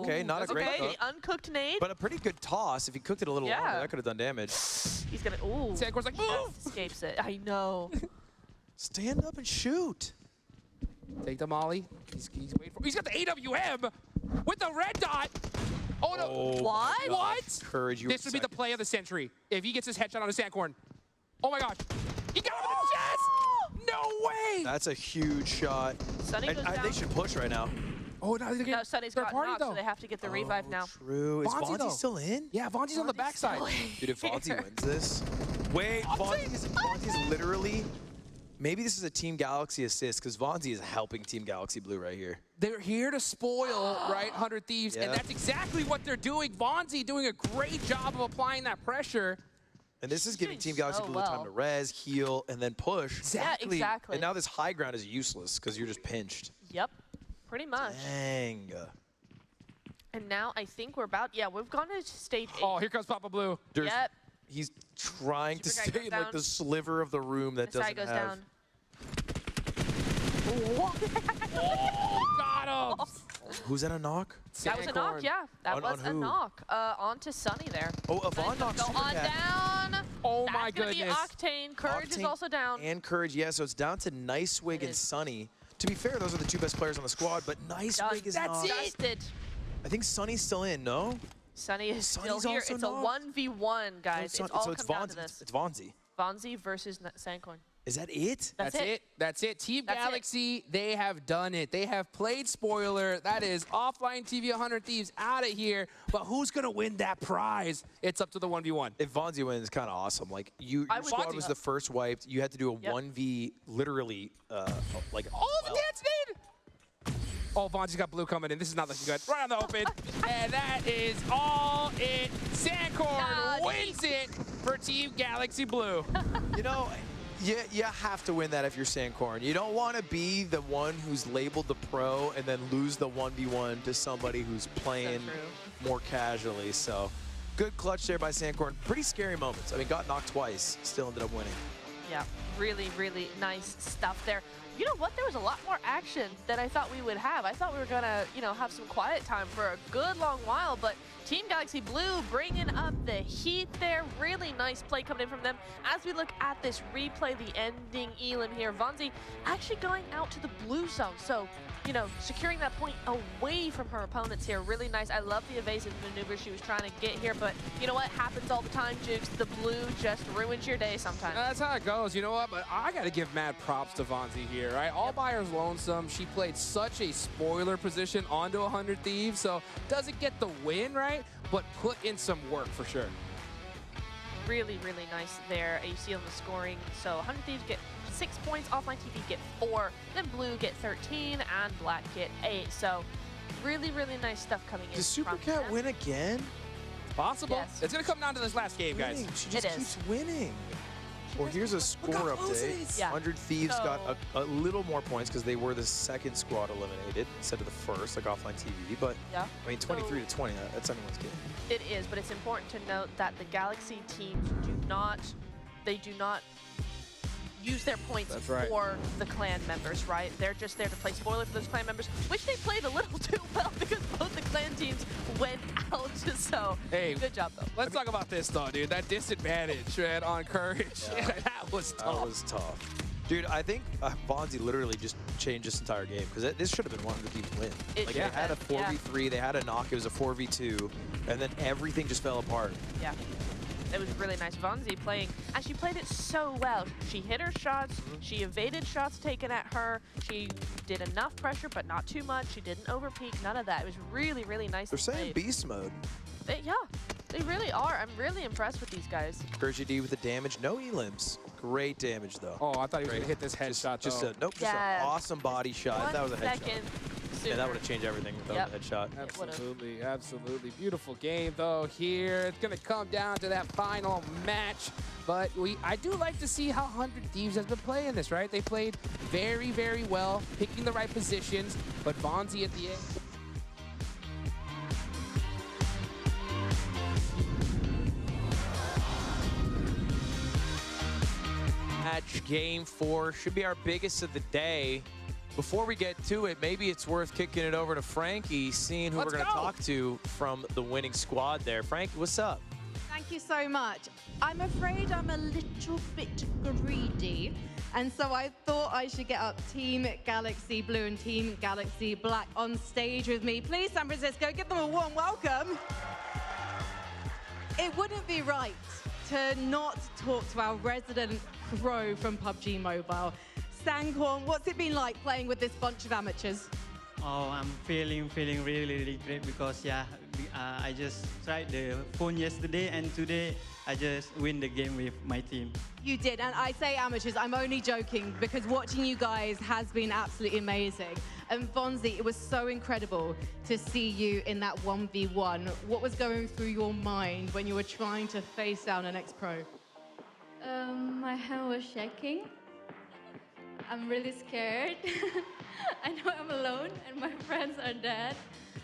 Speaker 7: Okay, not a great
Speaker 9: okay.
Speaker 7: cook.
Speaker 9: The uncooked nade.
Speaker 7: But a pretty good toss. If he cooked it a little
Speaker 9: Yeah.
Speaker 7: longer, that could have done damage.
Speaker 9: He's gonna. Ooh.
Speaker 10: Sandcorn's like, move.
Speaker 9: Escapes it. I know.
Speaker 7: Stand up and shoot.
Speaker 10: Take the molly. He's waiting for. He's got the AWM with the red dot. Oh no!
Speaker 7: Oh,
Speaker 9: What?
Speaker 7: my God.
Speaker 10: What?
Speaker 7: Courage, you
Speaker 10: This would be the play of the century if he gets his headshot on a Sandcorn. Oh my gosh! He got him in the chest! No way!
Speaker 7: That's a huge shot.
Speaker 9: Sunny
Speaker 7: And,
Speaker 9: goes down.
Speaker 7: they should push right now.
Speaker 10: Oh no!
Speaker 9: No, Sunny's got knocked, so they have to get the revive now.
Speaker 7: True. Is
Speaker 10: Vonzi,
Speaker 7: Vonzi
Speaker 10: though.
Speaker 7: still in?
Speaker 10: Yeah, Vonzi's on the backside.
Speaker 7: Dude, if Vonzi wins this. Wait, Vonzi's literally. Maybe this is a Team Galaxy assist because Vonzi is helping Team Galaxy Blue right here.
Speaker 10: They're here to spoil, right, 100 Thieves, and
Speaker 7: Yeah.
Speaker 10: that's exactly what they're doing. Vonzi doing a great job of applying that pressure.
Speaker 7: And this is giving Team Galaxy
Speaker 9: so
Speaker 7: Blue time
Speaker 9: well.
Speaker 7: to res, heal, and then push.
Speaker 10: Exactly.
Speaker 9: Yeah, exactly.
Speaker 7: And now this high ground is useless because you're just pinched.
Speaker 9: Yep. Pretty much.
Speaker 7: Dang.
Speaker 9: And now I think we're about. Yeah, we've gone to stage 8.
Speaker 10: Oh, here comes Papa Blue.
Speaker 9: Yep.
Speaker 7: He's trying to
Speaker 9: Super guy
Speaker 7: stay
Speaker 9: goes
Speaker 7: in like
Speaker 9: down.
Speaker 7: the sliver of the room that
Speaker 9: This side
Speaker 7: doesn't
Speaker 9: goes
Speaker 7: have.
Speaker 9: down.
Speaker 10: Oh, got him.
Speaker 7: Who's that a knock?
Speaker 9: That was a knock, yeah. That
Speaker 7: On-
Speaker 9: was
Speaker 7: on
Speaker 9: a
Speaker 7: who?
Speaker 9: knock. On to Sunny there.
Speaker 7: Oh, Yvonne knocked
Speaker 9: Go on
Speaker 7: Supercat.
Speaker 9: down.
Speaker 10: Oh
Speaker 9: That's
Speaker 10: my
Speaker 9: gonna
Speaker 10: goodness.
Speaker 9: be Octane. Courage is
Speaker 7: Octane
Speaker 9: also down.
Speaker 7: And Courage, yeah, so it's down to Nice Wig
Speaker 9: It
Speaker 7: and
Speaker 9: is.
Speaker 7: Sunny. To be fair, those are the 2 best players on the squad, but Nice Wig is
Speaker 10: That's
Speaker 7: not.
Speaker 10: it.
Speaker 9: Dusted.
Speaker 7: I think Sunny's still in, no?
Speaker 9: Sunny is
Speaker 7: Sunny's
Speaker 9: still here.
Speaker 7: also
Speaker 9: It's a
Speaker 7: knocked.
Speaker 9: 1v1, guys.
Speaker 7: So
Speaker 9: It's all
Speaker 7: so it's
Speaker 9: come down to
Speaker 7: Vonzi.
Speaker 9: this.
Speaker 7: It's Vonzi.
Speaker 9: Vonzi versus Sandcorn.
Speaker 7: Is that it?
Speaker 9: That's it.
Speaker 10: That's it. Team
Speaker 9: That's it.
Speaker 10: Galaxy, they have done it. They have played spoiler. That is offline TV 100 Thieves out of here. But who's going to win that prize? It's up to the 1v1.
Speaker 7: If Vonzi wins, it's kind of awesome. Like, your
Speaker 9: I would
Speaker 7: squad
Speaker 9: do
Speaker 7: was
Speaker 9: that.
Speaker 7: the first wiped. You had to do a
Speaker 9: Yep.
Speaker 7: 1v, literally, like.
Speaker 10: Oh, the dance need! Oh, Vonzi's got blue coming in. This is not looking good. Right on the open. And that is all it. Sandcorn wins it for Team Galaxy Blue.
Speaker 7: You know, you have to win that if you're Sandcorn. You don't want to be the one who's labeled the pro and then lose the 1v1 to somebody who's playing more casually. So, good clutch there by Sandcorn. Pretty scary moments. I mean, got knocked twice, still ended up winning.
Speaker 9: Yeah, really, really nice stuff there. You know what? There was a lot more action than I thought we would have. I thought we were going to, have some quiet time for a good long while, but Team Galaxy Blue bringing up the heat there. Really nice play coming in from them. As we look at this replay, the ending elim here, Vonzi actually going out to the blue zone. So, securing that point away from her opponents here. Really nice. I love the evasive maneuver she was trying to get here, but you know what? Happens all the time, Jukes. The blue just ruins your day sometimes.
Speaker 10: That's how it goes. You know what? But I got to give mad props to Vonzi here, right? All by her lonesome. She played such a spoiler position onto 100 Thieves, so doesn't get the win, right? But put in some work for sure.
Speaker 9: Really, really nice there. You see on the scoring. So 100 Thieves get 6 points, offline TV get 4, then blue get 13, and black get 8. So really, really nice stuff coming in.
Speaker 7: Does
Speaker 9: from
Speaker 7: Supercat
Speaker 9: them.
Speaker 7: win again?
Speaker 10: Possible.
Speaker 9: Yes.
Speaker 10: it's going to come down to this last game, guys.
Speaker 7: She just keeps winning. Well, here's a score update.
Speaker 9: Yeah.
Speaker 7: 100 Thieves
Speaker 9: So-
Speaker 7: got a little more points because they were the second squad eliminated instead of the first, like offline TV. But
Speaker 9: Yeah.
Speaker 7: I mean, 23 to 20, that's anyone's game.
Speaker 9: It is, but it's important to note that the Galaxy teams do not use their points
Speaker 10: That's right.
Speaker 9: for the clan members, right? They're just there to play spoiler for those clan members, which they played a little too well because both the clan teams went out. So,
Speaker 10: Hey,
Speaker 9: good job, though.
Speaker 10: Let's talk about this, though, dude. That disadvantage, man, on Courage.
Speaker 7: Yeah.
Speaker 10: That was tough.
Speaker 7: That was tough. Dude, I think Bonzi literally just changed this entire game because this should have been 100 Thieves win. Like, they had a 4v3, they had a knock, it was a 4v2, and then everything just fell apart.
Speaker 9: Yeah. It was really nice. Vonzi playing, and she played it so well. She hit her shots, she evaded shots taken at her, she did enough pressure, but not too much. She didn't overpeak, none of that. It was really, really nice.
Speaker 7: They're saying beast mode.
Speaker 9: Yeah, they really are. I'm really impressed with these guys.
Speaker 7: Courage D with the damage, no elims. Great damage, though.
Speaker 10: Oh, I thought he was going to hit this headshot,
Speaker 7: Just
Speaker 10: though.
Speaker 7: just an awesome body shot. If that was a headshot. Yeah, that would have changed everything if that was a headshot.
Speaker 10: Absolutely, absolutely. Beautiful game, though, here. It's going to come down to that final match. But I do like to see how 100 Thieves has been playing this, right? They played very, very well, picking the right positions. But Vonzi at the end.
Speaker 7: Match game 4 should be our biggest of the day. Before we get to it, maybe it's worth kicking it over to Frankie, seeing who we're going to talk to from the winning squad there. Frankie, what's up?
Speaker 6: Thank you so much. I'm afraid I'm a little bit greedy, and so I thought I should get up Team Galaxy Blue and Team Galaxy Black on stage with me. Please, San Francisco, give them a warm welcome. It wouldn't be right to not talk to our resident pro from PUBG Mobile. Sankorn, what's it been like playing with this bunch of amateurs?
Speaker 15: Oh, I'm feeling really great because I just tried the phone yesterday and today I just win the game with my team.
Speaker 6: You did, and I say amateurs, I'm only joking because watching you guys has been absolutely amazing. And Vonzi, it was so incredible to see you in that 1v1. What was going through your mind when you were trying to face down an ex-pro?
Speaker 16: My hand was shaking. I'm really scared. I know I'm alone and my friends are dead.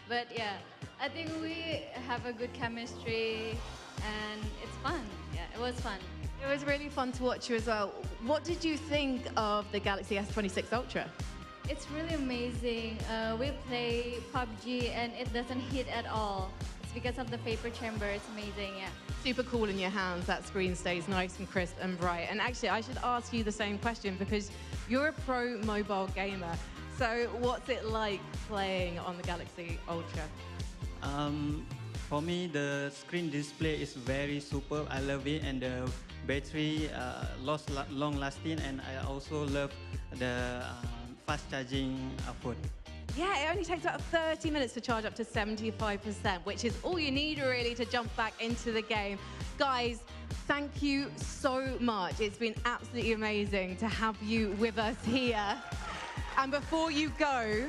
Speaker 16: But yeah, I think we have a good chemistry and it's fun. Yeah, it was fun.
Speaker 6: It was really fun to watch you as well. What did you think of the Galaxy S26 Ultra?
Speaker 16: It's really amazing. We play PUBG and it doesn't hit at all. It's because of the vapor chamber. It's amazing, yeah.
Speaker 6: Super cool in your hands. That screen stays nice and crisp and bright. And actually, I should ask you the same question because you're a pro mobile gamer. So what's it like playing on the Galaxy Ultra?
Speaker 15: For me, the screen display is very super. I love it, and the battery long lasting, and I also love the fast charging phone.
Speaker 6: Yeah, it only takes about 30 minutes to charge up to 75%, which is all you need really to jump back into the game. Guys, thank you so much. It's been absolutely amazing to have you with us here. And before you go,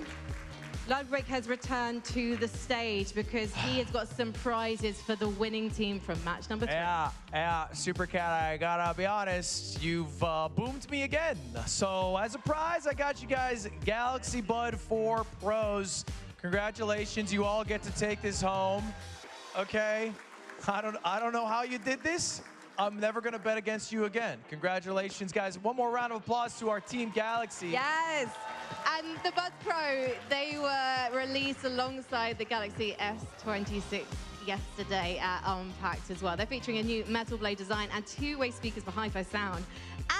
Speaker 6: Ludwig has returned to the stage because he has got some prizes for the winning team from match number 3.
Speaker 7: Yeah, Super Cat, I gotta be honest, you've boomed me again. So as a prize, I got you guys Galaxy Bud 4 Pros. Congratulations, you all get to take this home. Okay, I don't know how you did this. I'm never gonna bet against you again. Congratulations, guys. One more round of applause to our Team Galaxy.
Speaker 6: Yes. And the Bud Pro, they were released alongside the Galaxy S26 yesterday at Unpacked as well. They're featuring a new metal blade design and two-way speakers for hi-fi sound.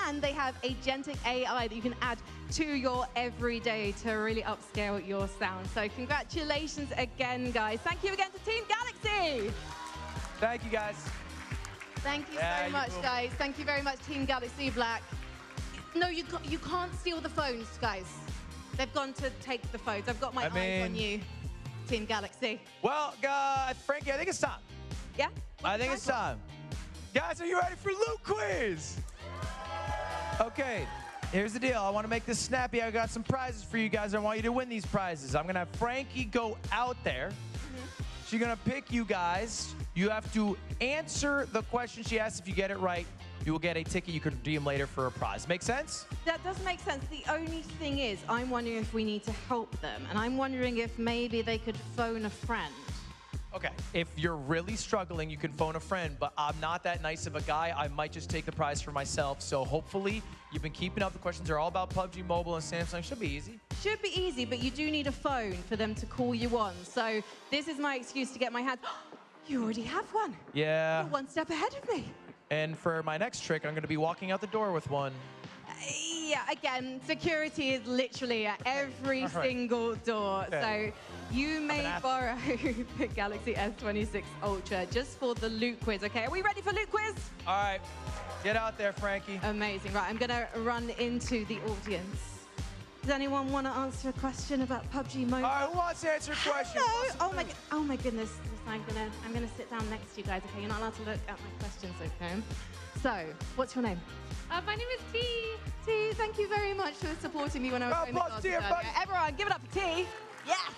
Speaker 6: And they have agentic AI that you can add to your everyday to really upscale your sound. So congratulations again, guys. Thank you again to Team Galaxy.
Speaker 7: Thank you, guys.
Speaker 6: Thank you so much, guys. Thank you very much, Team Galaxy Black. No, you can't steal the phones, guys. They've gone to take the phones. I've got my eyes on you, Team Galaxy.
Speaker 7: Well, Frankie, I think it's time.
Speaker 6: Yeah?
Speaker 7: I think it's time. Guys, are you ready for Loot Quiz? Okay, here's the deal. I want to make this snappy. I got some prizes for you guys. I want you to win these prizes. I'm going to have Frankie go out there. She's going to pick you guys. You have to answer the question she asks. If you get it right, you will get a ticket you can redeem later for a prize. Make sense?
Speaker 6: That does make sense. The only thing is, I'm wondering if we need to help them. And I'm wondering if maybe they could phone a friend.
Speaker 7: Okay, if you're really struggling, you can phone a friend, but I'm not that nice of a guy. I might just take the prize for myself. So hopefully you've been keeping up. The questions are all about PUBG Mobile and Samsung. Should be easy.
Speaker 6: Should be easy, but you do need a phone for them to call you on. So this is my excuse to get my hands. You already have one.
Speaker 7: Yeah.
Speaker 6: You're one step ahead of me.
Speaker 7: And for my next trick, I'm going to be walking out the door with one.
Speaker 6: Yeah, again, security is literally at every single door.
Speaker 7: Okay.
Speaker 6: So you may borrow the Galaxy S26 Ultra just for the loot quiz, okay? Are we ready for loot quiz?
Speaker 7: All right, get out there, Frankie.
Speaker 6: Amazing. Right, I'm going to run into the audience. Does anyone want to answer a question about PUBG Mobile?
Speaker 7: All right, who wants to answer a question?
Speaker 6: Hello. Oh my goodness. I'm gonna sit down next to you guys, okay? You're not allowed to look at my questions, okay? So, what's your name?
Speaker 16: My name is T.
Speaker 6: T, thank you very much for supporting me when I was doing the classes earlier. Everyone, give it up for T. Yes!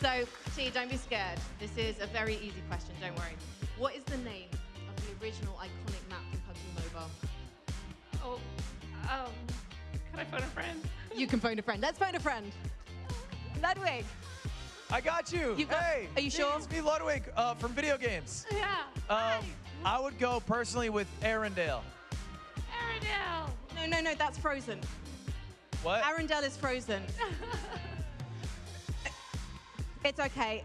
Speaker 6: So, T, don't be scared. This is a very easy question, don't worry. What is the name of the original iconic map from PUBG Mobile?
Speaker 16: Can I phone a friend?
Speaker 6: You can phone a friend. Let's phone a friend. Ludwig.
Speaker 7: I got you. Hey,
Speaker 6: are you sure?
Speaker 7: It's me, Ludwig, from video games.
Speaker 16: Yeah.
Speaker 7: I would go personally with Arendelle.
Speaker 16: Arendelle.
Speaker 6: No, that's Frozen.
Speaker 7: What?
Speaker 6: Arendelle is Frozen. It's okay.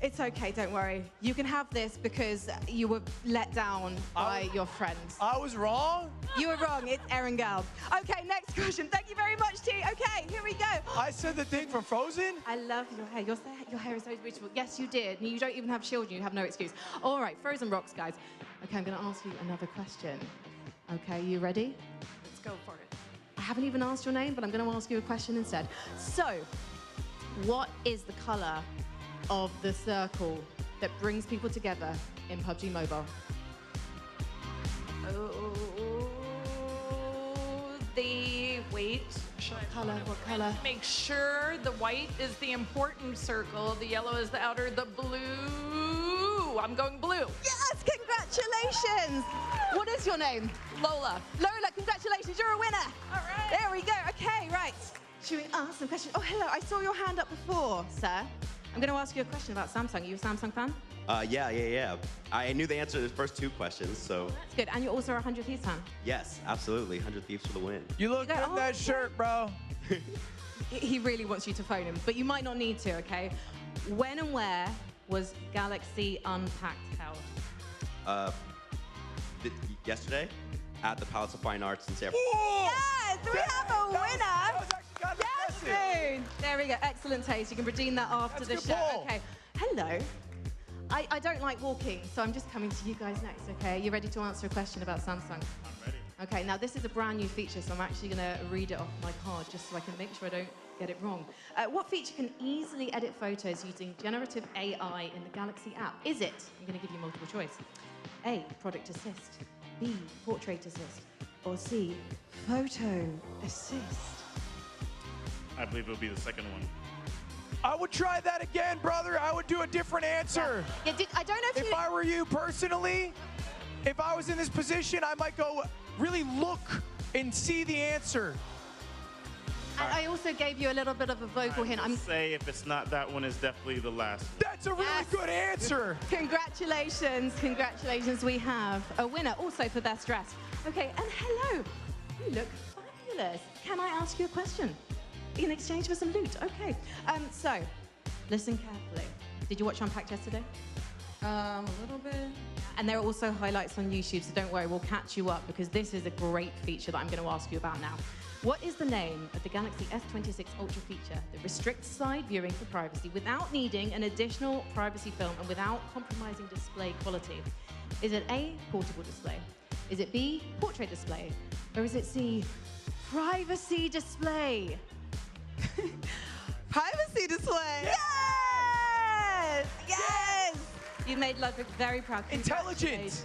Speaker 6: It's okay, don't worry. You can have this because you were let down by your friends.
Speaker 7: I was wrong?
Speaker 6: You were wrong, it's Erengel. Okay, next question. Thank you very much, T. Okay, here we go.
Speaker 7: I said the thing from Frozen?
Speaker 6: I love your hair. Your hair is so beautiful. Yes, you did. You don't even have children. You have no excuse. All right, Frozen rocks, guys. Okay, I'm going to ask you another question. Okay, you ready?
Speaker 16: Let's go for it.
Speaker 6: I haven't even asked your name, but I'm going to ask you a question instead. So, what is the color of the circle that brings people together in PUBG Mobile? What color?
Speaker 17: Make sure the white is the important circle, the yellow is the outer, the blue. I'm going blue.
Speaker 6: Yes, congratulations. What is your name?
Speaker 17: Lola.
Speaker 6: Lola, congratulations, you're a winner. All right. There we go. Okay, right. Should we ask some questions? Oh, hello, I saw your hand up before, sir. I'm going to ask you a question about Samsung. Are you a Samsung fan?
Speaker 18: Yeah. I knew the answer to the first two questions, so.
Speaker 6: That's good. And you're also a 100 Thieves fan?
Speaker 18: Yes, absolutely. 100 Thieves for the win.
Speaker 7: You look good in that shirt, bro.
Speaker 6: He really wants you to phone him, but you might not need to, okay? When and where was Galaxy Unpacked held?
Speaker 18: Yesterday at the Palace of Fine Arts in San Francisco.
Speaker 6: Yes, we have a winner.
Speaker 7: That was actually kind of impressive.
Speaker 6: There we go. Excellent taste. You can redeem that after the show. Okay. Hello. I don't like walking, so I'm just coming to you guys next, okay? Are you ready to answer a question about Samsung?
Speaker 19: I'm ready.
Speaker 6: Okay, now this is a brand new feature, so I'm actually going to read it off my card just so I can make sure I don't get it wrong. What feature can easily edit photos using generative AI in the Galaxy app? Is it, I'm going to give you multiple choice, A, product assist, B, portrait assist, or C, photo assist?
Speaker 19: I believe it'll be the second one.
Speaker 7: I would try that again, brother. I would do a different answer.
Speaker 6: Yeah, I don't know
Speaker 7: if I were you personally, if I was in this position, I might go really look and see the answer.
Speaker 6: And I also gave you a little bit of a vocal hint. I'm
Speaker 19: say if it's not that one, it's definitely the last one.
Speaker 7: That's a really good answer.
Speaker 6: Congratulations, congratulations. We have a winner also for Best Dressed. Okay, and hello. You look fabulous. Can I ask you a question? In exchange for some loot. Okay. So, listen carefully. Did you watch Unpacked yesterday?
Speaker 17: A little bit.
Speaker 6: And there are also highlights on YouTube, so don't worry, we'll catch you up because this is a great feature that I'm going to ask you about now. What is the name of the Galaxy S26 Ultra feature that restricts side viewing for privacy without needing an additional privacy film and without compromising display quality? Is it A, portable display? Is it B, portrait display? Or is it C, privacy display? Privacy display. Yes! Yes! You made Ludwig very proud.
Speaker 7: Intelligent.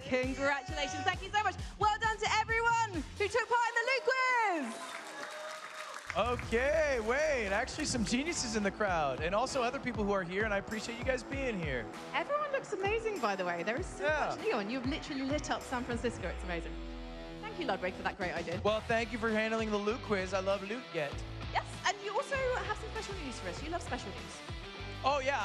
Speaker 6: Congratulations. Thank you so much. Well done to everyone who took part in the Loot Quiz.
Speaker 7: Okay, wait. Actually, some geniuses in the crowd and also other people who are here, and I appreciate you guys being here.
Speaker 6: Everyone looks looks amazing, by the way. There is so much neon. You've literally lit up San Francisco. It's amazing. Thank you, Ludwig, for that great idea.
Speaker 7: Well, thank you for handling the loot quiz. I love loot get.
Speaker 6: Yes, and you also have some special news for us. You love special news.
Speaker 7: Oh, yeah,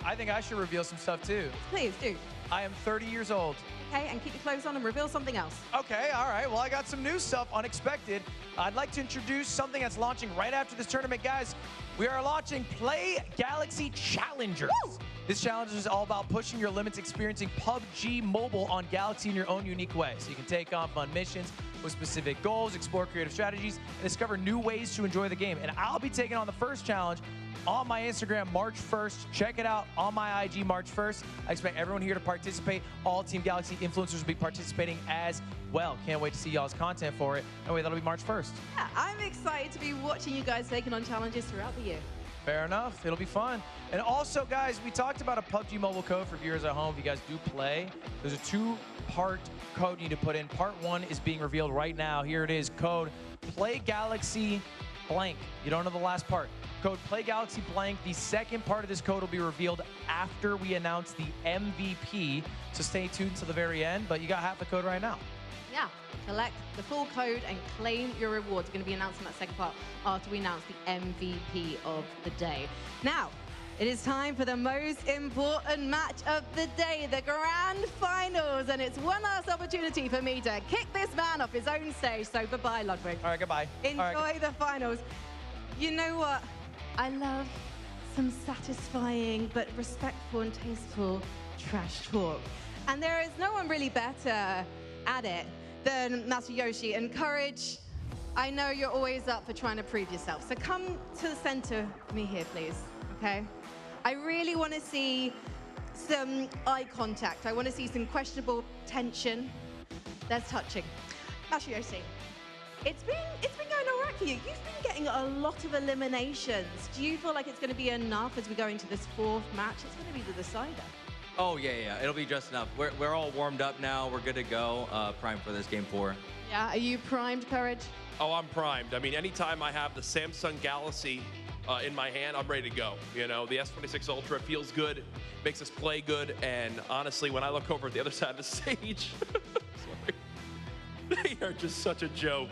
Speaker 7: I think I should reveal some stuff, too.
Speaker 6: Please do.
Speaker 7: I am 30 years old.
Speaker 6: Okay, and keep your clothes on and reveal something else.
Speaker 7: Okay, all right. Well, I got some new stuff, unexpected. I'd like to introduce something that's launching right after this tournament, guys. We are launching Play Galaxy Challengers. Woo! This challenge is all about pushing your limits, experiencing PUBG Mobile on Galaxy in your own unique way. So you can take on fun missions with specific goals, explore creative strategies, and discover new ways to enjoy the game. And I'll be taking on the first challenge on my Instagram March 1st. Check it out on my IG March 1st. I expect everyone here to participate. All Team Galaxy influencers will be participating as well. Can't wait to see y'all's content for it. Anyway, that'll be March 1st.
Speaker 6: Yeah, I'm excited to be watching you guys taking on challenges throughout the year.
Speaker 7: Fair enough. It'll be fun. And also, guys, we talked about a PUBG mobile code for viewers at home. If you guys do play, there's a 2-part code you need to put in. Part 1 is being revealed right now. Here it is. Code PlayGalaxy blank. You don't know the last part. Code PlayGalaxy blank. The second part of this code will be revealed after we announce the MVP. So stay tuned to the very end. But you got half the code right now.
Speaker 6: Yeah, collect the full code and claim your rewards. We're going to be announcing that second part after we announce the MVP of the day. Now, it is time for the most important match of the day, the Grand Finals. And it's one last opportunity for me to kick this man off his own stage. So bye-bye, Ludwig.
Speaker 7: All right, goodbye.
Speaker 6: Enjoy the finals. You know what? I love some satisfying but respectful and tasteful trash talk. And there is no one really better at it than Masayoshi. And Courage, I know you're always up for trying to prove yourself. So come to the center of me here, please, okay? I really want to see some eye contact. I want to see some questionable tension. There's touching. Masayoshi, it's been going all right for you. You've been getting a lot of eliminations. Do you feel like it's going to be enough as we go into this 4th match? It's going to be the decider.
Speaker 20: Oh, yeah. It'll be just enough. We're all warmed up now. We're good to go. Primed for this game 4.
Speaker 6: Yeah, are you primed, Courage?
Speaker 8: Oh, I'm primed. I mean, anytime I have the Samsung Galaxy in my hand, I'm ready to go. You know, the S26 Ultra feels good, makes us play good, and honestly, when I look over at the other side of the stage, sorry, they are just such a joke.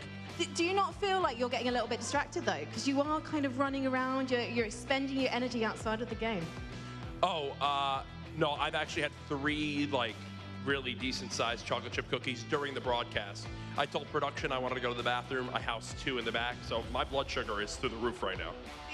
Speaker 6: Do you not feel like you're getting a little bit distracted, though? Because you are kind of running around, you're expending your energy outside of the game.
Speaker 8: Oh, no, I've actually had 3, like, really decent-sized chocolate chip cookies during the broadcast. I told production I wanted to go to the bathroom. I housed 2 in the back, so my blood sugar is through the roof right now.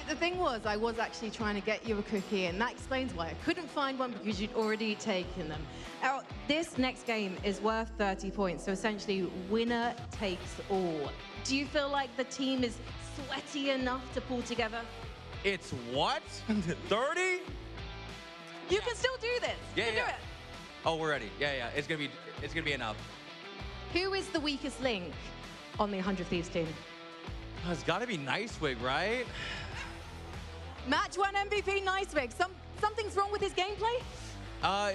Speaker 6: The thing was, I was actually trying to get you a cookie, and that explains why I couldn't find one, because you'd already taken them. Now, this next game is worth 30 points, so essentially, winner takes all. Do you feel like the team is sweaty enough to pull together?
Speaker 20: It's what? 30?
Speaker 6: You can still do this.
Speaker 20: Yeah,
Speaker 6: you can do it.
Speaker 20: Oh, we're ready. Yeah. It's gonna be enough.
Speaker 6: Who is the weakest link on the 100 Thieves team?
Speaker 20: Oh, it's gotta be Nicewig, right?
Speaker 6: Match 1 MVP Nicewig. Something's wrong with his gameplay?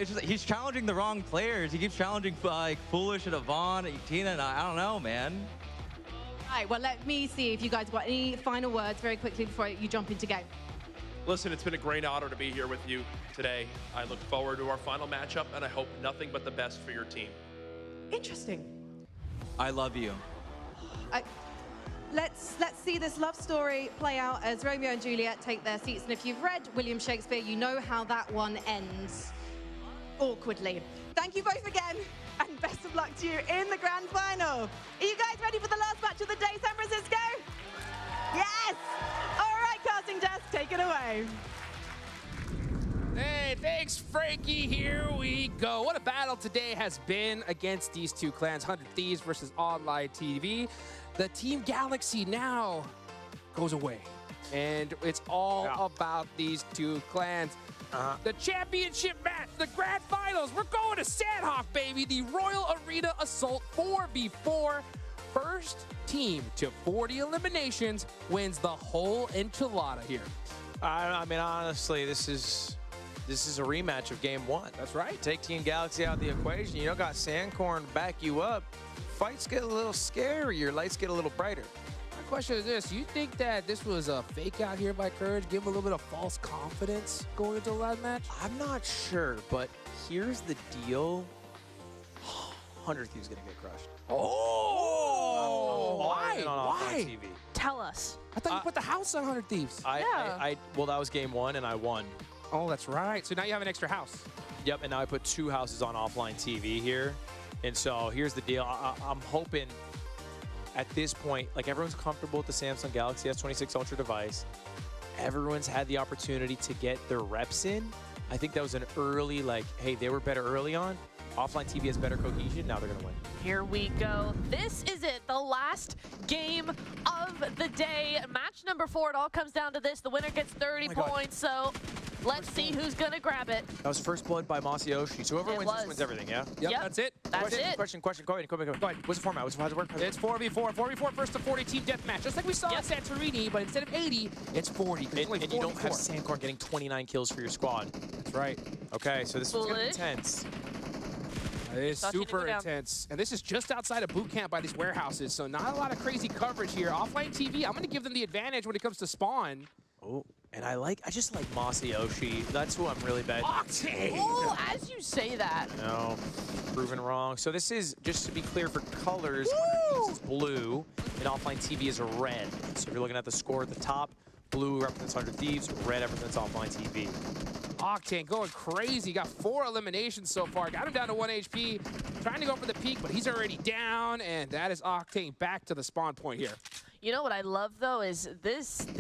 Speaker 20: It's just he's challenging the wrong players. He keeps challenging like Foolish and Yvonne and Tina, and I don't know, man.
Speaker 6: All right, well, let me see if you guys got any final words very quickly before you jump into game.
Speaker 8: Listen, it's been a great honor to be here with you today. I look forward to our final matchup, and I hope nothing but the best for your team.
Speaker 6: Interesting.
Speaker 20: I love you.
Speaker 6: Let's see this love story play out as Romeo and Juliet take their seats. And if you've read William Shakespeare, you know how that one ends awkwardly. Thank you both again, and best of luck to you in the grand final. Are you guys ready for the last match of the day, San Francisco? Yes! All right, casting desk, take it away.
Speaker 10: Hey, thanks, Frankie. Here we go. What a battle today has been against these two clans, 100 Thieves versus Online TV. The Team Galaxy now goes away, and it's all about these two clans. The championship match, the grand finals. We're going to Sandhawk, baby. The Royal Arena Assault 4v4. First team to 40 eliminations wins the whole enchilada here.
Speaker 7: I mean, honestly, this is a rematch of game 1.
Speaker 10: That's right.
Speaker 7: Take Team Galaxy out of the equation. You don't got Sandcorn to back you up. Fights get a little scarier. Lights get a little brighter.
Speaker 10: question is this. You think that this was a fake out here by Courage? Give him a little bit of false confidence going into the last match?
Speaker 7: I'm not sure, but here's the deal. 100 Thieves gonna get crushed.
Speaker 10: Oh! Why?
Speaker 7: Why? TV.
Speaker 9: Tell us.
Speaker 10: I thought you put the house on 100 Thieves.
Speaker 7: Well, that was game 1, and I won.
Speaker 10: Oh, that's right. So now you have an extra house.
Speaker 7: Yep, and now I put 2 houses on offline TV here. And so here's the deal. I'm hoping at this point, like everyone's comfortable with the Samsung Galaxy S26 Ultra device. Everyone's had the opportunity to get their reps in. I think that was an early, like, hey, they were better early on. Offline TV has better cohesion. Now they're going to win.
Speaker 9: Here we go. This is it, the last game of the day. Match number 4, it all comes down to this. The winner gets 30 points, so let's see who's going to grab it.
Speaker 7: That was first blood by Masayoshi. So whoever wins this wins everything, yeah?
Speaker 10: Yep, that's it.
Speaker 9: That's it.
Speaker 7: Question. Go ahead. What's the format? How's it work?
Speaker 10: It's 4v4. 4v4 first to 40 team deathmatch. Just like we saw at Santorini, but instead of 80, it's 40.
Speaker 7: And you don't have Sandcorn getting 29 kills for your squad.
Speaker 10: That's right.
Speaker 7: Okay, so this one's going to be intense.
Speaker 10: It is super intense. And this is just outside of boot camp by these warehouses, so not a lot of crazy coverage here. Offline TV, I'm going to give them the advantage when it comes to spawn.
Speaker 7: Oh, and I just like Masayoshi. That's who I'm really betting.
Speaker 10: Octane!
Speaker 9: Oh, as you say that.
Speaker 7: No, proven wrong. So this is, just to be clear for colors, this is blue, and offline TV is red. So if you're looking at the score at the top, blue represents 100 Thieves, red represents offline TV.
Speaker 10: Octane going crazy. Got 4 eliminations so far. Got him down to 1 HP. Trying to go for the peak, but he's already down, and that is Octane back to the spawn point here.
Speaker 9: You know what I love, though, is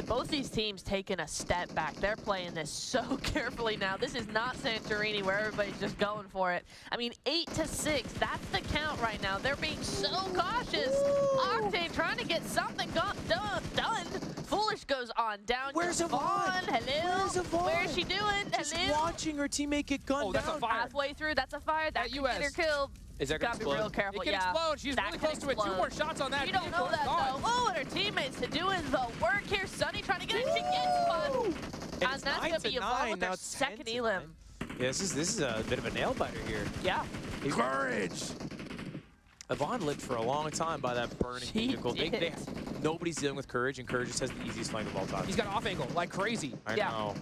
Speaker 9: both these teams taking a step back. They're playing this so carefully now. This is not Santorini where everybody's just going for it. I mean, 8-6, that's the count right now. They're being so cautious. Octane trying to get something done. Foolish goes on down.
Speaker 7: Where's Yvonne?
Speaker 9: Hello?
Speaker 7: Where's Yvonne?
Speaker 9: Where's she doing?
Speaker 7: Just watching her teammate get gunned down.
Speaker 10: That's a fire.
Speaker 9: Halfway through, that's a fire. That could get her killed.
Speaker 7: Is that
Speaker 9: gotta be real careful.
Speaker 10: It can explode. She's really close to it. 2 more shots on that.
Speaker 9: You don't know that, though. Oh, and her teammates doing the work here. Sunny trying to get it. She gets one. And that's going to be Yvonne with her second elim.
Speaker 7: Yeah, this is a bit of a nail-biter here.
Speaker 9: Yeah.
Speaker 10: Courage!
Speaker 7: Yvonne lived for a long time by that burning vehicle. Nobody's dealing with Courage, and Courage just has the easiest flank of all time.
Speaker 10: He's got off angle like crazy.
Speaker 7: I know.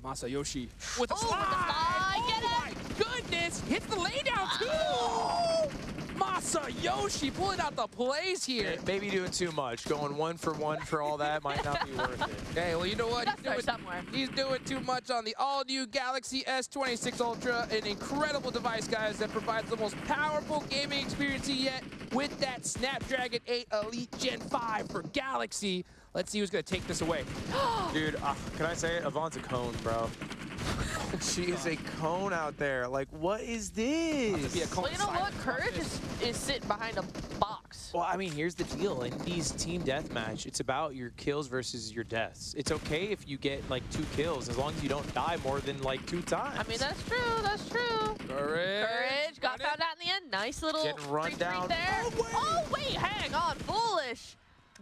Speaker 10: Masayoshi with a slide.
Speaker 9: Get it.
Speaker 10: Oh my goodness! Hits the laydown too. Masayoshi pulling out the plays here.
Speaker 7: Maybe doing too much. Going 1 for 1 for all that might not be worth it.
Speaker 10: Hey, well, you know what?
Speaker 9: Somewhere.
Speaker 10: He's doing too much on the all-new Galaxy S26 Ultra, an incredible device, guys, that provides the most powerful gaming experience yet with that Snapdragon 8 Elite Gen 5 for Galaxy. Let's see who's going to take this away.
Speaker 7: Dude, can I say it? Yvonne's a cone, bro. She is a cone out there. Like, what is this?
Speaker 9: Well, you know what? Courage is sitting behind a box.
Speaker 7: Well, I mean, here's the deal. In these team deathmatch, it's about your kills versus your deaths. It's okay if you get, like, 2 kills, as long as you don't die more than, like, 2 times.
Speaker 9: I mean, that's true. That's true. Courage got found out in the end. Nice little retreat there. Oh, wait. Hang on. Foolish.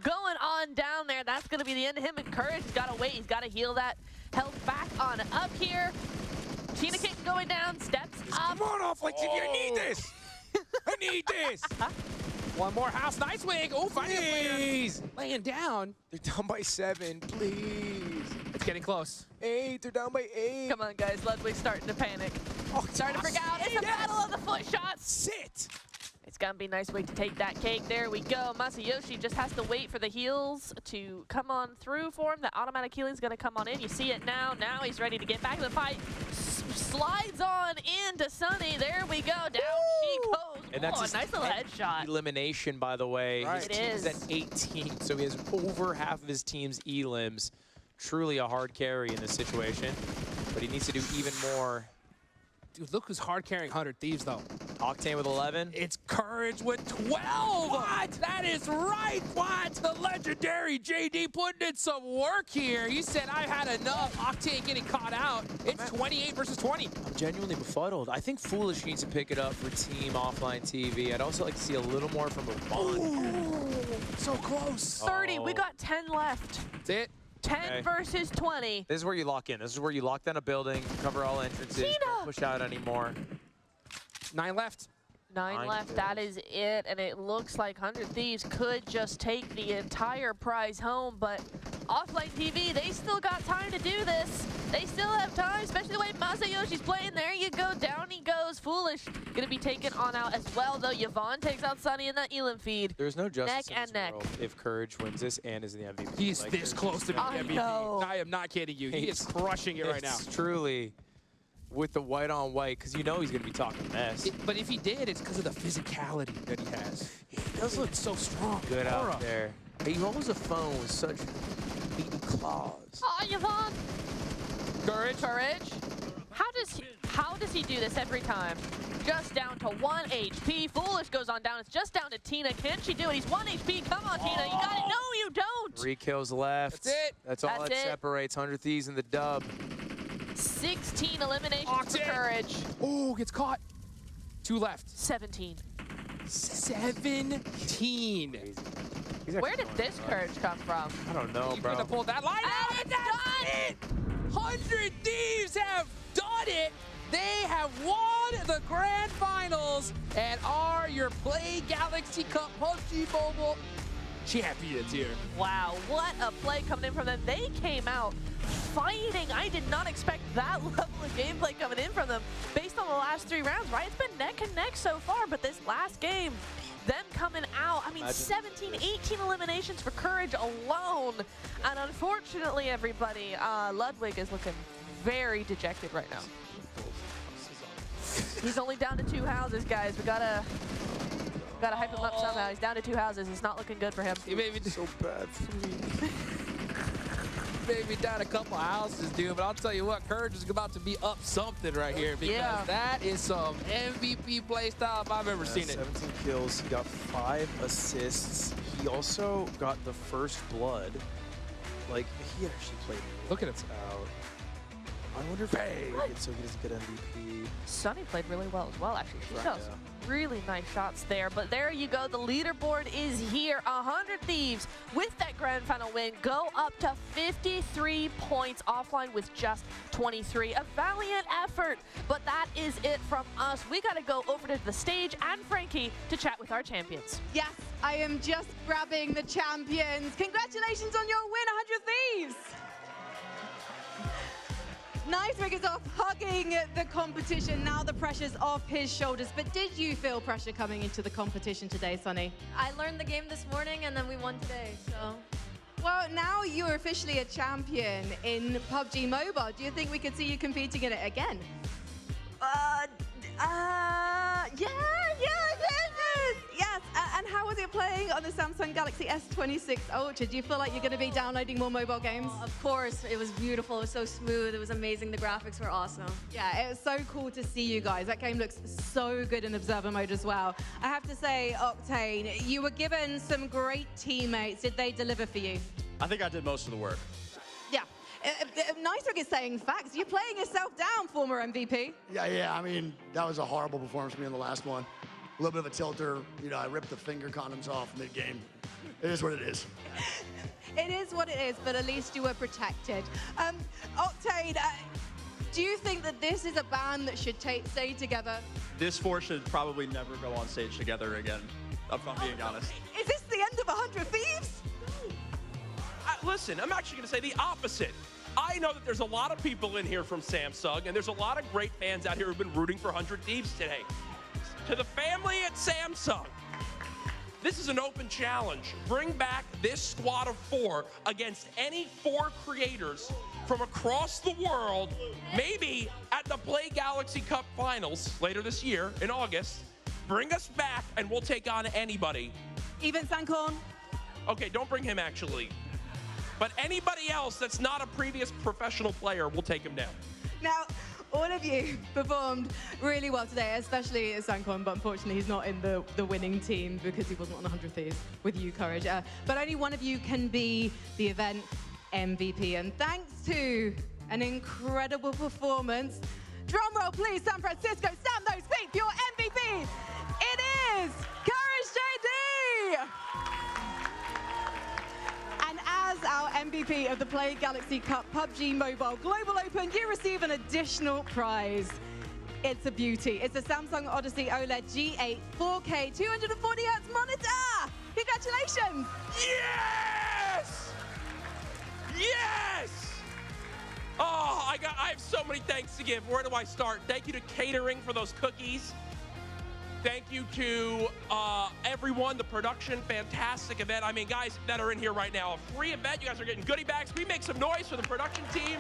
Speaker 9: Going on down there. That's going to be the end of him. And Courage has got to wait. He's got to heal that health back on up here. TinaKittin going down. Steps up.
Speaker 10: Come on, offline TV. I need this. I need this. One more house. Nice wing. Oh, finally laying down.
Speaker 7: They're down by 7. Please.
Speaker 10: It's getting close.
Speaker 7: 8. They're down by 8.
Speaker 9: Come on, guys. Ludwig's starting to panic. Starting to freak out. It's a battle of the foot shots.
Speaker 10: Sit.
Speaker 9: It's going to be a nice way to take that cake. There we go. Masayoshi just has to wait for the heals to come on through for him. That automatic healing is going to come on in. You see it now. Now he's ready to get back in the fight. Slides on into Sunny. There we go. Down she goes.
Speaker 7: And that's
Speaker 9: a nice little headshot.
Speaker 7: Elimination, by the way.
Speaker 10: Right.
Speaker 7: His team is at 18, so he has over half of his team's elims. Truly a hard carry in this situation, but he needs to do even more.
Speaker 10: Dude, look who's hard carrying 100 Thieves, though.
Speaker 7: Octane with 11.
Speaker 10: It's Courage with 12. What? That is right. What? The legendary JD putting in some work here. He said, I had enough. Octane getting caught out. It's 28 versus 20.
Speaker 7: I'm genuinely befuddled. I think Foolish needs to pick it up for Team Offline TV. I'd also like to see a little more from Yvonne.
Speaker 10: So close.
Speaker 9: 30. We got 10 left.
Speaker 10: That's it.
Speaker 9: 10 versus 20.
Speaker 7: This is where you lock in. This is where you lock down a building, cover all entrances, don't push out anymore.
Speaker 10: 9 left.
Speaker 9: 9 left,
Speaker 3: kills.
Speaker 9: that is it, and it looks like 100 Thieves could just take the entire prize home, but Offline TV, they still got time to do this. They still have time, especially the way Masayoshi's playing. There you go, down he goes. Foolish gonna be taken on out as well, though. Yvonne takes out Sunny in that Elam feed.
Speaker 21: There's no justice
Speaker 9: neck
Speaker 21: in
Speaker 9: and
Speaker 21: this
Speaker 9: neck.
Speaker 21: world if Courage wins this and is the MVP.
Speaker 10: He's
Speaker 21: Like,
Speaker 10: this close to being
Speaker 9: I
Speaker 10: MVP.
Speaker 9: know.
Speaker 10: I am not kidding you. He is crushing it right now.
Speaker 21: It's truly with the white on white, because you know he's going to be talking mess.
Speaker 10: But if he did, it's because of the physicality that he has. He does look so strong.
Speaker 21: Good
Speaker 10: Aura.
Speaker 21: out there. He holds a phone with such beaten claws.
Speaker 9: Oh, Yvonne.
Speaker 10: Courage.
Speaker 9: Courage. How does he do this every time? Just down to 1 HP. Foolish goes on down. It's just down to Tina. Can she do it? He's 1 HP. Come on, Tina. You got it. No, you don't.
Speaker 21: 3 kills left.
Speaker 10: That's it.
Speaker 21: That's all
Speaker 9: That's
Speaker 21: that
Speaker 9: it.
Speaker 21: separates 100 Thieves in the dub.
Speaker 9: 16 eliminations for Courage.
Speaker 10: Oh, gets caught. 2 left.
Speaker 9: 17.
Speaker 10: 17.
Speaker 9: Where did this Courage come from?
Speaker 21: I don't know,
Speaker 10: You
Speaker 21: bro.
Speaker 10: could have pulled that line out, and that's it. 100 Thieves have done it. They have won the grand finals and are your Play Galaxy Cup PUBG Mobile champions here.
Speaker 9: Wow, what a play coming in from them. They came out fighting. I did not expect that level of gameplay coming in from them based on the last 3 rounds, right? It's been neck and neck so far, but this last game, them coming out, I mean, 17, 18 eliminations for Courage alone. And unfortunately, everybody, Ludwig is looking very dejected right now. He's only down to 2 houses, guys. We gotta hype him up somehow. He's down to 2 houses. It's not looking good for him.
Speaker 10: He made me
Speaker 21: so bad for me.
Speaker 10: Maybe down a couple houses, dude, but I'll tell you what, Courage is about to be up something right here because that is some MVP play style if I've ever seen it.
Speaker 21: 17 kills, he got 5 assists. He also got the first blood. Like, he actually played
Speaker 10: Look at it
Speaker 21: out. I wonder if so he doesn't get MVP.
Speaker 9: Sunny played really well as well, actually. She does
Speaker 21: Yeah.
Speaker 9: really nice shots there. But there you go. The leaderboard is here. 100 Thieves with that grand final win go up to 53 points, offline with just 23. A valiant effort, but that is it from us. We got to go over to the stage and Frankie to chat with our champions.
Speaker 6: Yes, I am just grabbing the champions. Congratulations on your win, 100 Thieves. Nicewig is off hugging the competition. Now the pressure's off his shoulders. But did you feel pressure coming into the competition today, Sunny?
Speaker 13: I learned the game this morning and then we won today, so.
Speaker 6: Well, now you're officially a champion in PUBG Mobile. Do you think we could see you competing in it again? Yes. And how was it playing on the Samsung Galaxy S26 Ultra? Do you feel like you're going to be downloading more mobile games?
Speaker 13: Of course, it was beautiful, it was so smooth, it was amazing, the graphics were awesome.
Speaker 6: Yeah, it was so cool to see you guys. That game looks so good in Observer mode as well. I have to say, Octane, you were given some great teammates. Did they deliver for you?
Speaker 18: I think I did most of the work.
Speaker 6: Yeah. Nicewig is saying facts. You're playing yourself down, former MVP.
Speaker 11: Yeah. I mean, that was a horrible performance for me in the last one. A little bit of a tilter. You know, I ripped the finger condoms off mid-game. It is what it is.
Speaker 6: It is what it is, but at least you were protected. Octane, do you think that this is a band that should stay together?
Speaker 18: This 4 should probably never go on stage together again, if I'm being honest.
Speaker 6: Is this the end of 100 Thieves?
Speaker 8: Listen, I'm actually going to say the opposite. I know that there's a lot of people in here from Samsung, and there's a lot of great fans out here who've been rooting for 100 Thieves today. To the family at Samsung, this is an open challenge. Bring back this squad of 4 against any 4 creators from across the world, maybe at the Play Galaxy Cup Finals later this year in August. Bring us back, and we'll take on anybody.
Speaker 6: Even Sankorn?
Speaker 8: Okay, don't bring him, actually. But anybody else that's not a previous professional player, we'll take him down.
Speaker 6: Now, all of you performed really well today, especially Sankorn, but unfortunately he's not in the winning team because he wasn't on 100 Thieves with you, Courage. But only one of you can be the event MVP. And thanks to an incredible performance, drum roll please, San Francisco, stand those feet for your MVP. It is Courage JD! And as our MVP of the Play Galaxy Cup PUBG Mobile Global Open, you receive an additional prize. It's a beauty. It's a Samsung Odyssey OLED G8 4K 240Hz monitor. Congratulations.
Speaker 8: Yes! Yes! Oh, I have so many thanks to give. Where do I start? Thank you to catering for those cookies. Thank you to everyone, the production, fantastic event. I mean, guys that are in here right now, a free event. You guys are getting goodie bags. We make some noise for the production team.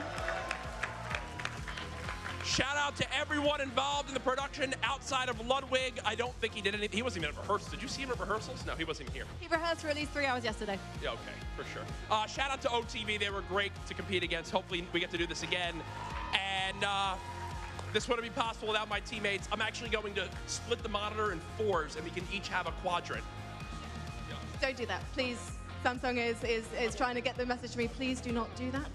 Speaker 8: Shout out to everyone involved in the production outside of Ludwig. I don't think he did anything. He wasn't even at rehearsals. Did you see him at rehearsals? No, he wasn't even here.
Speaker 6: He rehearsed for at least 3 hours yesterday.
Speaker 8: Yeah, okay, for sure. Shout out to OTV. They were great to compete against. Hopefully we get to do this again. And this wouldn't be possible without my teammates. I'm actually going to split the monitor in 4s, and we can each have a quadrant. Yeah.
Speaker 6: Don't do that, please. Samsung is trying to get the message to me. Please do not do that.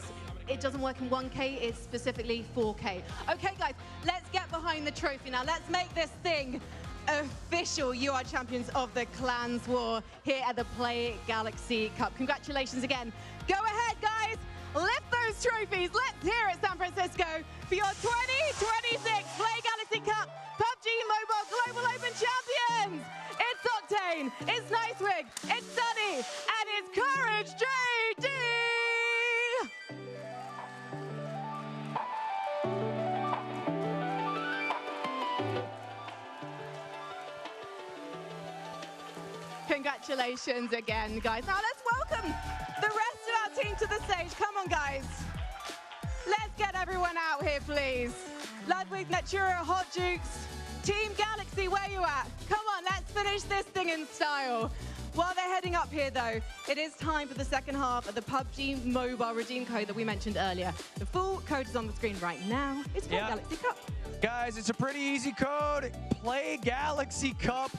Speaker 6: It doesn't work in 1K, it's specifically 4K. Okay, guys, let's get behind the trophy now. Let's make this thing official. You are champions of the Clans War here at the Play Galaxy Cup. Congratulations again. Go ahead, guys. Lift those trophies. Let's hear it, San Francisco, for your 2026 Play Galaxy Cup PUBG Mobile Global Open Champions. It's Octane, it's Nicewig, it's Sunny, and it's Courage JD. Congratulations again, guys. Now let's welcome the rest of our team to the stage. Come on, guys. Let's get everyone out here, please. Ludwig, Natura, Hot Jukes, Team Galaxy, where you at? Come on, let's finish this thing in style. While they're heading up here, though, it is time for the second half of the PUBG Mobile redeem code that we mentioned earlier. The full code is on the screen right now. It's Play Galaxy Cup.
Speaker 7: Guys, it's a pretty easy code. Play Galaxy Cup.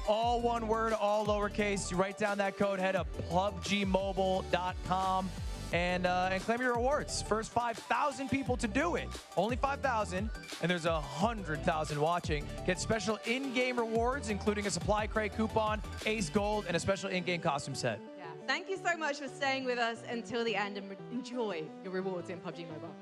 Speaker 7: All one word, all lowercase. You write down that code, head to PUBGmobile.com and claim your rewards. First 5,000 people to do it. Only 5,000, and there's 100,000 watching. Get special in-game rewards, including a supply crate coupon, Ace Gold, and a special in-game costume set.
Speaker 6: Yeah. Thank you so much for staying with us until the end and enjoy your rewards in PUBG Mobile.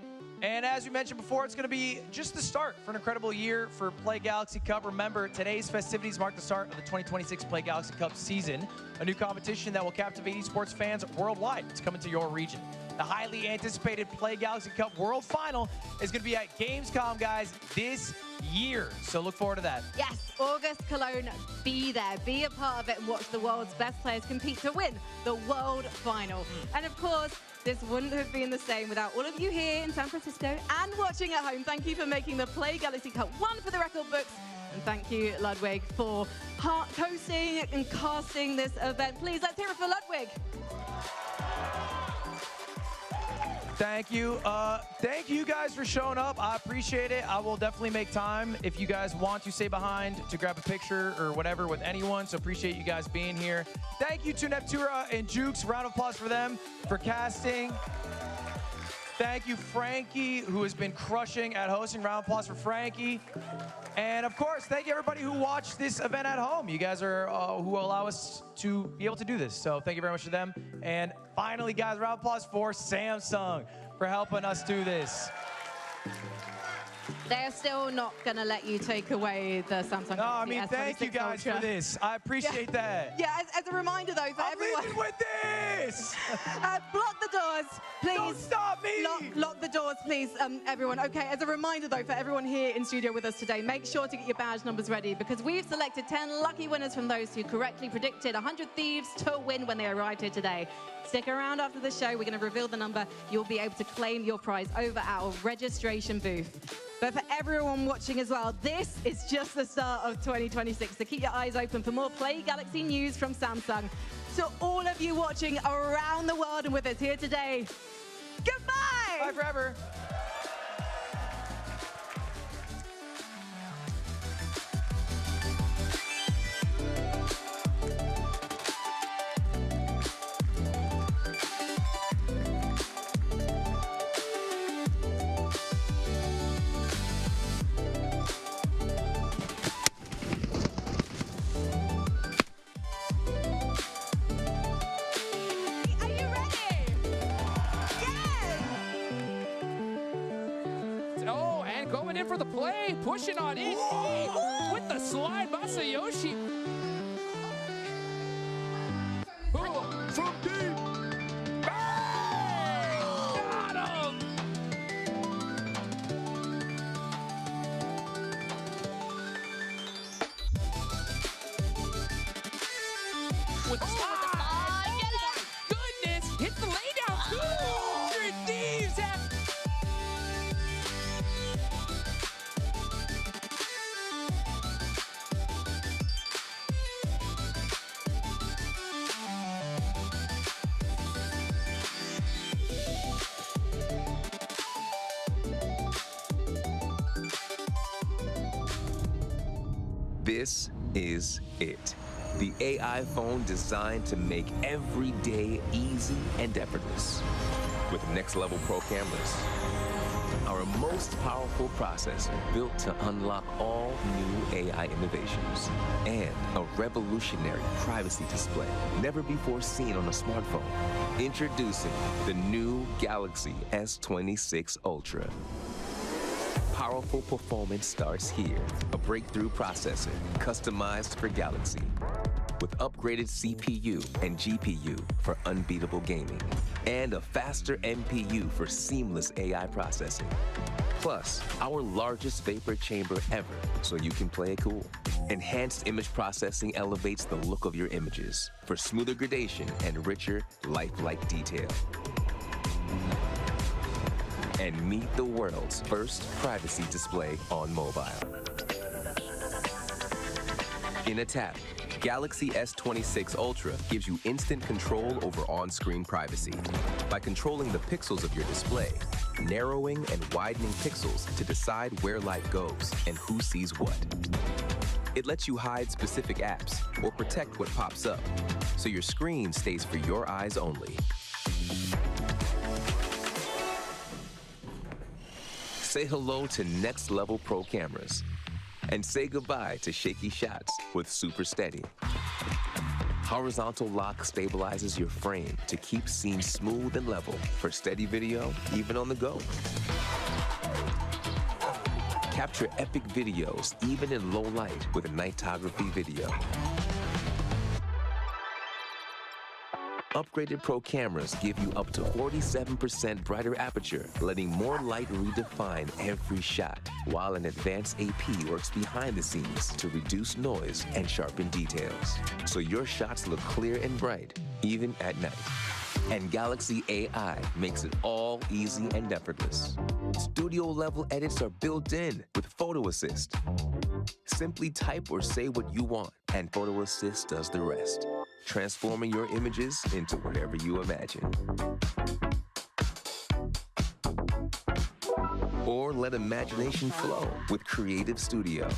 Speaker 7: And as we mentioned before, it's going to be just the start for an incredible year for Play Galaxy Cup. Remember, today's festivities mark the start of the 2026 Play Galaxy Cup season, a new competition that will captivate esports fans worldwide. It's coming to your region. The highly anticipated Play Galaxy Cup World Final is going to be at Gamescom, guys, this year. So look forward to that.
Speaker 6: Yes, August Cologne, be there. Be a part of it and watch the world's best players compete to win the World Final. And of course, this wouldn't have been the same without all of you here in San Francisco and watching at home. Thank you for making the Play Galaxy Cup one for the record books. And thank you, Ludwig, for hosting and casting this event. Please, let's hear it for Ludwig.
Speaker 7: Thank you. Thank you guys for showing up. I appreciate it. I will definitely make time if you guys want to stay behind to grab a picture or whatever with anyone. So appreciate you guys being here. Thank you to Neptura and Jukes. Round of applause for them for casting. Thank you, Frankie, who has been crushing at hosting. Round of applause for Frankie. And of course, thank you everybody who watched this event at home. You guys are who allow us to be able to do this. So thank you very much to them. And finally, guys, round of applause for Samsung for helping us do this.
Speaker 6: They're still not going to let you take away the Samsung.
Speaker 7: No, I mean, thank you guys for this. I appreciate that.
Speaker 6: Yeah, as a reminder, though, for everyone.
Speaker 7: I'm leaving with this!
Speaker 6: Block the doors, please.
Speaker 7: Don't stop me!
Speaker 6: Lock the doors, please, everyone. Okay, as a reminder, though, for everyone here in studio with us today, make sure to get your badge numbers ready because we've selected 10 lucky winners from those who correctly predicted 100 Thieves to win when they arrived here today. Stick around after the show. We're going to reveal the number. You'll be able to claim your prize over our registration booth. But for everyone watching as well, this is just the start of 2026. So keep your eyes open for more Play Galaxy news from Samsung. To all of you watching around the world and with us here today, goodbye!
Speaker 7: Bye forever.
Speaker 10: right, going in for the play, pushing on in with the slide, Masayoshi.
Speaker 3: From deep.
Speaker 10: Bang! Got him! With the slide. Oh my goodness! Hit the laydown. 200 Thieves have.
Speaker 1: This is it. The AI phone designed to make every day easy and effortless. With next-level pro cameras, our most powerful processor built to unlock all new AI innovations, and a revolutionary privacy display never before seen on a smartphone. Introducing the new Galaxy S26 Ultra. Powerful performance starts here. A breakthrough processor customized for Galaxy, with upgraded CPU and GPU for unbeatable gaming, and a faster NPU for seamless AI processing. Plus, our largest vapor chamber ever, so you can play it cool. Enhanced image processing elevates the look of your images for smoother gradation and richer, lifelike detail. And meet the world's first privacy display on mobile. In a tap, Galaxy S26 Ultra gives you instant control over on-screen privacy by controlling the pixels of your display, narrowing and widening pixels to decide where light goes and who sees what. It lets you hide specific apps or protect what pops up, so your screen stays for your eyes only. Say hello to next-level pro cameras and say goodbye to shaky shots with Super Steady. Horizontal lock stabilizes your frame to keep scenes smooth and level for steady video, even on the go. Capture epic videos even in low light with a nightography video. Upgraded Pro cameras give you up to 47% brighter aperture, letting more light redefine every shot, while an advanced AP works behind the scenes to reduce noise and sharpen details, so your shots look clear and bright, even at night. And Galaxy AI makes it all easy and effortless. Studio-level edits are built in with Photo Assist. Simply type or say what you want, and Photo Assist does the rest, transforming your images into whatever you imagine. Or let imagination flow with Creative Studio.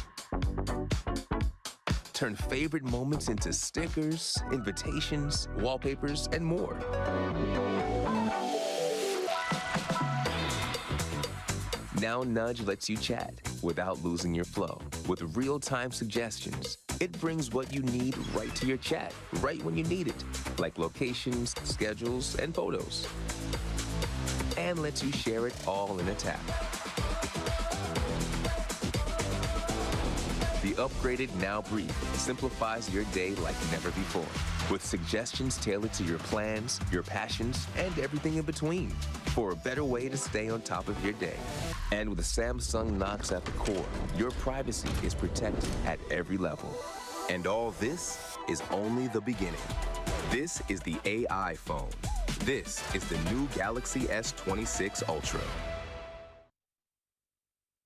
Speaker 1: Turn favorite moments into stickers, invitations, wallpapers, and more. Now Nudge lets you chat without losing your flow. With real-time suggestions, it brings what you need right to your chat, right when you need it, like locations, schedules, and photos. And lets you share it all in a tap. The upgraded Now Brief simplifies your day like never before, with suggestions tailored to your plans, your passions, and everything in between, for a better way to stay on top of your day. And with the Samsung Knox at the core, your privacy is protected at every level. And all this is only the beginning. This is the AI phone. This is the new Galaxy S26 Ultra.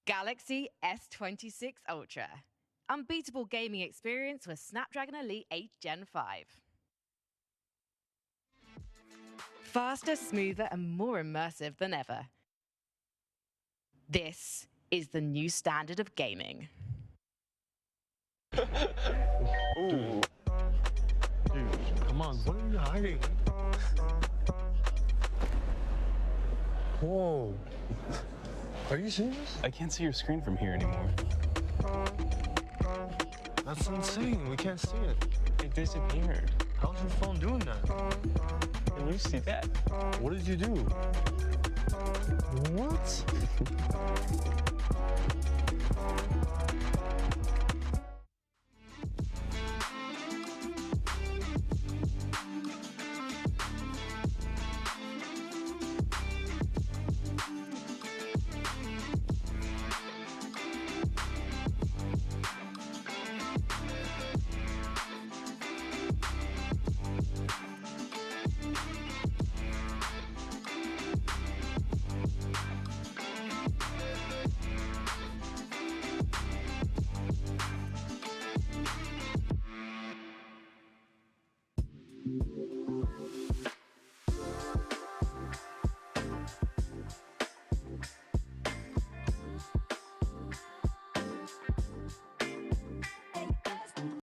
Speaker 2: Galaxy S26 Ultra. Unbeatable gaming experience with Snapdragon Elite 8 Gen 5. Faster, smoother, and more immersive than ever. This is the new standard of gaming.
Speaker 3: Ooh. Dude, come on, what are you hiding? Whoa. Are you serious?
Speaker 4: I can't see your screen from here anymore.
Speaker 3: That's insane. We can't see it.
Speaker 4: It disappeared.
Speaker 3: How's your phone doing that?
Speaker 4: Can you see that?
Speaker 3: What did you do? What?